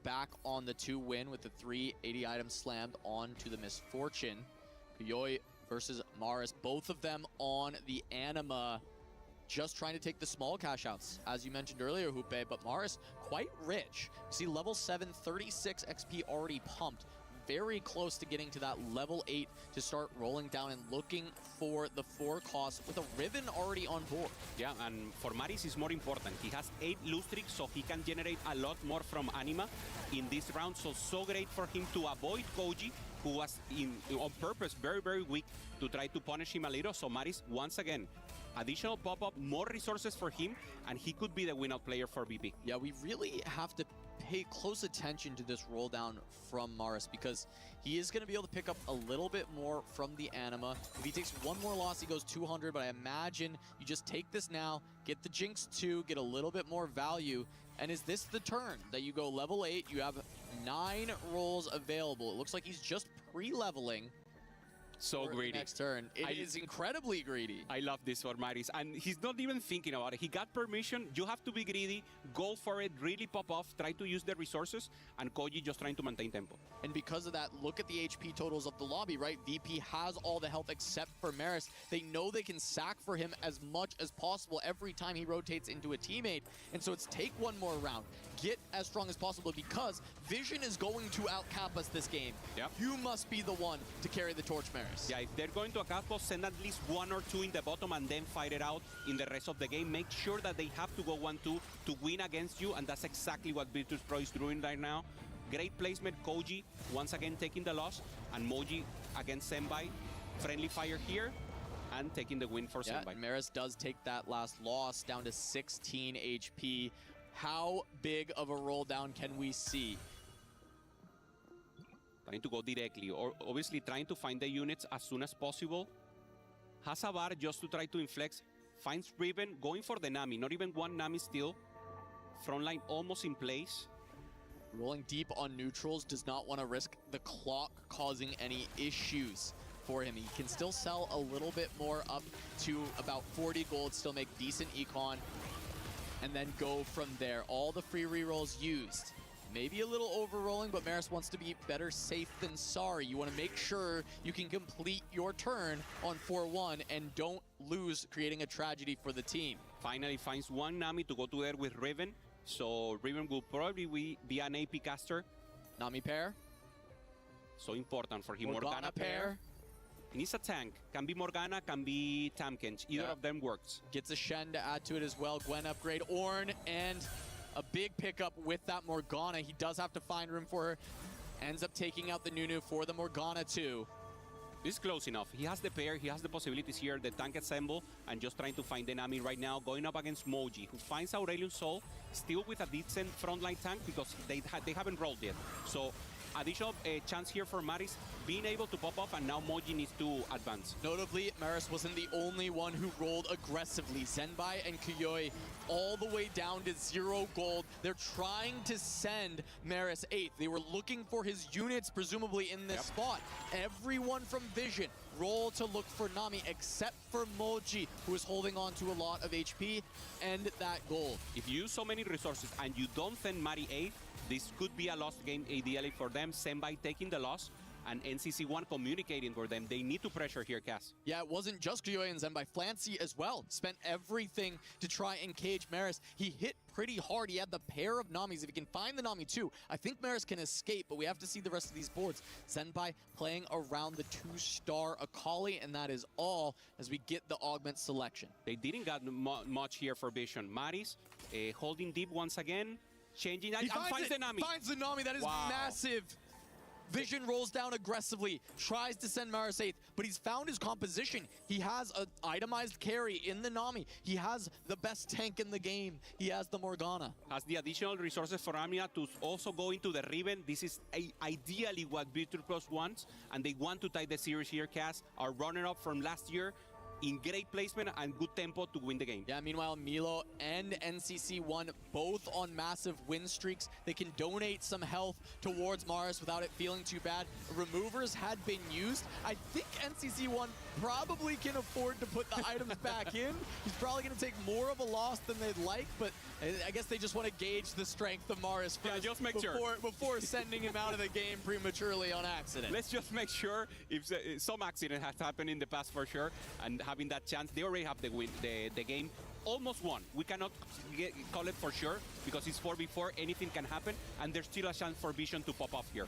Speaker 24: back on the 2 win with the 380 items slammed onto the Misfortune. Kuyoi versus Maris, both of them on the Anima, just trying to take the small cash outs, as you mentioned earlier, Hupe, but Maris quite rich. See, level 7, 36 XP already pumped. Very close to getting to that level 8 to start rolling down and looking for the 4 costs with a Riven already on board.
Speaker 25: Yeah, and for Maris is more important. He has 8 lose streaks, so he can generate a lot more from Anima in this round. So great for him to avoid Koji, who was on purpose very, very weak, to try to punish him a little. So Maris, once again, additional pop-up, more resources for him, and he could be the win-out player for VP.
Speaker 24: Yeah, we really have to pay close attention to this roll down from Maris, because he is going to be able to pick up a little bit more from the Anima. If he takes one more loss, he goes 200, but I imagine you just take this now, get the Jinx 2, get a little bit more value. And is this the turn that you go level 8? You have 9 rolls available. It looks like he's just pre-leveling.
Speaker 25: So greedy.
Speaker 24: Next turn. It is incredibly greedy.
Speaker 25: I love this for Maris. And he's not even thinking about it. He got permission. You have to be greedy. Go for it. Really pop off. Try to use the resources. And Koji just trying to maintain tempo.
Speaker 24: And because of that, look at the HP totals of the lobby, right? VP has all the health except for Maris. They know they can sack for him as much as possible every time he rotates into a teammate. And so it's take one more round. Get as strong as possible, because Vision is going to outcap us this game.
Speaker 25: Yep.
Speaker 24: You must be the one to carry the torch, Maris.
Speaker 25: Yeah, if they're going to attack us, send at least 1 or 2 in the bottom and then fight it out in the rest of the game. Make sure that they have to go 1-2 to win against you, and that's exactly what Virtus Pro is doing right now. Great placement. Koji once again taking the loss, and Moji against Senbai. Friendly fire here, and taking the win for Senbai.
Speaker 24: Maris does take that last loss down to 16 HP. How big of a roll down can we see?
Speaker 25: Trying to go directly, or obviously trying to find the units as soon as possible. Has a bar just to try to inflex. Finds Riven, going for the Nami. Not even one Nami still. Front line almost in place.
Speaker 24: Rolling deep on neutrals, does not want to risk the clock causing any issues for him. He can still sell a little bit more, up to about 40 gold, still make decent econ, and then go from there. All the free rerolls used. Maybe a little over-rolling, but Maris wants to be better safe than sorry. You want to make sure you can complete your turn on 4-1 and don't lose, creating a tragedy for the team.
Speaker 25: Finally finds one Nami to go to there with Riven. So Riven will probably be an AP caster.
Speaker 24: Nami pair.
Speaker 25: So important for him.
Speaker 24: Morgana pair.
Speaker 25: He needs a tank. Can be Morgana, can be Tamkench. Either of them works.
Speaker 24: Gets a Shen to add to it as well. Gwen upgrade. Ornn and A big pickup with that Morgana. He does have to find room for her. Ends up taking out the Nunu for the Morgana too.
Speaker 25: This is close enough. He has the pair, he has the possibilities here, the tank assemble, and just trying to find the Nami right now, going up against Moji, who finds Aurelion Sol, still with a decent frontline tank because they haven't rolled yet. So additional chance here for Maris being able to pop off, and now Moji needs to advance.
Speaker 24: Notably, Maris wasn't the only one who rolled aggressively. Zenbai and Kuyoi all the way down to 0 gold. They're trying to send Maris 8th. They were looking for his units, presumably in this spot. Everyone from Vision roll to look for Nami, except for Moji, who is holding on to a lot of HP and that gold.
Speaker 25: If you use so many resources and you don't send Mari 8, this could be a lost game ideally for them. Senbai taking the loss, and NCC1 communicating for them. They need to pressure here, Cass.
Speaker 24: Yeah, it wasn't just Kuyoi and Zenbai. Flancy as well spent everything to try and cage Maris. He hit pretty hard. He had the pair of Namis. If he can find the Nami too, I think Maris can escape, but we have to see the rest of these boards. Zenbai playing around the 2-star Akali, and that is all as we get the augment selection.
Speaker 25: They didn't got much here for Vision. Maris holding deep once again, changing that,
Speaker 24: He
Speaker 25: and finds the Nami.
Speaker 24: Finds the Nami. That is massive. Vision rolls down aggressively, tries to send Maris 8th, but he's found his composition. He has an itemized carry in the Nami. He has the best tank in the game. He has the Morgana.
Speaker 25: Has the additional resources for Amnia to also go into the Riven. This is ideally what Virtus Pro wants, and they want to tie the series here, Cass. Our runner-up from last year, in great placement and good tempo to win the game.
Speaker 24: Yeah, meanwhile, Milo and NCC1 both on massive win streaks. They can donate some health towards Maris without it feeling too bad. Removers had been used. I think NCC1 probably can afford to put the items back in. He's probably going to take more of a loss than they'd like, but I guess they just want to gauge the strength of Maris first,
Speaker 25: just make
Speaker 24: before sending him out of the game prematurely on accident.
Speaker 25: Let's just make sure if some accident has happened in the past for sure, and having that chance, they already have the game almost won. We cannot call it for sure because it's 4v4, anything can happen, and there's still a chance for Vision to pop off here.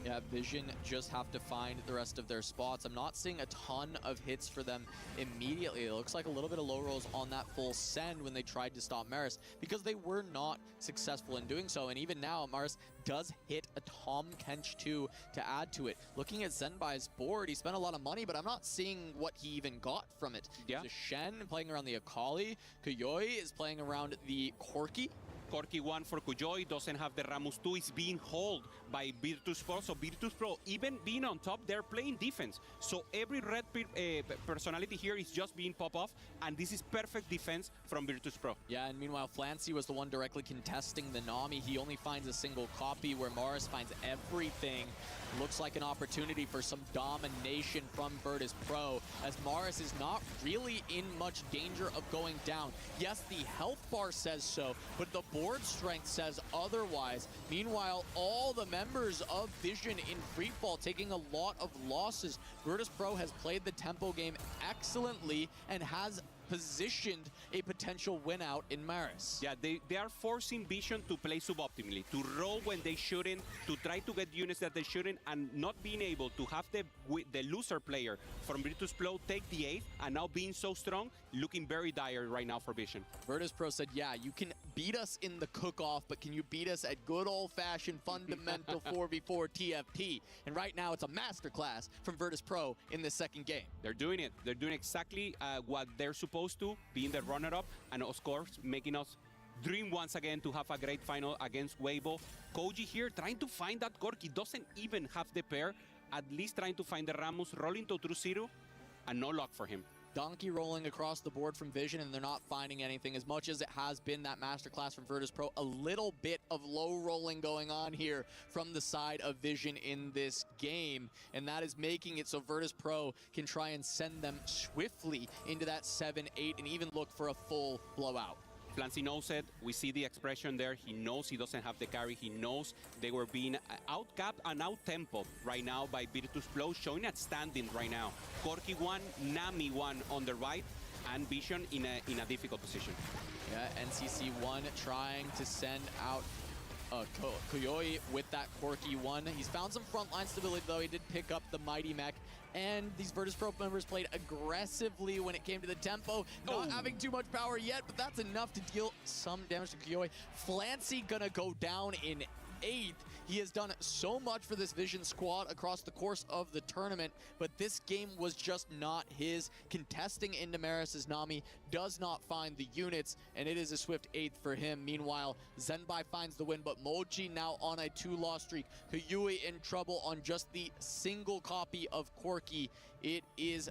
Speaker 24: Yeah, Vision just have to find the rest of their spots. I'm not seeing a ton of hits for them immediately. It looks like a little bit of low rolls on that full send when they tried to stop Maris because they were not successful in doing so. And even now, Maris does hit a Tom Kench 2 to add to it. Looking at Zenbai's board, he spent a lot of money, but I'm not seeing what he even got from it.
Speaker 25: Yeah.
Speaker 24: There's Shen playing around the Akali. Kuyoi is playing around the Corki.
Speaker 25: Corki 1 for Kuyoi, doesn't have the Ramus 2, is being held by Virtus Pro. So Virtus Pro, even being on top, they're playing defense. So every red personality here is just being pop off, and this is perfect defense from Virtus Pro.
Speaker 24: Yeah, and meanwhile, Flancy was the one directly contesting the Nami. He only finds a single copy where Maris finds everything. Looks like an opportunity for some domination from Virtus Pro, as Maris is not really in much danger of going down. Yes, the health bar says so, but the board strength says otherwise. Meanwhile, all the members of Vision in freefall taking a lot of losses. Virtus Pro has played the tempo game excellently and has positioned a potential win out in Maris.
Speaker 25: Yeah, they are forcing Vision to play suboptimally, to roll when they shouldn't, to try to get units that they shouldn't, and not being able to have the loser player from Virtus Pro take the 8th, and now being so strong, looking very dire right now for Vision.
Speaker 24: Virtus Pro said, yeah, you can beat us in the cook-off, but can you beat us at good old-fashioned fundamental 4v4 TFT? And right now, it's a masterclass from Virtus Pro in the second game.
Speaker 25: They're doing it. They're doing exactly what they're supposed to, being the runner-up, and of course, making us dream once again to have a great final against Weibo. Koji here trying to find that Corki, doesn't even have the pair, at least trying to find the Ramus, rolling to True and no luck for him.
Speaker 24: Donkey rolling across the board from Vision, and they're not finding anything. As much as it has been that masterclass from Virtus Pro, a little bit of low rolling going on here from the side of Vision in this game, and that is making it so Virtus Pro can try and send them swiftly into that 7-8 and even look for a full blowout.
Speaker 25: Flancy knows it. We see the expression there. He knows he doesn't have the carry. He knows they were being outcapped and out-tempoed right now by Virtus Pro, showing at standing right now. Corki 1, Nami 1 on the right, and Vision in a difficult position.
Speaker 24: Yeah, NCC1 trying to send out Koyoi with that quirky one. He's found some frontline stability, though. He did pick up the Mighty Mech. And these Virtus Pro members played aggressively when it came to the tempo. Not having too much power yet, but that's enough to deal some damage to Koyoi. Flancy gonna go down in 8th. He has done so much for this Vision squad across the course of the tournament, but this game was just not his. Contesting into Maris's Nami does not find the units, and it is a swift 8th for him. Meanwhile, Zenbai finds the win, but Moji now on a 2-loss streak. Koyui in trouble on just the single copy of Corki. It is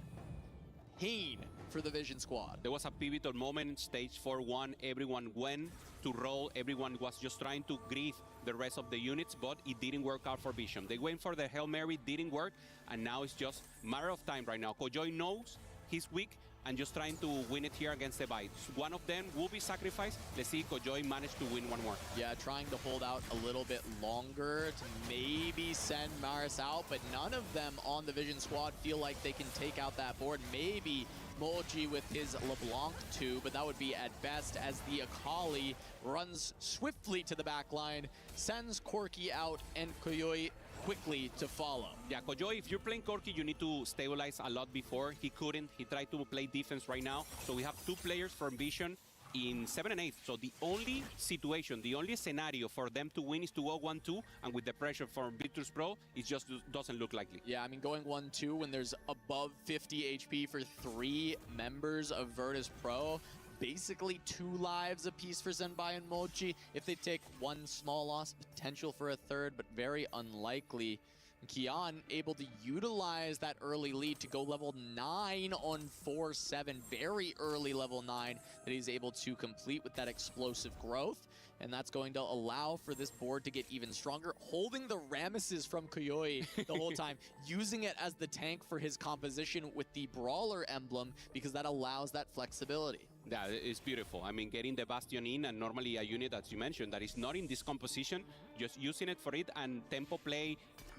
Speaker 24: pain for the Vision squad.
Speaker 25: There was a pivotal moment in stage 4-1. Everyone went to roll. Everyone was just trying to greet the rest of the units, but it didn't work out for Vision. They went for the Hail Mary, didn't work, and now it's just a matter of time right now. Koyoi knows he's weak and just trying to win it here against the Bites. One of them will be sacrificed. Let's see Koyoi manage to win one more.
Speaker 24: Yeah, trying to hold out a little bit longer to maybe send Maris out, but none of them on the Vision squad feel like they can take out that board. Maybe Moji with his LeBlanc 2, but that would be at best, as the Akali runs swiftly to the back line, sends Corki out, and Koyoi quickly to follow.
Speaker 25: Yeah, Koyoi, if you're playing Corki, you need to stabilize a lot before. He couldn't. He tried to play defense right now. So we have 2 players from Vision in 7 and 8. So the only situation, the only scenario for them to win is to go 1-2, and with the pressure from Virtus Pro, it just doesn't look likely.
Speaker 24: Yeah, I mean, going 1-2 when there's above 50 HP for 3 members of Virtus Pro, basically 2 lives apiece for Zenbai and Moji. If they take 1 small loss, potential for a 3rd, but very unlikely. Kian able to utilize that early lead to go level 9 on 4-7. Very early level 9 that he's able to complete with that explosive growth. And that's going to allow for this board to get even stronger. Holding the Ramesses from Koyoi the whole time. Using it as the tank for his composition with the Brawler emblem, because that allows that flexibility.
Speaker 25: Yeah, it's beautiful. I mean, getting the Bastion in, and normally a unit, as you mentioned, that is not in this composition, just using it for it, and tempo play,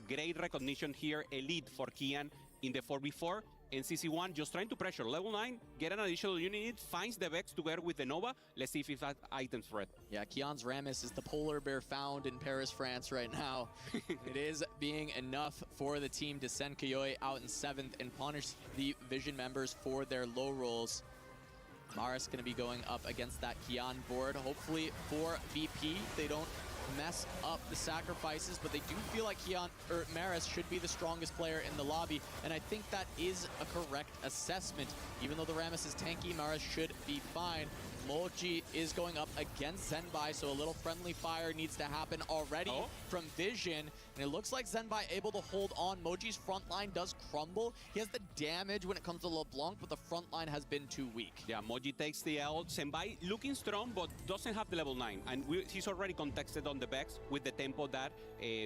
Speaker 25: great recognition here, elite for Kian in the 4v4. NCC1 just trying to pressure. Level 9, get an additional unit, finds the Vex together with the Nova. Let's see if it has items for it.
Speaker 24: Yeah, Kian's Ramus is the polar bear found in Paris, France right now. It is being enough for the team to send Koyoi out in 7th and punish the Vision members for their low rolls. Maris going to be going up against that Kian board. Hopefully for VP, they don't mess up the sacrifices, but they do feel like Maris should be the strongest player in the lobby, and I think that is a correct assessment. Even though the Rammus is tanky, Maris should be fine. Moji is going up against Zenbai, so a little friendly fire needs to happen already from Vision. And it looks like Zenbai able to hold on. Moji's front line does crumble. He has the damage when it comes to LeBlanc, but the front line has been too weak.
Speaker 25: Yeah, Moji takes the L. Zenbai looking strong, but doesn't have the level 9. And he's already contested on the Vex with the tempo that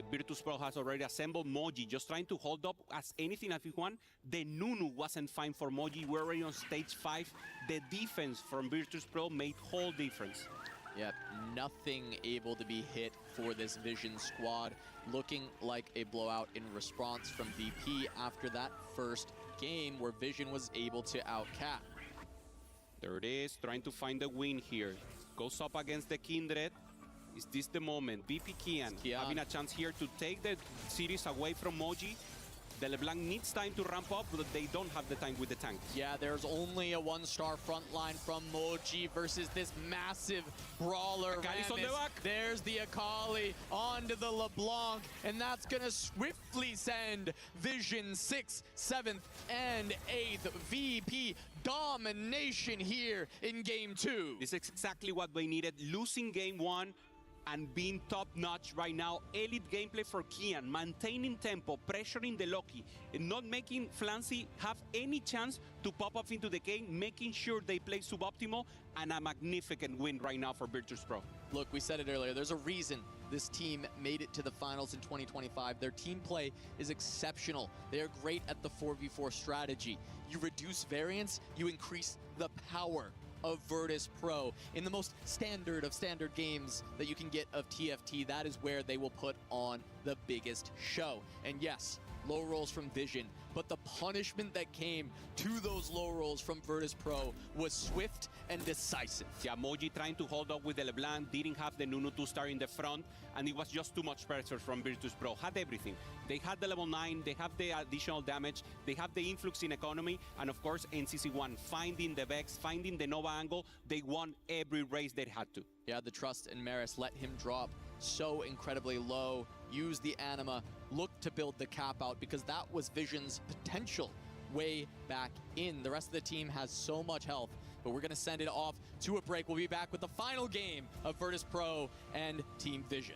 Speaker 25: Virtus Pro has already assembled. Moji just trying to hold up as anything as he won. The Nunu wasn't fine for Moji. We're already on stage 5. The defense from Virtus Pro made whole difference.
Speaker 24: Yep, nothing able to be hit for this Vision squad. Looking like a blowout in response from VP after that first game where Vision was able to outcap.
Speaker 25: There it is, trying to find the win here. Goes up against the Kindred. Is this the moment? VP Kian having a chance here to take the series away from Moji. The LeBlanc needs time to ramp up, but they don't have the time with the tanks.
Speaker 24: Yeah, there's only a 1-star front line from Moji versus this massive brawler.
Speaker 25: Akali's on the back.
Speaker 24: There's the Akali onto the LeBlanc, and that's gonna swiftly send Vision 6th, 7th, and 8th. VP domination here in Game 2.
Speaker 25: This is exactly what they needed. Losing Game 1 and being top-notch right now. Elite gameplay for Kian, maintaining tempo, pressuring the Loki, and not making Flancy have any chance to pop up into the game, making sure they play suboptimal, and a magnificent win right now for Virtus Pro.
Speaker 24: Look, we said it earlier, there's a reason this team made it to the finals in 2025. Their team play is exceptional. They are great at the 4v4 strategy. You reduce variance, you increase the power of Virtus Pro. In the most standard of standard games that you can get of TFT, that is where they will put on the biggest show. And yes, low rolls from Vision, but the punishment that came to those low rolls from Virtus Pro was swift and decisive.
Speaker 25: Yeah, Moji trying to hold up with the LeBlanc, didn't have the Nunu 2-star in the front, and it was just too much pressure from Virtus Pro. Had everything. They had the level 9, they have the additional damage, they have the influx in economy, and of course NCC1 finding the Vex, finding the Nova angle. They won every race they had to.
Speaker 24: Yeah, the trust in Maris let him drop so incredibly low, use the anima, look to build the cap out, because that was Vision's potential way back in. The rest of the team has so much health, but we're gonna send it off to a break. We'll be back with the final game of Virtus Pro and Team Vision.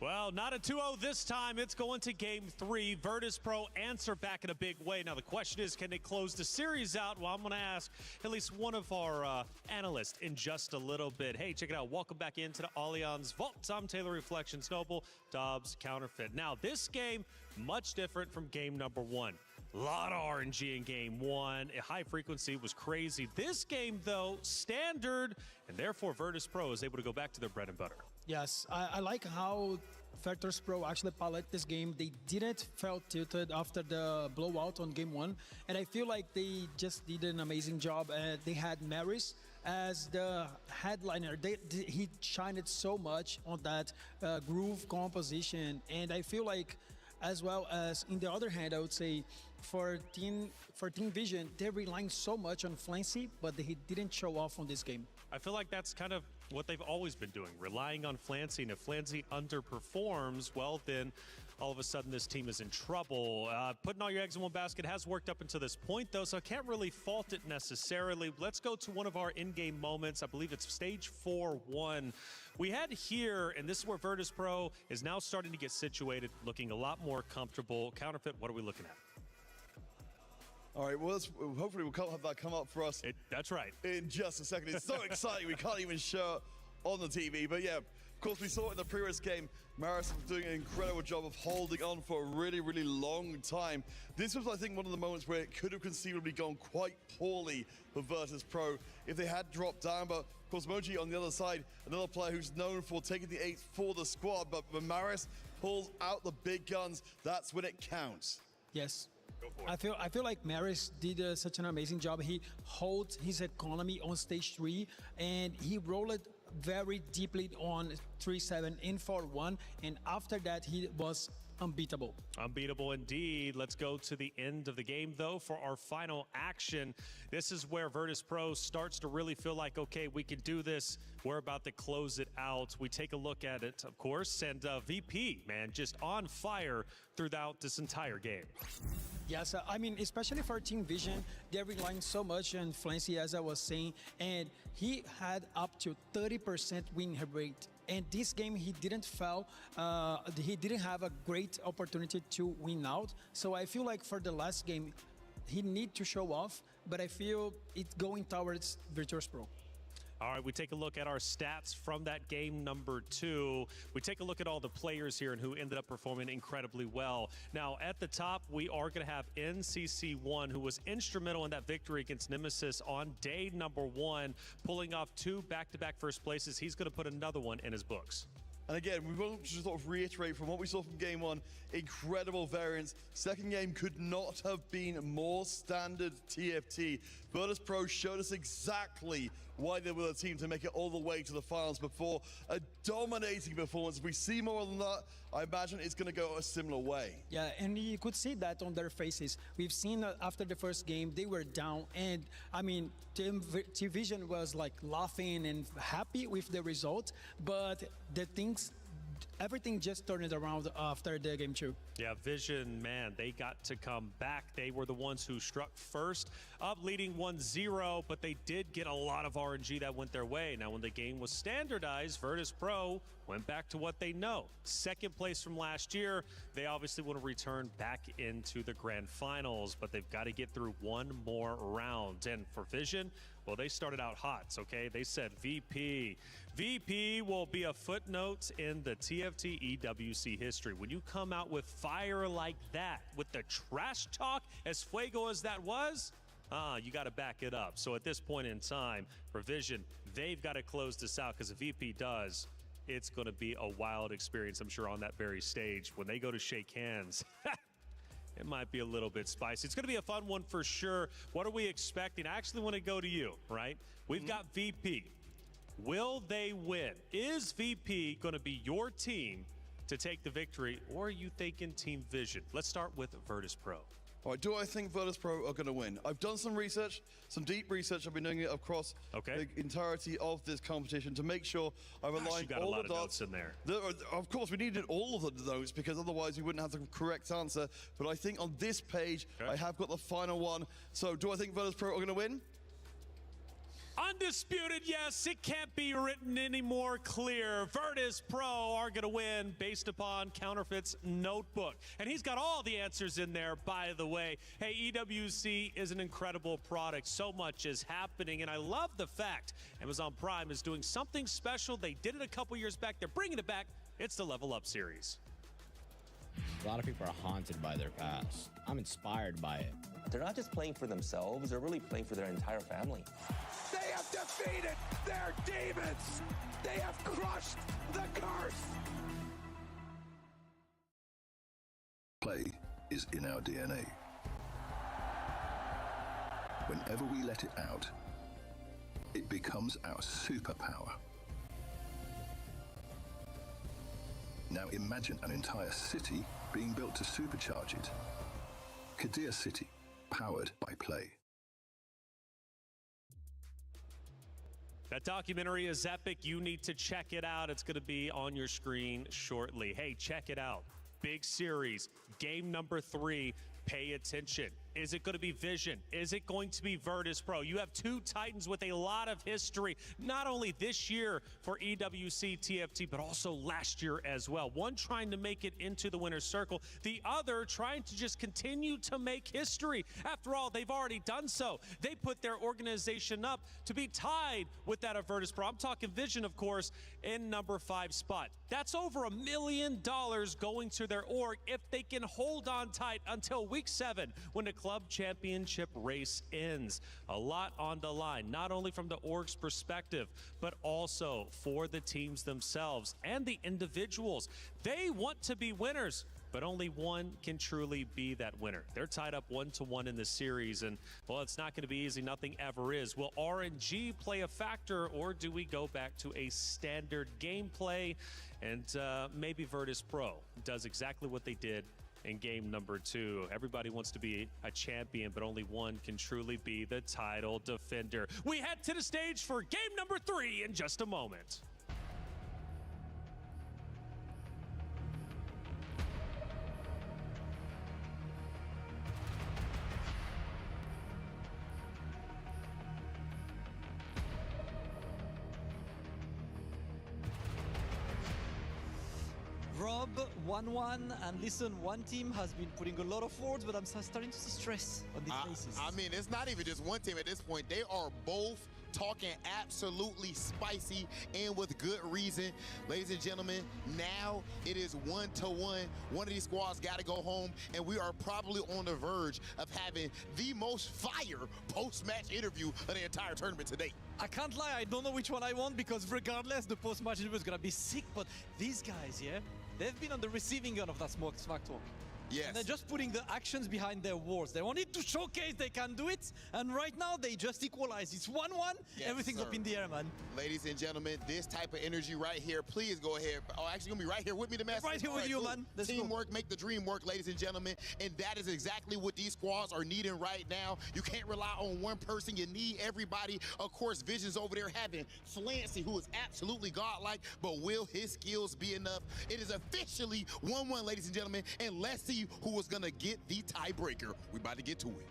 Speaker 5: Well, not a 2-0 this time. It's going to game 3. Virtus Pro answer back in a big way. Now, the question is, can they close the series out? Well, I'm going to ask at least one of our analysts in just a little bit. Hey, check it out. Welcome back into the Allianz Vault. I'm Taylor Reflections Noble, Dobbs Counterfeit. Now, this game, much different from game number 1. A lot of RNG in game 1. High frequency was crazy. This game, though, standard, and therefore Virtus Pro is able to go back to their bread and butter.
Speaker 11: Yes, I like how Virtus Pro actually piloted this game. They didn't feel tilted after the blowout on game 1, and I feel like they just did an amazing job. They had Maris as the headliner. He shined so much on that groove composition, and I feel like, as well as in the other hand, I would say for Team Vision, they relying so much on Flancy, but he didn't show off on this game.
Speaker 5: I feel like that's kind of what they've always been doing, relying on Flancy. And if Flancy underperforms, well, then all of a sudden this team is in trouble. Putting all your eggs in one basket has worked up until this point, though, so I can't really fault it necessarily. Let's go to one of our in-game moments. I believe it's stage 4-1. We had here, and this is where Virtus Pro is now starting to get situated, looking a lot more comfortable. Counterfeit, what are we looking at?
Speaker 14: All right, well, hopefully we'll have that come up for us.
Speaker 5: That's right.
Speaker 14: In just a second. It's so exciting, we can't even show it on the TV. But yeah, of course, we saw it in the previous game. Maris was doing an incredible job of holding on for a really, really long time. This was, I think, one of the moments where it could have conceivably gone quite poorly for Virtus Pro if they had dropped down. But, of course, Moji on the other side, another player who's known for taking the 8 for the squad. But when Maris pulls out the big guns, that's when it counts.
Speaker 11: Yes. I feel like Maris did such an amazing job. He holds his economy on stage 3, and he rolled it very deeply on 3-7 in 4-1, and after that he was unbeatable.
Speaker 5: Unbeatable indeed. Let's go to the end of the game, though, for our final action. This is where Virtus Pro starts to really feel like, okay, we can do this. We're about to close it out. We take a look at it, of course, and VP, man, just on fire throughout this entire game.
Speaker 11: Yes, I mean, especially for Team Vision, they're relying so much on Flancy, as I was saying, and he had up to 30% win rate. And this game, he didn't fail. He didn't have a great opportunity to win out. So I feel like for the last game, he need to show off, but I feel it's going towards Virtus Pro.
Speaker 5: All right, we take a look at our stats from that game number 2. We take a look at all the players here and who ended up performing incredibly well. Now, at the top, we are going to have NCC1, who was instrumental in that victory against Nemesis on day number 1, pulling off 2 back-to-back first places. He's going to put another one in his books.
Speaker 14: And again, we want to sort of reiterate from what we saw from game 1, incredible variance. Second game could not have been more standard TFT. Virtus Pro showed us exactly why they were the team to make it all the way to the finals before. A dominating performance. If we see more than that, I imagine it's going to go a similar way.
Speaker 11: Yeah, and you could see that on their faces. We've seen after the first game, they were down. And, I mean, Team Vision was like laughing and happy with the result. But the things everything just turned around after the game 2.
Speaker 5: Yeah, Vision, man, they got to come back. They were the ones who struck first, up leading 1-0, but they did get a lot of RNG that went their way. Now, when the game was standardized, Virtus Pro went back to what they know. Second place from last year. They obviously want to return back into the grand finals, but they've got to get through one more round. And for Vision, well, they started out hot, okay? They said VP. VP will be a footnote in the TFT EWC history. When you come out with fire like that, with the trash talk, as fuego as that was, you got to back it up. So at this point in time, for Vision, they've got to close this out, because if VP does, it's going to be a wild experience, I'm sure, on that very stage. When they go to shake hands, it might be a little bit spicy. It's going to be a fun one for sure. What are we expecting? I actually want to go to you, right? We've got VP. Will they win? Is VP going to be your team to take the victory, or are you thinking Team Vision? Let's start with Virtus Pro.
Speaker 14: All right, do I think Virtus Pro are going to win? I've done some research, some deep research. I've been doing it across the entirety of this competition to make sure I've aligned
Speaker 5: got
Speaker 14: all
Speaker 5: a lot
Speaker 14: the
Speaker 5: of
Speaker 14: dots
Speaker 5: notes in there.
Speaker 14: Of course, we needed all of the notes, because otherwise we wouldn't have the correct answer. But I think on this page, I have got the final one. So do I think Virtus Pro are going to win?
Speaker 5: Undisputed, yes. It can't be written any more clear. Virtus Pro are going to win based upon Counterfeit's notebook. And he's got all the answers in there, by the way. Hey, EWC is an incredible product. So much is happening. And I love the fact Amazon Prime is doing something special. They did it a couple years back. They're bringing it back. It's the Level Up series.
Speaker 18: A lot of people are haunted by their past. I'm inspired by it.
Speaker 19: They're not just playing for themselves, they're really playing for their entire family.
Speaker 20: They have defeated their demons! They have crushed the curse!
Speaker 4: Play is in our DNA. Whenever we let it out, it becomes our superpower. Now imagine an entire city being built to supercharge it. Kadir City, powered by play.
Speaker 5: That documentary is epic. You need to check it out. It's going to be on your screen shortly. Hey, check it out. Big series, game number 3. Pay attention. Is it going to be Vision? Is it going to be Virtus Pro? You have two Titans with a lot of history, not only this year for EWC TFT, but also last year as well. One trying to make it into the winner's circle, the other trying to just continue to make history. After all, they've already done so. They put their organization up to be tied with that of Virtus Pro. I'm talking Vision, of course, in number 5 spot. That's over $1 million going to their org if they can hold on tight until week 7 when the club championship race ends. A lot on the line, not only from the org's perspective, but also for the teams themselves and the individuals. They want to be winners, but only one can truly be that winner. They're tied up 1-1 in the series, and well, it's not going to be easy. Nothing ever is. Will RNG play a factor, or do we go back to a standard gameplay? And maybe Virtus Pro does exactly what they did in game number 2. Everybody wants to be a champion, but only one can truly be the title defender. We head to the stage for game number 3 in just a moment.
Speaker 1: Rob, 1-1, and listen, one team has been putting a lot of words, but I'm starting to see stress on these faces.
Speaker 12: I mean, it's not even just one team at this point. They are both talking absolutely spicy and with good reason. Ladies and gentlemen, now it is 1-1. One of these squads got to go home, and we are probably on the verge of having the most fire post-match interview of the entire tournament today.
Speaker 1: I can't lie, I don't know which one I want, because regardless, the post-match interview is going to be sick, but these guys, yeah, they've been on the receiving end of that smack talk.
Speaker 12: Yes.
Speaker 1: And they're just putting the actions behind their words. They wanted to showcase they can do it, and right now they just equalize. It's 1-1,
Speaker 12: Yes,
Speaker 1: everything's
Speaker 12: sir.
Speaker 1: up in the air, man.
Speaker 12: Ladies and gentlemen, this type of energy right here, please go ahead. Oh, actually gonna be right here with me, the master.
Speaker 1: Right here with you, man. Let's go.
Speaker 12: Teamwork, make the dream work, ladies and gentlemen. And that is exactly what these squads are needing right now. You can't rely on one person. You need everybody. Of course, Vision's over there having Flancy, who is absolutely godlike, but will his skills be enough? It is officially 1-1, ladies and gentlemen, and let's see who is gonna get the tiebreaker. We're about to get to it.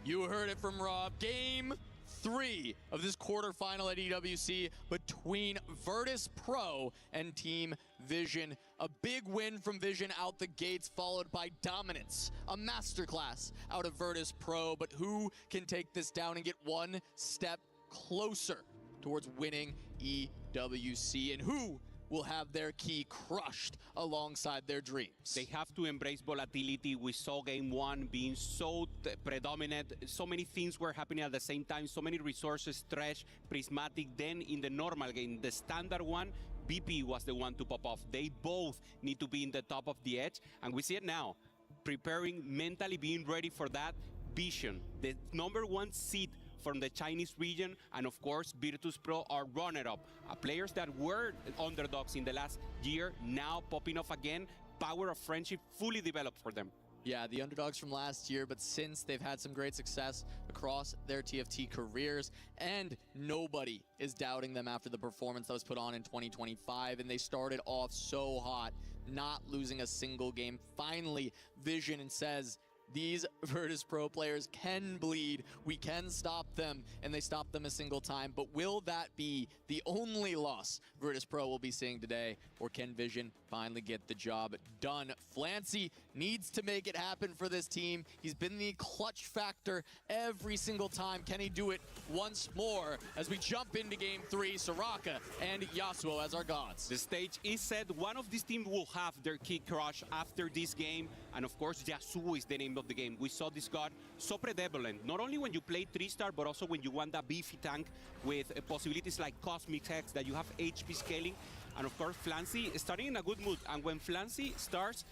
Speaker 24: You heard it from Rob. Game 3 of this quarterfinal at EWC between Virtus Pro and Team Vision. A big win from Vision out the gates, followed by dominance. A masterclass out of Virtus Pro, but who can take this down and get one step closer towards winning EWC? And who will have their key crushed alongside their dreams?
Speaker 25: They have to embrace volatility. We saw game 1 being so predominant. So many things were happening at the same time. So many resources, Thresh, Prismatic. Then in the normal game, the standard one, BP was the one to pop off. They both need to be in the top of the edge. And we see it now. Preparing, mentally being ready for that. Vision, the #1 seed from the Chinese region, and of course Virtus Pro are runner-up. Players that were underdogs in the last year now popping off again. Power of friendship fully developed for them.
Speaker 24: Yeah, the underdogs from last year, but since they've had some great success across their TFT careers, and nobody is doubting them after the performance that was put on in 2025, and they started off so hot, not losing a single game. Finally, Vision says, these Virtus Pro players can bleed. We can stop them, and they stopped them a single time. But will that be the only loss Virtus Pro will be seeing today, or can Vision finally get the job done? Flancy needs to make it happen for this team. He's been the clutch factor every single time. Can he do it once more as we jump into game 3? Soraka and Yasuo as our gods.
Speaker 25: The stage is set. One of these teams will have their key crush after this game. And of course, Yasuo is the name of the game. We saw this god so prevalent, not only when you play 3-star, but also when you want that beefy tank with possibilities like Cosmic Hex, that you have HP scaling. And of course, Flancy is starting in a good mood. And when Flancy starts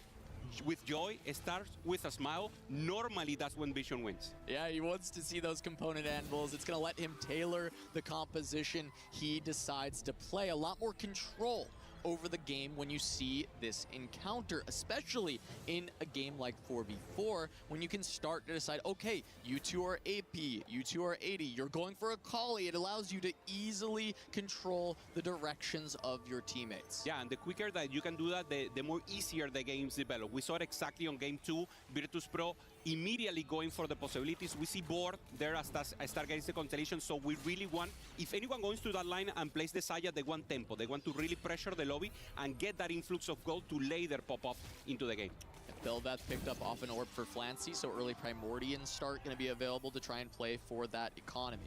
Speaker 25: with joy, starts with a smile, normally that's when Vision wins.
Speaker 24: Yeah, he wants to see those component anvils. It's going to let him tailor the composition he decides to play. A lot more control over the game when you see this encounter, especially in a game like 4v4, when you can start to decide, okay, you two are AP, you two are 80, you're going for a Kali. It allows you to easily control the directions of your teammates.
Speaker 25: Yeah, and the quicker that you can do that, the more easier the games develop. We saw it exactly on game 2, Virtus Pro immediately going for the possibilities. We see board there as start getting the constellation, so we really want, if anyone goes to that line and plays the Saya, they want tempo. They want to really pressure the lobby and get that influx of gold to later pop off into the game.
Speaker 24: Belveth picked up off an orb for Flancy, so early Primordian start going to be available to try and play for that economy.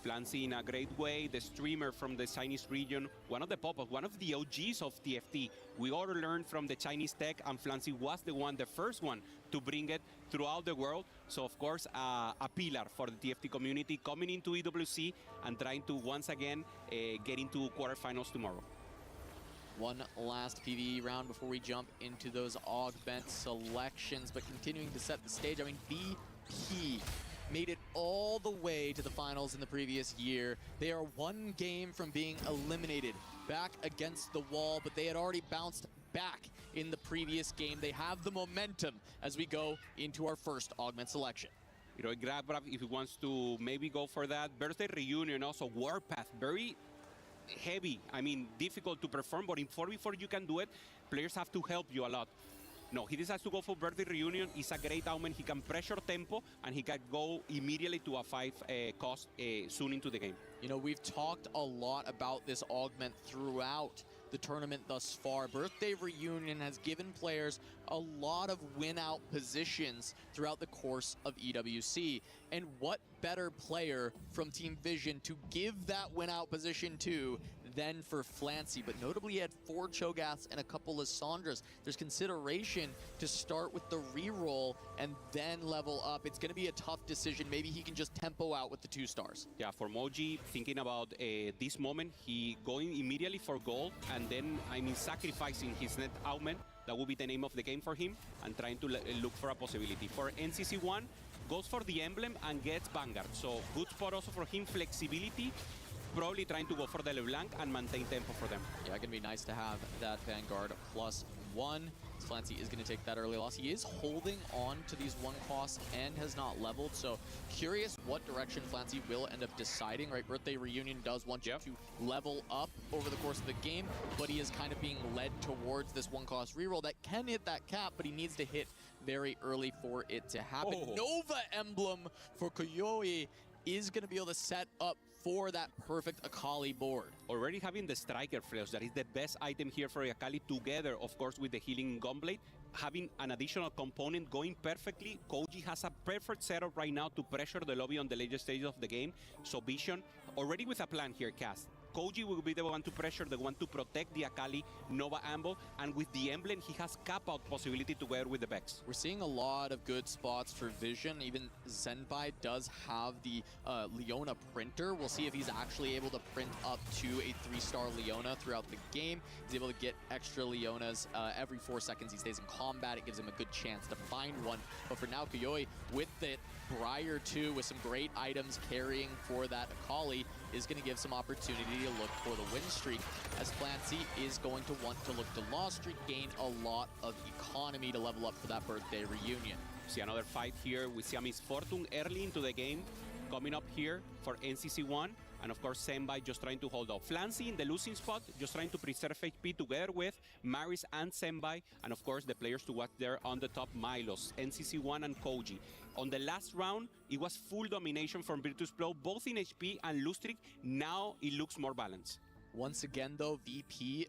Speaker 25: Flancy in a great way, the streamer from the Chinese region, one of the pop-ups, one of the OGs of TFT. We all learned from the Chinese tech, and Flancy was the first one to bring it throughout the world. So of course, a pillar for the TFT community, coming into EWC and trying to once again get into quarterfinals tomorrow.
Speaker 24: One last PvE round before we jump into those augment selections, but continuing to set the stage. I mean, BP made it all the way to the finals in the previous year. They are one game from being eliminated back against the wall, but they had already bounced back in the previous game. They have the momentum as we go into our first augment selection.
Speaker 25: You know, Grab, if he wants to maybe go for that. Birthday Reunion, also Warpath, very heavy. I mean, difficult to perform, but in 4v4 you can do it. Players have to help you a lot. No, he decides to go for Birthday Reunion. It's a great augment. He can pressure tempo, and he can go immediately to a 5 cost soon into the game.
Speaker 24: You know, we've talked a lot about this augment throughout the tournament thus far. Birthday Reunion has given players a lot of win-out positions throughout the course of EWC. And what better player from Team Vision to give that win-out position to than for Flancy? But notably, he had 4 Cho'Gaths and a couple of Sandras. There's consideration to start with the reroll and then level up. It's going to be a tough decision. Maybe he can just tempo out with the 2 stars.
Speaker 25: Yeah, for Moji, thinking about this moment, he going immediately for gold, and then, I mean, sacrificing his net augment That will be the name of the game for him, and trying to look for a possibility. For NCC1, goes for the emblem and gets Vanguard. So good spot also for him, flexibility. Probably trying to go for the LeBlanc and maintain tempo for them.
Speaker 7: Yeah, going to be nice to have that Vanguard +1. Flancy is going to take that early loss. He is holding on to these 1 costs and has not leveled. So curious what direction Flancy will end up deciding. Right, Birthday Reunion does want you to level up over the course of the game, but he is kind of being led towards this 1 cost reroll that can hit that cap, but he needs to hit very early for it to happen. Nova Emblem for Koyoi is going to be able to set up for that perfect Akali board.
Speaker 25: Already having the Striker Flails, that is the best item here for Akali, together, of course, with the healing Gunblade. Having an additional component going perfectly. Koji has a perfect setup right now to pressure the lobby on the later stages of the game. So Vision, already with a plan here, Cast. Koji will be the one to pressure, the one to protect the Akali Nova Ambo, and with the emblem, he has cap-out possibility together with the Vex.
Speaker 7: We're seeing a lot of good spots for Vision. Even Zenbai does have the Leona printer. We'll see if he's actually able to print up to a 3-star Leona throughout the game. He's able to get extra Leonas every 4 seconds he stays in combat. It gives him a good chance to find one. But for now, Koyoi, with the Briar 2, with some great items carrying for that Akali, is going to give some opportunity to look for the win streak, as Flancy is going to want to look to loss streak, gain a lot of economy to level up for that birthday reunion.
Speaker 25: See another fight here. We see a Misfortune early into the game coming up here for NCC1. And of course, Zenbai just trying to hold off. Flancy in the losing spot, just trying to preserve HP together with Maris and Zenbai. And of course, the players to watch there on the top, Milos, NCC1 and Koji. On the last round, it was full domination from Virtus Pro, both in HP and Lustrik. Now it looks more balanced.
Speaker 7: Once again, though, VP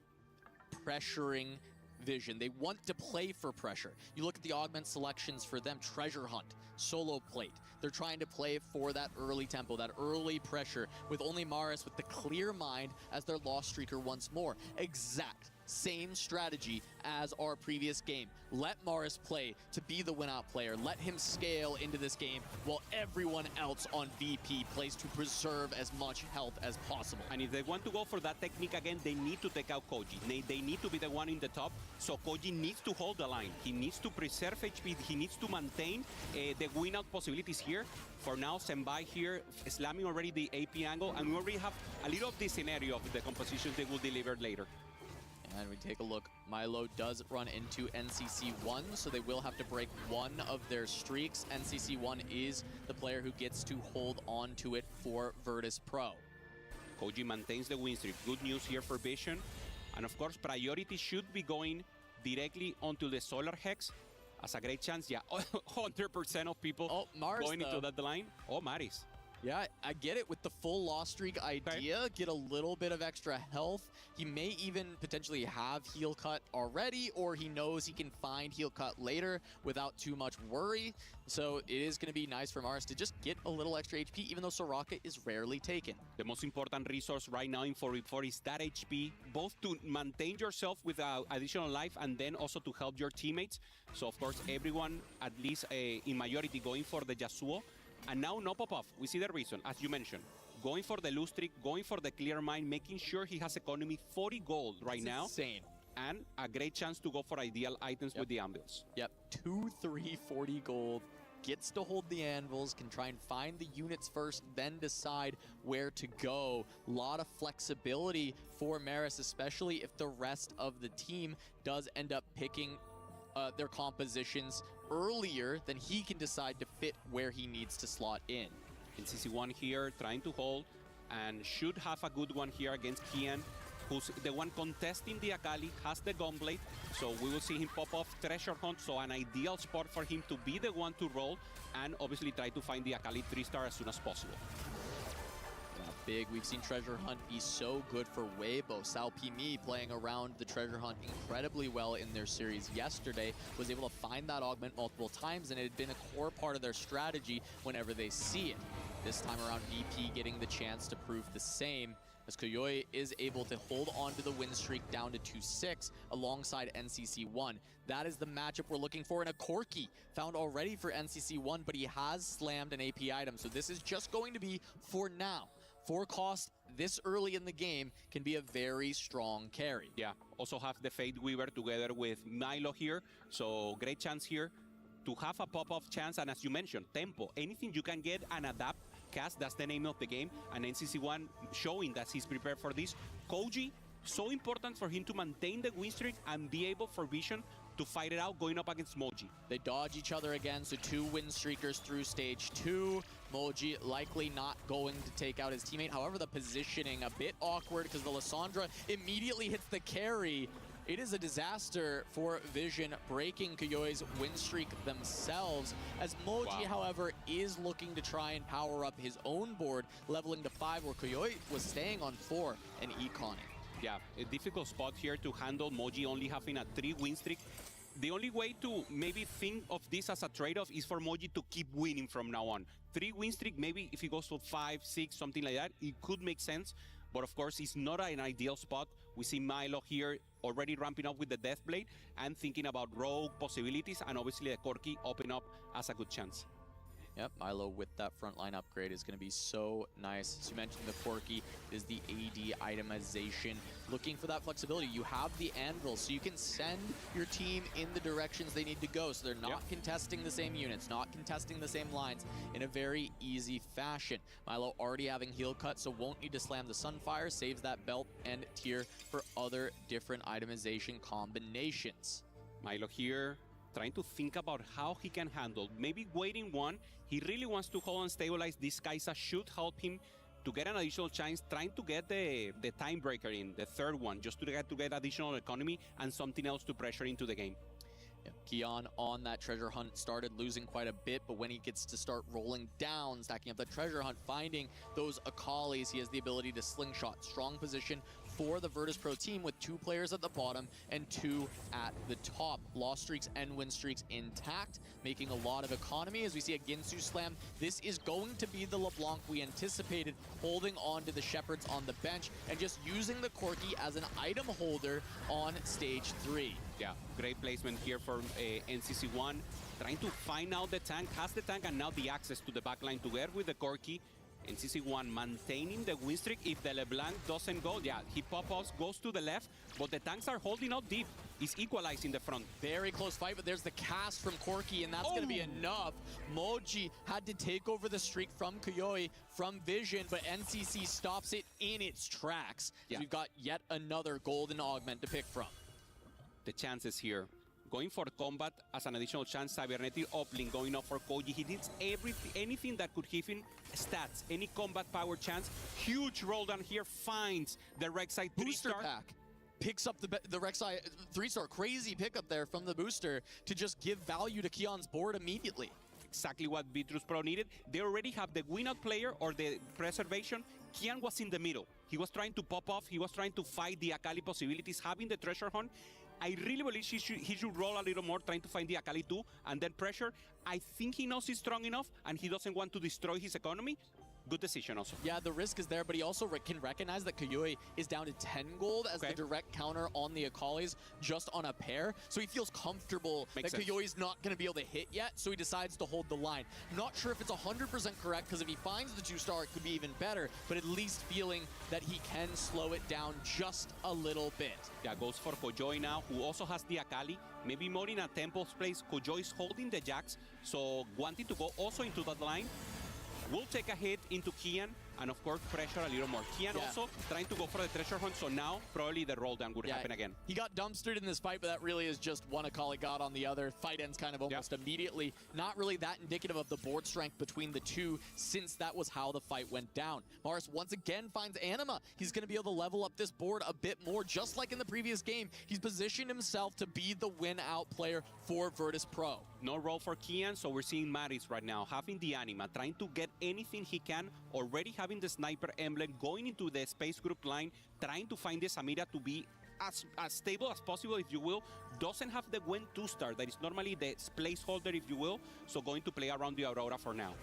Speaker 7: pressuring Vision. They want to play for pressure. You look at the augment selections for them, Treasure Hunt, Solo Plate. They're trying to play for that early tempo, that early pressure, with only Maris with the clear mind as their loss streaker once more. Exact same strategy as our previous game. Let Maris play to be the win-out player. Let him scale into this game while everyone else on VP plays to preserve as much health as possible.
Speaker 25: And if they want to go for that technique again, they need to take out Koji. They need to be the one in the top, so Koji needs to hold the line. He needs to preserve HP. He needs to maintain the win-out possibilities here. For now, Zenbai here slamming already the AP angle, and we already have a little of this scenario of the compositions they will deliver later.
Speaker 7: And we take a look. Milo does run into NCC1, so they will have to break one of their streaks. NCC1 is the player who gets to hold on to it for Virtus Pro.
Speaker 25: Koji maintains the win streak. Good news here for Vision. And of course, priority should be going directly onto the Solar Hex. As a great chance, yeah, 100% of people going into that line. Oh, Maris.
Speaker 7: Yeah, I get it with the full loss streak idea. Get a little bit of extra health. He may even potentially have heal cut already, or he knows he can find heal cut later without too much worry. So it is going to be nice for Mars to just get a little extra HP, even though Soraka is rarely taken.
Speaker 25: The most important resource right now in 4v4 is that HP, both to maintain yourself with additional life and then also to help your teammates. So of course, everyone, at least in majority, going for the Yasuo. And now no pop-off. We see the reason, as you mentioned. Going for the Lustrik, going for the clear mind, making sure he has economy 40 gold right now.
Speaker 7: Insane.
Speaker 25: And a great chance to go for ideal items with the anvils.
Speaker 7: Yep, 2, 3, 40 gold. Gets to hold the anvils, can try and find the units first, then decide where to go. A lot of flexibility for Maris, especially if the rest of the team does end up picking their compositions earlier, then he can decide to fit where he needs to slot in.
Speaker 25: NCC1 here trying to hold and should have a good one here against Kian, who's the one contesting the Akali, has the Gunblade, so we will see him pop off Treasure Hunt, so an ideal spot for him to be the one to roll and obviously try to find the Akali 3-star as soon as possible.
Speaker 7: Big. We've seen Treasure Hunt be so good for Weibo. Sao Pimi playing around the Treasure Hunt incredibly well in their series yesterday, was able to find that augment multiple times, and it had been a core part of their strategy whenever they see it. This time around, VP getting the chance to prove the same, as Koyoi is able to hold on to the win streak down to 2-6 alongside NCC1. That is the matchup we're looking for, and a Corki found already for NCC1, but he has slammed an AP item, so this is just going to be, for now,
Speaker 24: for cost this early in the game can be a very strong carry.
Speaker 25: Yeah, also have the Fate Weaver together with Milo here, so great chance here to have a pop-off chance, and as you mentioned, tempo, anything you can get and adapt, cast, that's the name of the game, and NCC1 showing that he's prepared for this. Koji, so important for him to maintain the win streak and be able for Vision to fight it out going up against Moji.
Speaker 24: They dodge each other again, so 2 win streakers through stage 2. Moji likely not going to take out his teammate. However, the positioning a bit awkward because the Lissandra immediately hits the carry. It is a disaster for Vision, breaking Koyoi's win streak themselves, as Moji, however, is looking to try and power up his own board, leveling to 5, where Koyoi was staying on 4 and econing.
Speaker 25: Yeah, a difficult spot here to handle, Moji only having a 3 win streak. The only way to maybe think of this as a trade-off is for Moji to keep winning from now on. 3 win streak, maybe if he goes to 5, 6, something like that, it could make sense. But of course, it's not an ideal spot. We see Milo here already ramping up with the Deathblade and thinking about rogue possibilities, and obviously the Corki open up as a good chance.
Speaker 24: Yep, Milo with that frontline upgrade is going to be so nice. As you mentioned, the Corki is the AD itemization. Looking for that flexibility. You have the Anvil, so you can send your team in the directions they need to go. So they're not contesting the same units, not contesting the same lines in a very easy fashion. Milo already having heal cut, so won't need to slam the Sunfire. Saves that belt and tier for other different itemization combinations.
Speaker 25: Milo here trying to think about how he can handle. Maybe waiting 1. He really wants to hold and stabilize. This Kaisa should help him to get an additional chance, trying to get the time breaker in, the 3rd one, just to get additional economy and something else to pressure into the game.
Speaker 24: Kion on that treasure hunt started losing quite a bit, but when he gets to start rolling down, stacking up the treasure hunt, finding those Akalis, he has the ability to slingshot. Strong position for the Virtus Pro team with 2 players at the bottom and 2 at the top. Loss streaks and win streaks intact, making a lot of economy as we see a Ginsu slam. This is going to be the LeBlanc we anticipated, holding on to the Shepherds on the bench and just using the Corki as an item holder on stage 3.
Speaker 25: Yeah, great placement here for NCC1, trying to find out the tank, has the tank and now the access to the backline together with the Corki. NCC1 maintaining the win streak. If the LeBlanc doesn't go, yeah, he pop-ups, goes to the left, but the tanks are holding out deep. He's equalizing the front.
Speaker 24: Very close fight, but there's the cast from Corki, and that's going to be enough. Moji had to take over the streak from Koyoi, from Vision, but NCC stops it in its tracks. Yeah. So we've got yet another golden augment to pick from.
Speaker 25: The chances here. Going for combat as an additional chance. Cybernetic uplink going up for Koji. He needs anything that could give him stats, any combat power chance. Huge roll down here, finds the Rek'Sai 3-star.
Speaker 24: Booster pack. Picks up the Rek'Sai 3-star. Crazy pickup there from the booster to just give value to Keon's board immediately.
Speaker 25: Exactly what Virtus Pro needed. They already have the win-out player or the preservation. Kian was in the middle. He was trying to pop off. He was trying to fight the Akali possibilities, having the treasure hunt. I really believe he should roll a little more, trying to find the Akali too, and then pressure. I think he knows he's strong enough, and he doesn't want to destroy his economy. Good decision also.
Speaker 24: Yeah, the risk is there, but he also can recognize that Koyoi is down to 10 gold as the direct counter on the Akalis just on a pair. So he feels comfortable that Koyoi's not going to be able to hit yet, so he decides to hold the line. Not sure if it's 100% correct, because if he finds the 2-star, it could be even better, but at least feeling that he can slow it down just a little bit.
Speaker 25: Yeah, goes for Koyoi now, who also has the Akali. Maybe more in a Temple's place. Koyoi is holding the Jax, so wanting to go also into that line. Will take a hit into Kian, and of course pressure a little more. Kian also trying to go for the treasure hunt, so now probably the roll down would happen again.
Speaker 24: He got dumpstered in this fight, but that really is just one Akali got on the other. Fight ends kind of almost immediately. Not really that indicative of the board strength between the two, since that was how the fight went down. Mars once again finds Anima. He's going to be able to level up this board a bit more, just like in the previous game. He's positioned himself to be the win-out player for Virtus Pro.
Speaker 25: No roll for Kian, so we're seeing Maris right now having the Anima, trying to get anything he can, already having the sniper emblem, going into the space group line, trying to find the Samira to be as stable as possible, if you will. Doesn't have the Gwen 2-star, that is normally the placeholder, if you will, so going to play around the Aurora for now.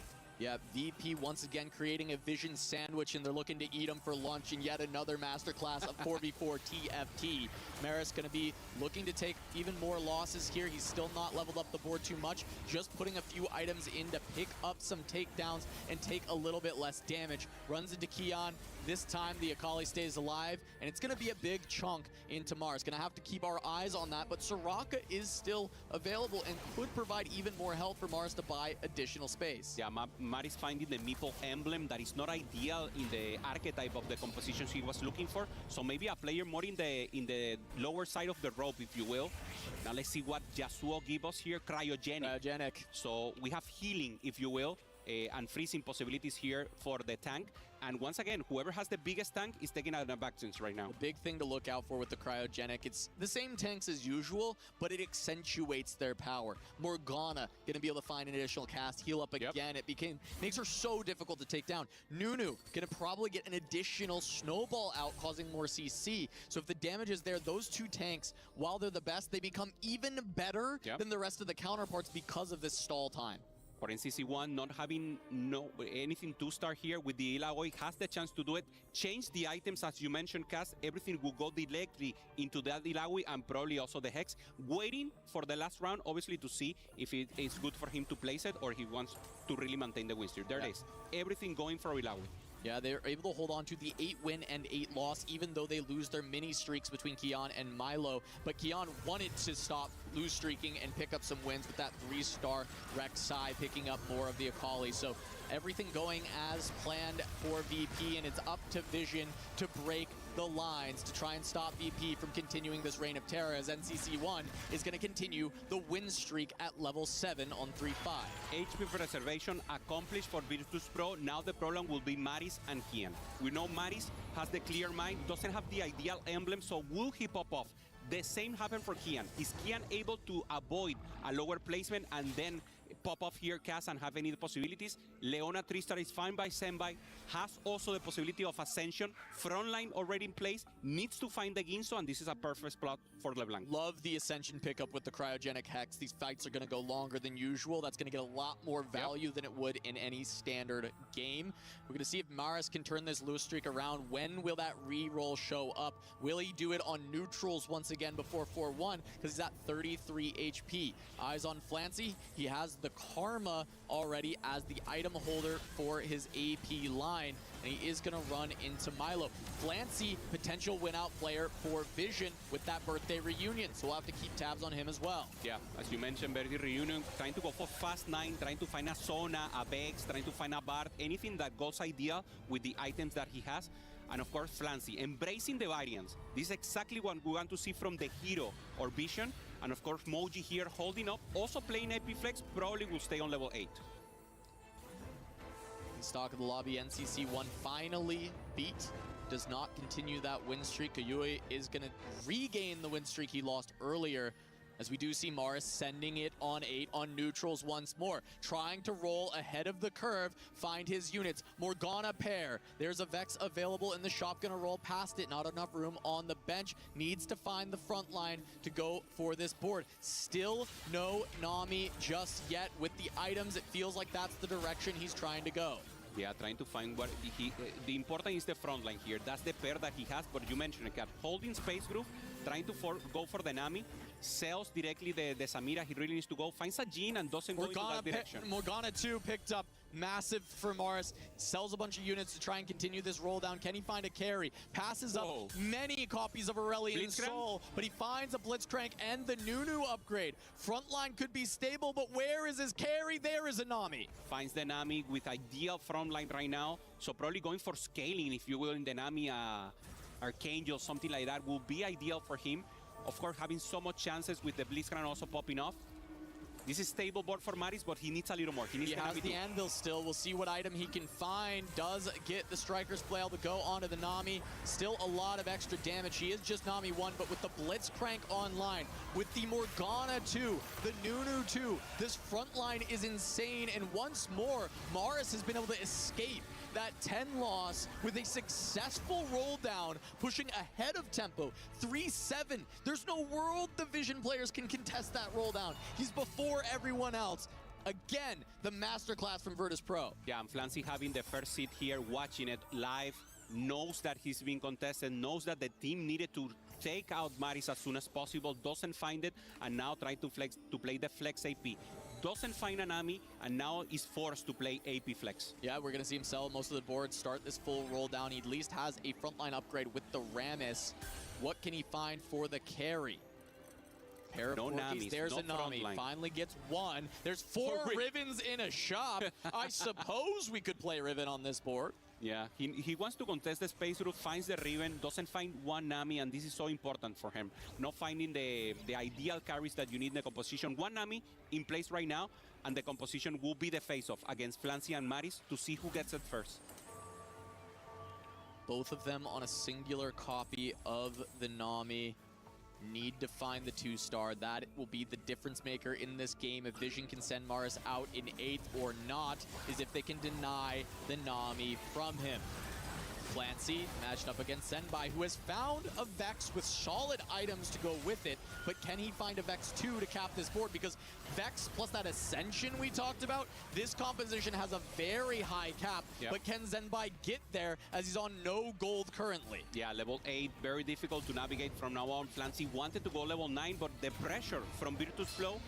Speaker 24: Yeah, VP once again creating a vision sandwich, and they're looking to eat them for lunch in yet another masterclass of 4v4 TFT. Maris going to be looking to take even more losses here. He's still not leveled up the board too much, just putting a few items in to pick up some takedowns and take a little bit less damage. Runs into Kian. This time the Akali stays alive, and it's going to be a big chunk into Mars. Going to have to keep our eyes on that, but Soraka is still available and could provide even more help for Mars to buy additional space.
Speaker 25: Yeah, Mar is finding the meeple emblem that is not ideal in the archetype of the compositions he was looking for. So maybe a player more in the lower side of the rope, if you will. Now let's see what Yasuo gives us here. Cryogenic. So we have healing, if you will, and freezing possibilities here for the tank. And once again, whoever has the biggest tank is taking out an advantage right now.
Speaker 24: The big thing to look out for with the cryogenic, it's the same tanks as usual, but it accentuates their power. Morgana gonna be able to find an additional cast, heal up again. It makes her so difficult to take down. Nunu gonna probably get an additional snowball out, causing more CC. So if the damage is there, those two tanks, while they're the best, they become even better than the rest of the counterparts because of this stall time.
Speaker 25: For NCC1, not having anything to start here with the Ilaoi, has the chance to do it. Change the items, as you mentioned, Cass. Everything will go directly into that Ilaoi and probably also the Hex. Waiting for the last round, obviously, to see if it is good for him to place it or he wants to really maintain the win streak. There it is. Everything going for Ilaoi.
Speaker 24: Yeah, they're able to hold on to the 8-win and 8-loss, even though they lose their mini streaks between Kian and Milo. But Kian wanted to stop lose streaking and pick up some wins with that 3-star Rek'Sai picking up more of the Akali. So everything going as planned for VP, and it's up to Vision to break the lines to try and stop VP from continuing this reign of terror, as NCC1 is going to continue the win streak at level 7 on 3-5.
Speaker 25: HP preservation accomplished for Virtus Pro. Now the problem will be Maris and Kian. We know Maris has the clear mind, doesn't have the ideal emblem, so will he pop off? The same happened for Kian. Is Kian able to avoid a lower placement and then pop off here, Cass, and have any possibilities? Leona 3-star is fine by Senbai, has also the possibility of Ascension. Frontline already in place, needs to find the Ginso, and this is a perfect spot for LeBlanc.
Speaker 24: Love the Ascension pickup with the Cryogenic Hex. These fights are going to go longer than usual. That's going to get a lot more value than it would in any standard game. We're going to see if Maris can turn this lose streak around. When will that re-roll show up? Will he do it on neutrals once again before 4-1? Because he's at 33 HP. Eyes on Flancy. He has the Karma already as the item holder for his AP line, and he is going to run into Milo. Flancy, potential win-out player for Vision with that birthday reunion, so we'll have to keep tabs on him as well.
Speaker 25: Yeah, as you mentioned, birthday reunion, trying to go for fast 9, trying to find a Sona, a Vex, trying to find a Bard, anything that goes ideal with the items that he has. And of course, Flancy, embracing the variance. This is exactly what we want to see from the hero or Vision. And of course, Moji here holding up, also playing Epiflex, probably will stay on level 8.
Speaker 24: In stock of the lobby, NCC1 finally beat. Does not continue that win streak. Kayui is going to regain the win streak he lost earlier, as we do see Morris sending it on 8 on neutrals once more. Trying to roll ahead of the curve, find his units. Morgana pair. There's a Vex available in the shop, gonna roll past it. Not enough room on the bench. Needs to find the front line to go for this board. Still no Nami just yet. With the items, it feels like that's the direction he's trying to go.
Speaker 25: Yeah, trying to find what the important is the front line here. That's the pair that he has, but you mentioned it, Kat. Holding space group, trying to go for the Nami, sells directly the Samira. He really needs to go. Finds a Jhin and doesn't go into that direction.
Speaker 24: Morgana 2 picked up massive for Mars. Sells a bunch of units to try and continue this roll down. Can he find a carry? Passes up many copies of Aurelian Soul, but he finds a Blitzcrank and the Nunu upgrade. Frontline could be stable, but where is his carry? There is a Nami.
Speaker 25: Finds the Nami with ideal frontline right now. So probably going for scaling, if you will, in the Nami Archangel, something like that will be ideal for him. Of course, having so much chances with the Blitzcrank also popping off. This is stable board for Maris, but he needs a little more. He needs
Speaker 24: has the Anvil still. We'll see what item he can find. Does get the Striker's Flail to go onto the Nami. Still a lot of extra damage. He is just Nami 1, but with the Blitzcrank online, with the Morgana 2, the Nunu 2, this front line is insane. And once more, Maris has been able to escape that 10 loss with a successful roll down, pushing ahead of tempo. 3-7. There's no world the Vision players can contest that roll down. He's before everyone else. Again, the masterclass from Virtus Pro.
Speaker 25: Yeah, and Flancy having the first seat here, watching it live, knows that he's being contested, knows that the team needed to take out Maris as soon as possible, doesn't find it, and now trying to play the flex AP. Doesn't find a Nami, and now is forced to play AP flex.
Speaker 24: Yeah, we're going to see him sell most of the board, start this full roll down. He at least has a frontline upgrade with the Rammus. What can he find for the carry? Pair of Corgis, there's a Nami, finally gets one. There's 4 Rivens in a shop. I suppose we could play Riven on this board.
Speaker 25: Yeah, he wants to contest the space route, finds the Riven, doesn't find one Nami, and this is so important for him. Not finding the ideal carries that you need in the composition. One Nami in place right now, and the composition will be the face-off against Flancy and Maris to see who gets it first.
Speaker 24: Both of them on a singular copy of the Nami. Need to find the 2-star. That will be the difference maker in this game. If Vision can send Maris out in 8th or not, is if they can deny the Nami from him. Flancy matched up against Senbai, who has found a Vex with solid items to go with it, but can he find a Vex 2 to cap this board? Because Vex plus that Ascension we talked about, this composition has a very high cap, but can Senbai get there as he's on no gold currently?
Speaker 25: Yeah, level 8, very difficult to navigate from now on. Flancy wanted to go level 9, but the pressure from Virtus Pro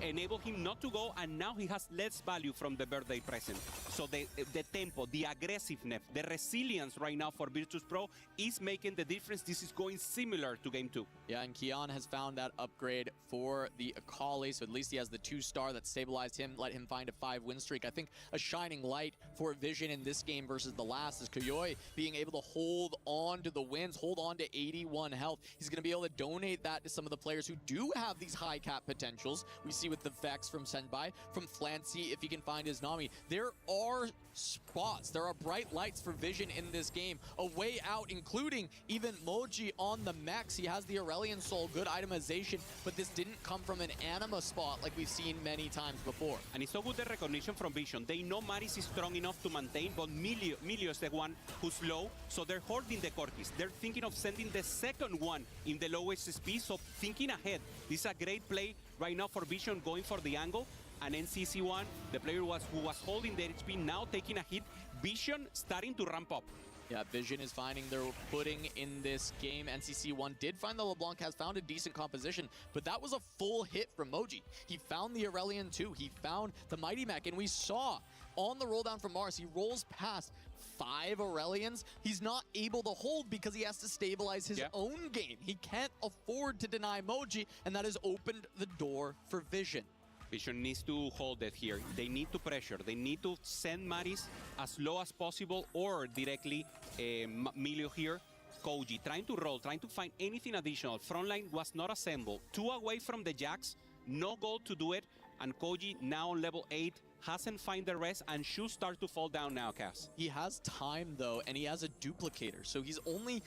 Speaker 25: enabled him not to go, and now he has less value from the birthday present. So the tempo, the aggressiveness, the resilience right now for Virtus Pro is making the difference. This is going similar to Game 2.
Speaker 24: Yeah, and Kian has found that upgrade for the Akali, so at least he has the 2-star that stabilized him, let him find a 5-win streak. I think a shining light for Vision in this game versus the last is Koyoi being able to hold on to the wins, hold on to 81 health. He's going to be able to donate that to some of the players who do have these high cap potentials. We see with the Vex from Senbai, from Flancy if he can find his Nami. There are spots, there are bright lights for Vision in this game. A way out, including even Moji on the Max. He has the Aurelian Soul, good itemization, but this didn't come from an Anima spot like we've seen many times before.
Speaker 25: And it's so good the recognition from Vision. They know Maris is strong enough to maintain, but Milio is the one who's low, so they're holding the Corgis. They're thinking of sending the second one in the lowest speed, so thinking ahead. This is a great play right now for Vision, going for the angle. And NCC1, the player who was holding the HP, now taking a hit. Vision starting to ramp up.
Speaker 24: Yeah, Vision is finding their footing in this game. NCC1 did find the LeBlanc, has found a decent composition, but that was a full hit from Moji. He found the Aurelian too. He found the Mighty Mech, and we saw on the roll down from Mars, he rolls past 5 Aurelians. He's not able to hold because he has to stabilize his own game. He can't afford to deny Moji, and that has opened the door for Vision.
Speaker 25: Vision needs to hold it here. They need to pressure. They need to send Maris as low as possible, or directly Milio here. Koji trying to roll, trying to find anything additional. Frontline was not assembled. 2 away from the Jax, no gold to do it. And Koji now on level 8, hasn't find the rest and should start to fall down now, Cass.
Speaker 24: He has time though, and he has a duplicator, so he's only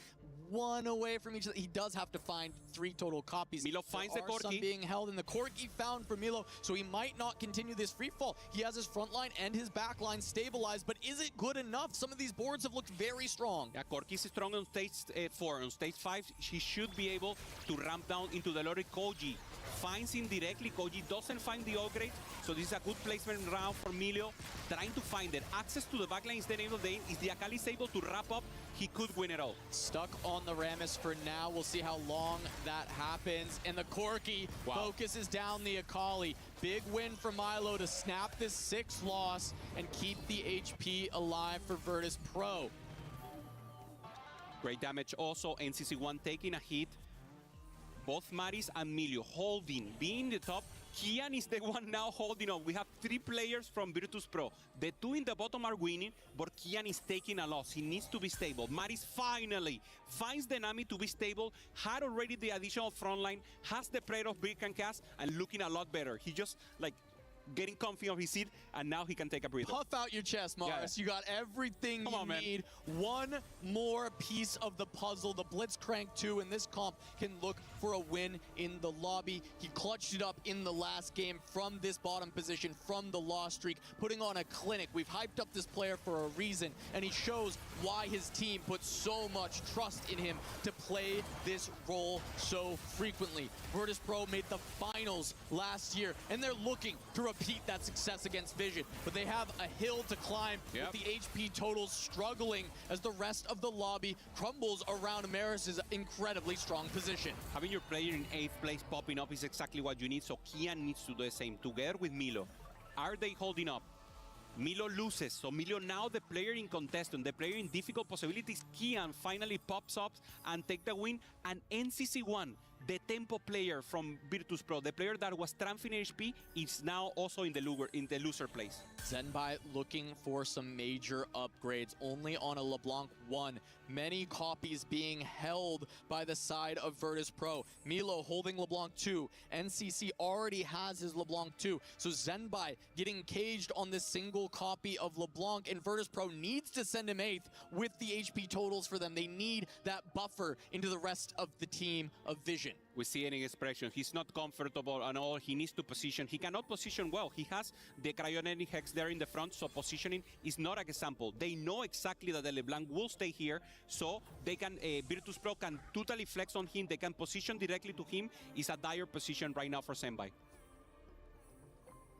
Speaker 24: 1 away from each other. He does have to find 3 total copies.
Speaker 25: Milo finds the Corki.
Speaker 24: Some being held, and the Corki found for Milo, so he might not continue this free fall. He has his front line and his back line stabilized, but is it good enough? Some of these boards have looked very strong.
Speaker 25: Yeah, Corki is strong on stage 4. On stage 5, he should be able to ramp down into the Lori. Koji finds him directly. Koji doesn't find the upgrade, so this is a good placement round for Milio. Trying to find it. Access to the backline is the name of the game. If the Akali is able to wrap up, he could win it all.
Speaker 24: Stuck on the Rammus for now. We'll see how long that happens. And the Corki focuses down the Akali. Big win for Milo to snap this 6th loss and keep the HP alive for Virtus Pro.
Speaker 25: Great damage also. NCC1 taking a hit. Both Maris and Milio holding, being the top. Kian is the one now holding up. We have 3 players from Virtus Pro. The 2 in the bottom are winning, but Kian is taking a loss. He needs to be stable. Maris finally finds the Nami to be stable, had already the additional front line, has the prayer of Brick and Cast, and looking a lot better. He just, like, getting comfy on his seat, and now he can take a breather.
Speaker 24: Puff out your chest, Mars. Yeah. You got everything you need. One more piece of the puzzle. The Blitzcrank 2 in this comp can look for a win in the lobby. He clutched it up in the last game from this bottom position, from the loss streak, putting on a clinic. We've hyped up this player for a reason, and he shows why his team puts so much trust in him to play this role so frequently. Virtus Pro made the finals last year, and they're looking to repeat repeat that success against Vision. But they have a hill to climb with the HP totals struggling as the rest of the lobby crumbles around Maris's incredibly strong position.
Speaker 25: Having your player in 8th place popping up is exactly what you need, so Kian needs to do the same together with Milo. Are they holding up? Milo loses, so Milo now the player in contestant, the player in difficult possibilities. Kian finally pops up and take the win, and NCC1, the tempo player from Virtus Pro, the player that was Tramfin HP, is now also in the loser place.
Speaker 24: Zenbai looking for some major upgrades, only on a LeBlanc 1. Many copies being held by the side of Virtus Pro. Milo holding LeBlanc 2. NCC already has his LeBlanc 2. So Zenbai getting caged on this single copy of LeBlanc, and Virtus Pro needs to send him 8th with the HP totals for them. They need that buffer into the rest of the team of Vision.
Speaker 25: We see it in expression. He's not comfortable at all. He needs to position. He cannot position well. He has the cryogenic hex there in the front, so positioning is not an example. They know exactly that the LeBlanc will stay here, so they can, Virtus Pro can totally flex on him. They can position directly to him. It's a dire position right now for Zenbai.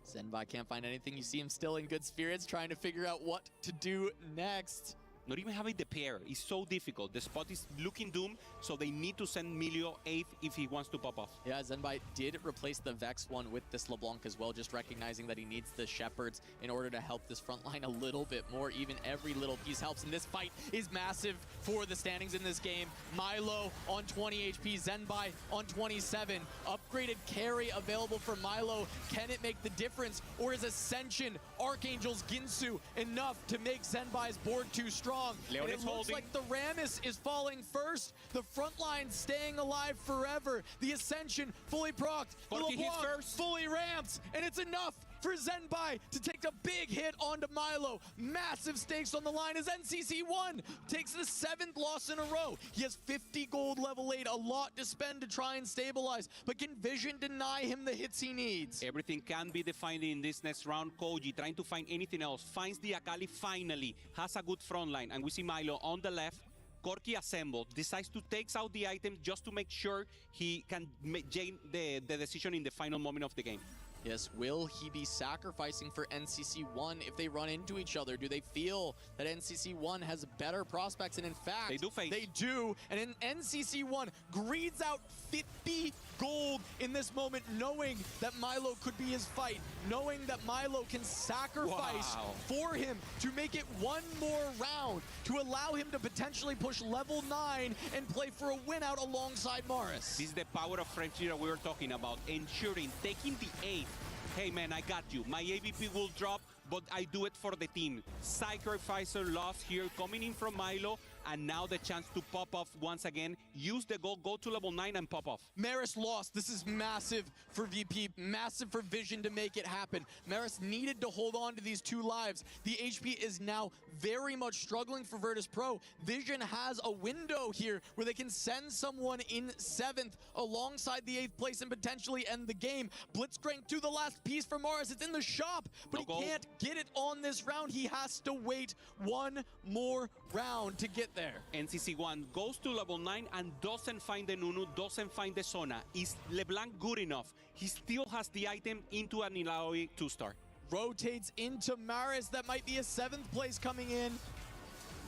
Speaker 24: Zenbai can't find anything. You see him still in good spirits, trying to figure out what to do next.
Speaker 25: Not even having the pair is so difficult. The spot is looking doomed, so they need to send Milo 8th if he wants to pop off.
Speaker 24: Yeah, Zenbai did replace the Vex one with this LeBlanc as well, just recognizing that he needs the Shepherds in order to help this front line a little bit more. Even every little piece helps, and this fight is massive for the standings in this game. Milo on 20 HP, Zenbai on 27. Upgraded carry available for Milo. Can it make the difference, or is Ascension, Archangel's Ginsu enough to make Zenbai's board too strong?
Speaker 25: Leon
Speaker 24: It
Speaker 25: is
Speaker 24: looks
Speaker 25: holding.
Speaker 24: like the Rammus is falling first. The front line staying alive forever. The Ascension fully procced. The
Speaker 25: Corky hits
Speaker 24: LeBlanc
Speaker 25: first.
Speaker 24: fully ramped. And it's enough for Zenbai to take a big hit onto Milo. Massive stakes on the line as NCC1 takes the 7th loss in a row. He has 50 gold level 8, a lot to spend to try and stabilize. But can Vision deny him the hits he needs?
Speaker 25: Everything can be defined in this next round. Koji trying to find anything else. Finds the Akali finally. Has a good front line. And we see Milo on the left. Corky assembled. Decides to take out the item just to make sure he can gain the decision in the final moment of the game.
Speaker 24: Yes, will he be sacrificing for NCC1 if they run into each other? Do they feel that NCC1 has better prospects? And in fact,
Speaker 25: They do face.
Speaker 24: They do. And in NCC1 greeds out 50 gold in this moment, knowing that Milo could be his fight, knowing that Milo can sacrifice for him to make it one more round, to allow him to potentially push level 9 and play for a win out alongside Morris.
Speaker 25: This is the power of friendship that we were talking about. Ensuring, taking the 8th. Hey man, I got you. My AVP will drop, but I do it for the team. Sacrificer loss here coming in from Milo, and now the chance to pop off once again. Use the goal, go to level 9 and pop off.
Speaker 24: Maris lost. This is massive for VP, massive for Vision to make it happen. Maris needed to hold on to these 2 lives. The HP is now very much struggling for Virtus Pro. Vision has a window here where they can send someone in 7th alongside the 8th place and potentially end the game. Blitzcrank to the last piece for Morris. It's in the shop, but he can't get it on this round. He has to wait one more round to get there.
Speaker 25: NCC1 goes to level 9 and doesn't find the Nunu, doesn't find the Sona. Is LeBlanc good enough? He still has the item into an Ilaoi 2-star.
Speaker 24: Rotates into Maris. That might be a 7th place coming in.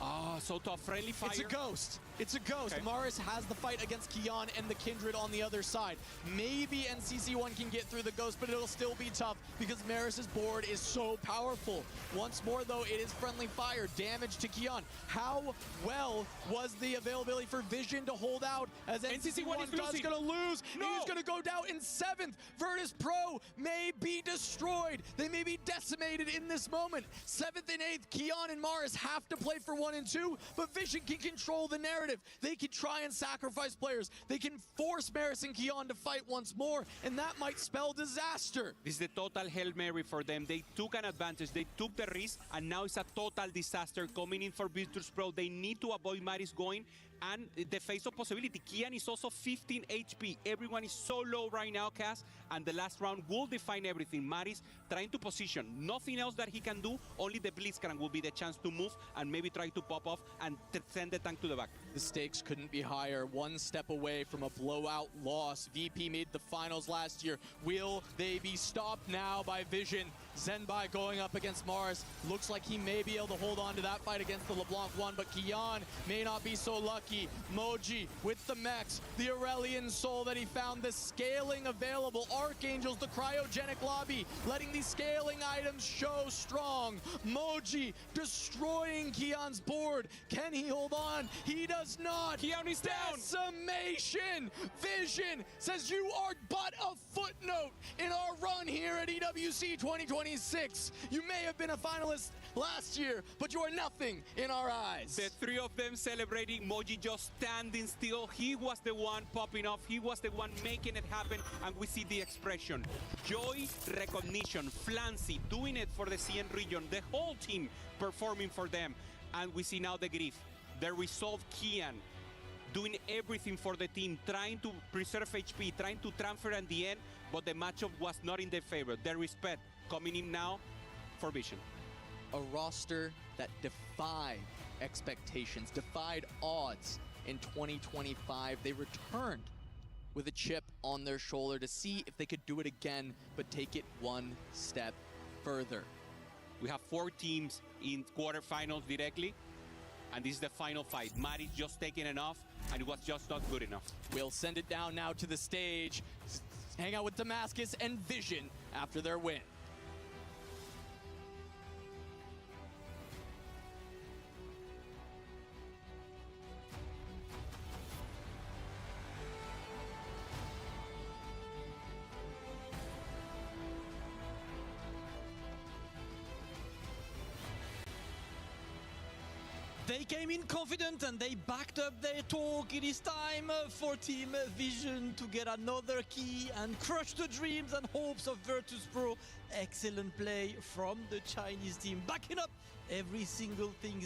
Speaker 25: Ah, so tough. Friendly fire.
Speaker 24: It's a ghost. It's a ghost.
Speaker 25: Okay.
Speaker 24: Morris has the fight against Kian and the Kindred on the other side. Maybe NCC1 can get through the ghost, but it'll still be tough because Maris's board is so powerful. Once more, though, it is friendly fire. Damage to Kian. How well was the availability for Vision to hold out as NCC1 is going to lose?
Speaker 25: No.
Speaker 24: He's going to go down in 7th. Virtus Pro may be destroyed. They may be decimated in this moment. 7th and 8th, Kian and Morris have to play for 1 and 2, but Vision can control the narrative. They can try and sacrifice players. They can force Maris and Kian to fight once more, and that might spell disaster.
Speaker 25: This is the total Hail Mary for them. They took an advantage. They took the risk, and now it's a total disaster coming in for Virtus Pro. They need to avoid Maris going, and the face of possibility. Kian is also 15 HP. Everyone is so low right now, Cass, and the last round will define everything. Maris trying to position. Nothing else that he can do. Only the Blitzcrank will be the chance to move and maybe try to pop off and send the tank to the back.
Speaker 24: The stakes couldn't be higher. One step away from a blowout loss. VP made the finals last year. Will they be stopped now by Vision? Zenbai going up against Mars. Looks like he may be able to hold on to that fight against the LeBlanc one, but Kian may not be so lucky. Moji with the mechs, the Aurelian soul that he found, the scaling available. Archangels, the cryogenic lobby, letting these scaling items show strong. Moji destroying Kian's board. Can he hold on? He does not.
Speaker 25: Kian is down.
Speaker 24: Decimation. Vision says you are but a footnote in our run here at EWC 2026. You may have been a finalist last year, but you are nothing in our eyes.
Speaker 25: The three of them celebrating, Moji just standing still. He was the one popping off. He was the one making it happen, and we see the expression. Joy, recognition, Flancy doing it for the CN region, the whole team performing for them. And we see now the grief, the resolve Kian, doing everything for the team, trying to preserve HP, trying to transfer at the end, but the matchup was not in their favor. The respect coming in now for Vision.
Speaker 24: A roster that defied expectations, defied odds in 2025. They returned with a chip on their shoulder to see if they could do it again, but take it one step further.
Speaker 25: We have 4 teams in quarterfinals directly, and this is the final fight. Mari's just taking it off, and it was just not good enough.
Speaker 24: We'll send it down now to the stage. Hang out with Damascus and Vision after their win.
Speaker 1: They came in confident and they backed up their talk. It is time for Team Vision to get another key and crush the dreams and hopes of Virtus.pro. Excellent play from the Chinese team, backing up every single thing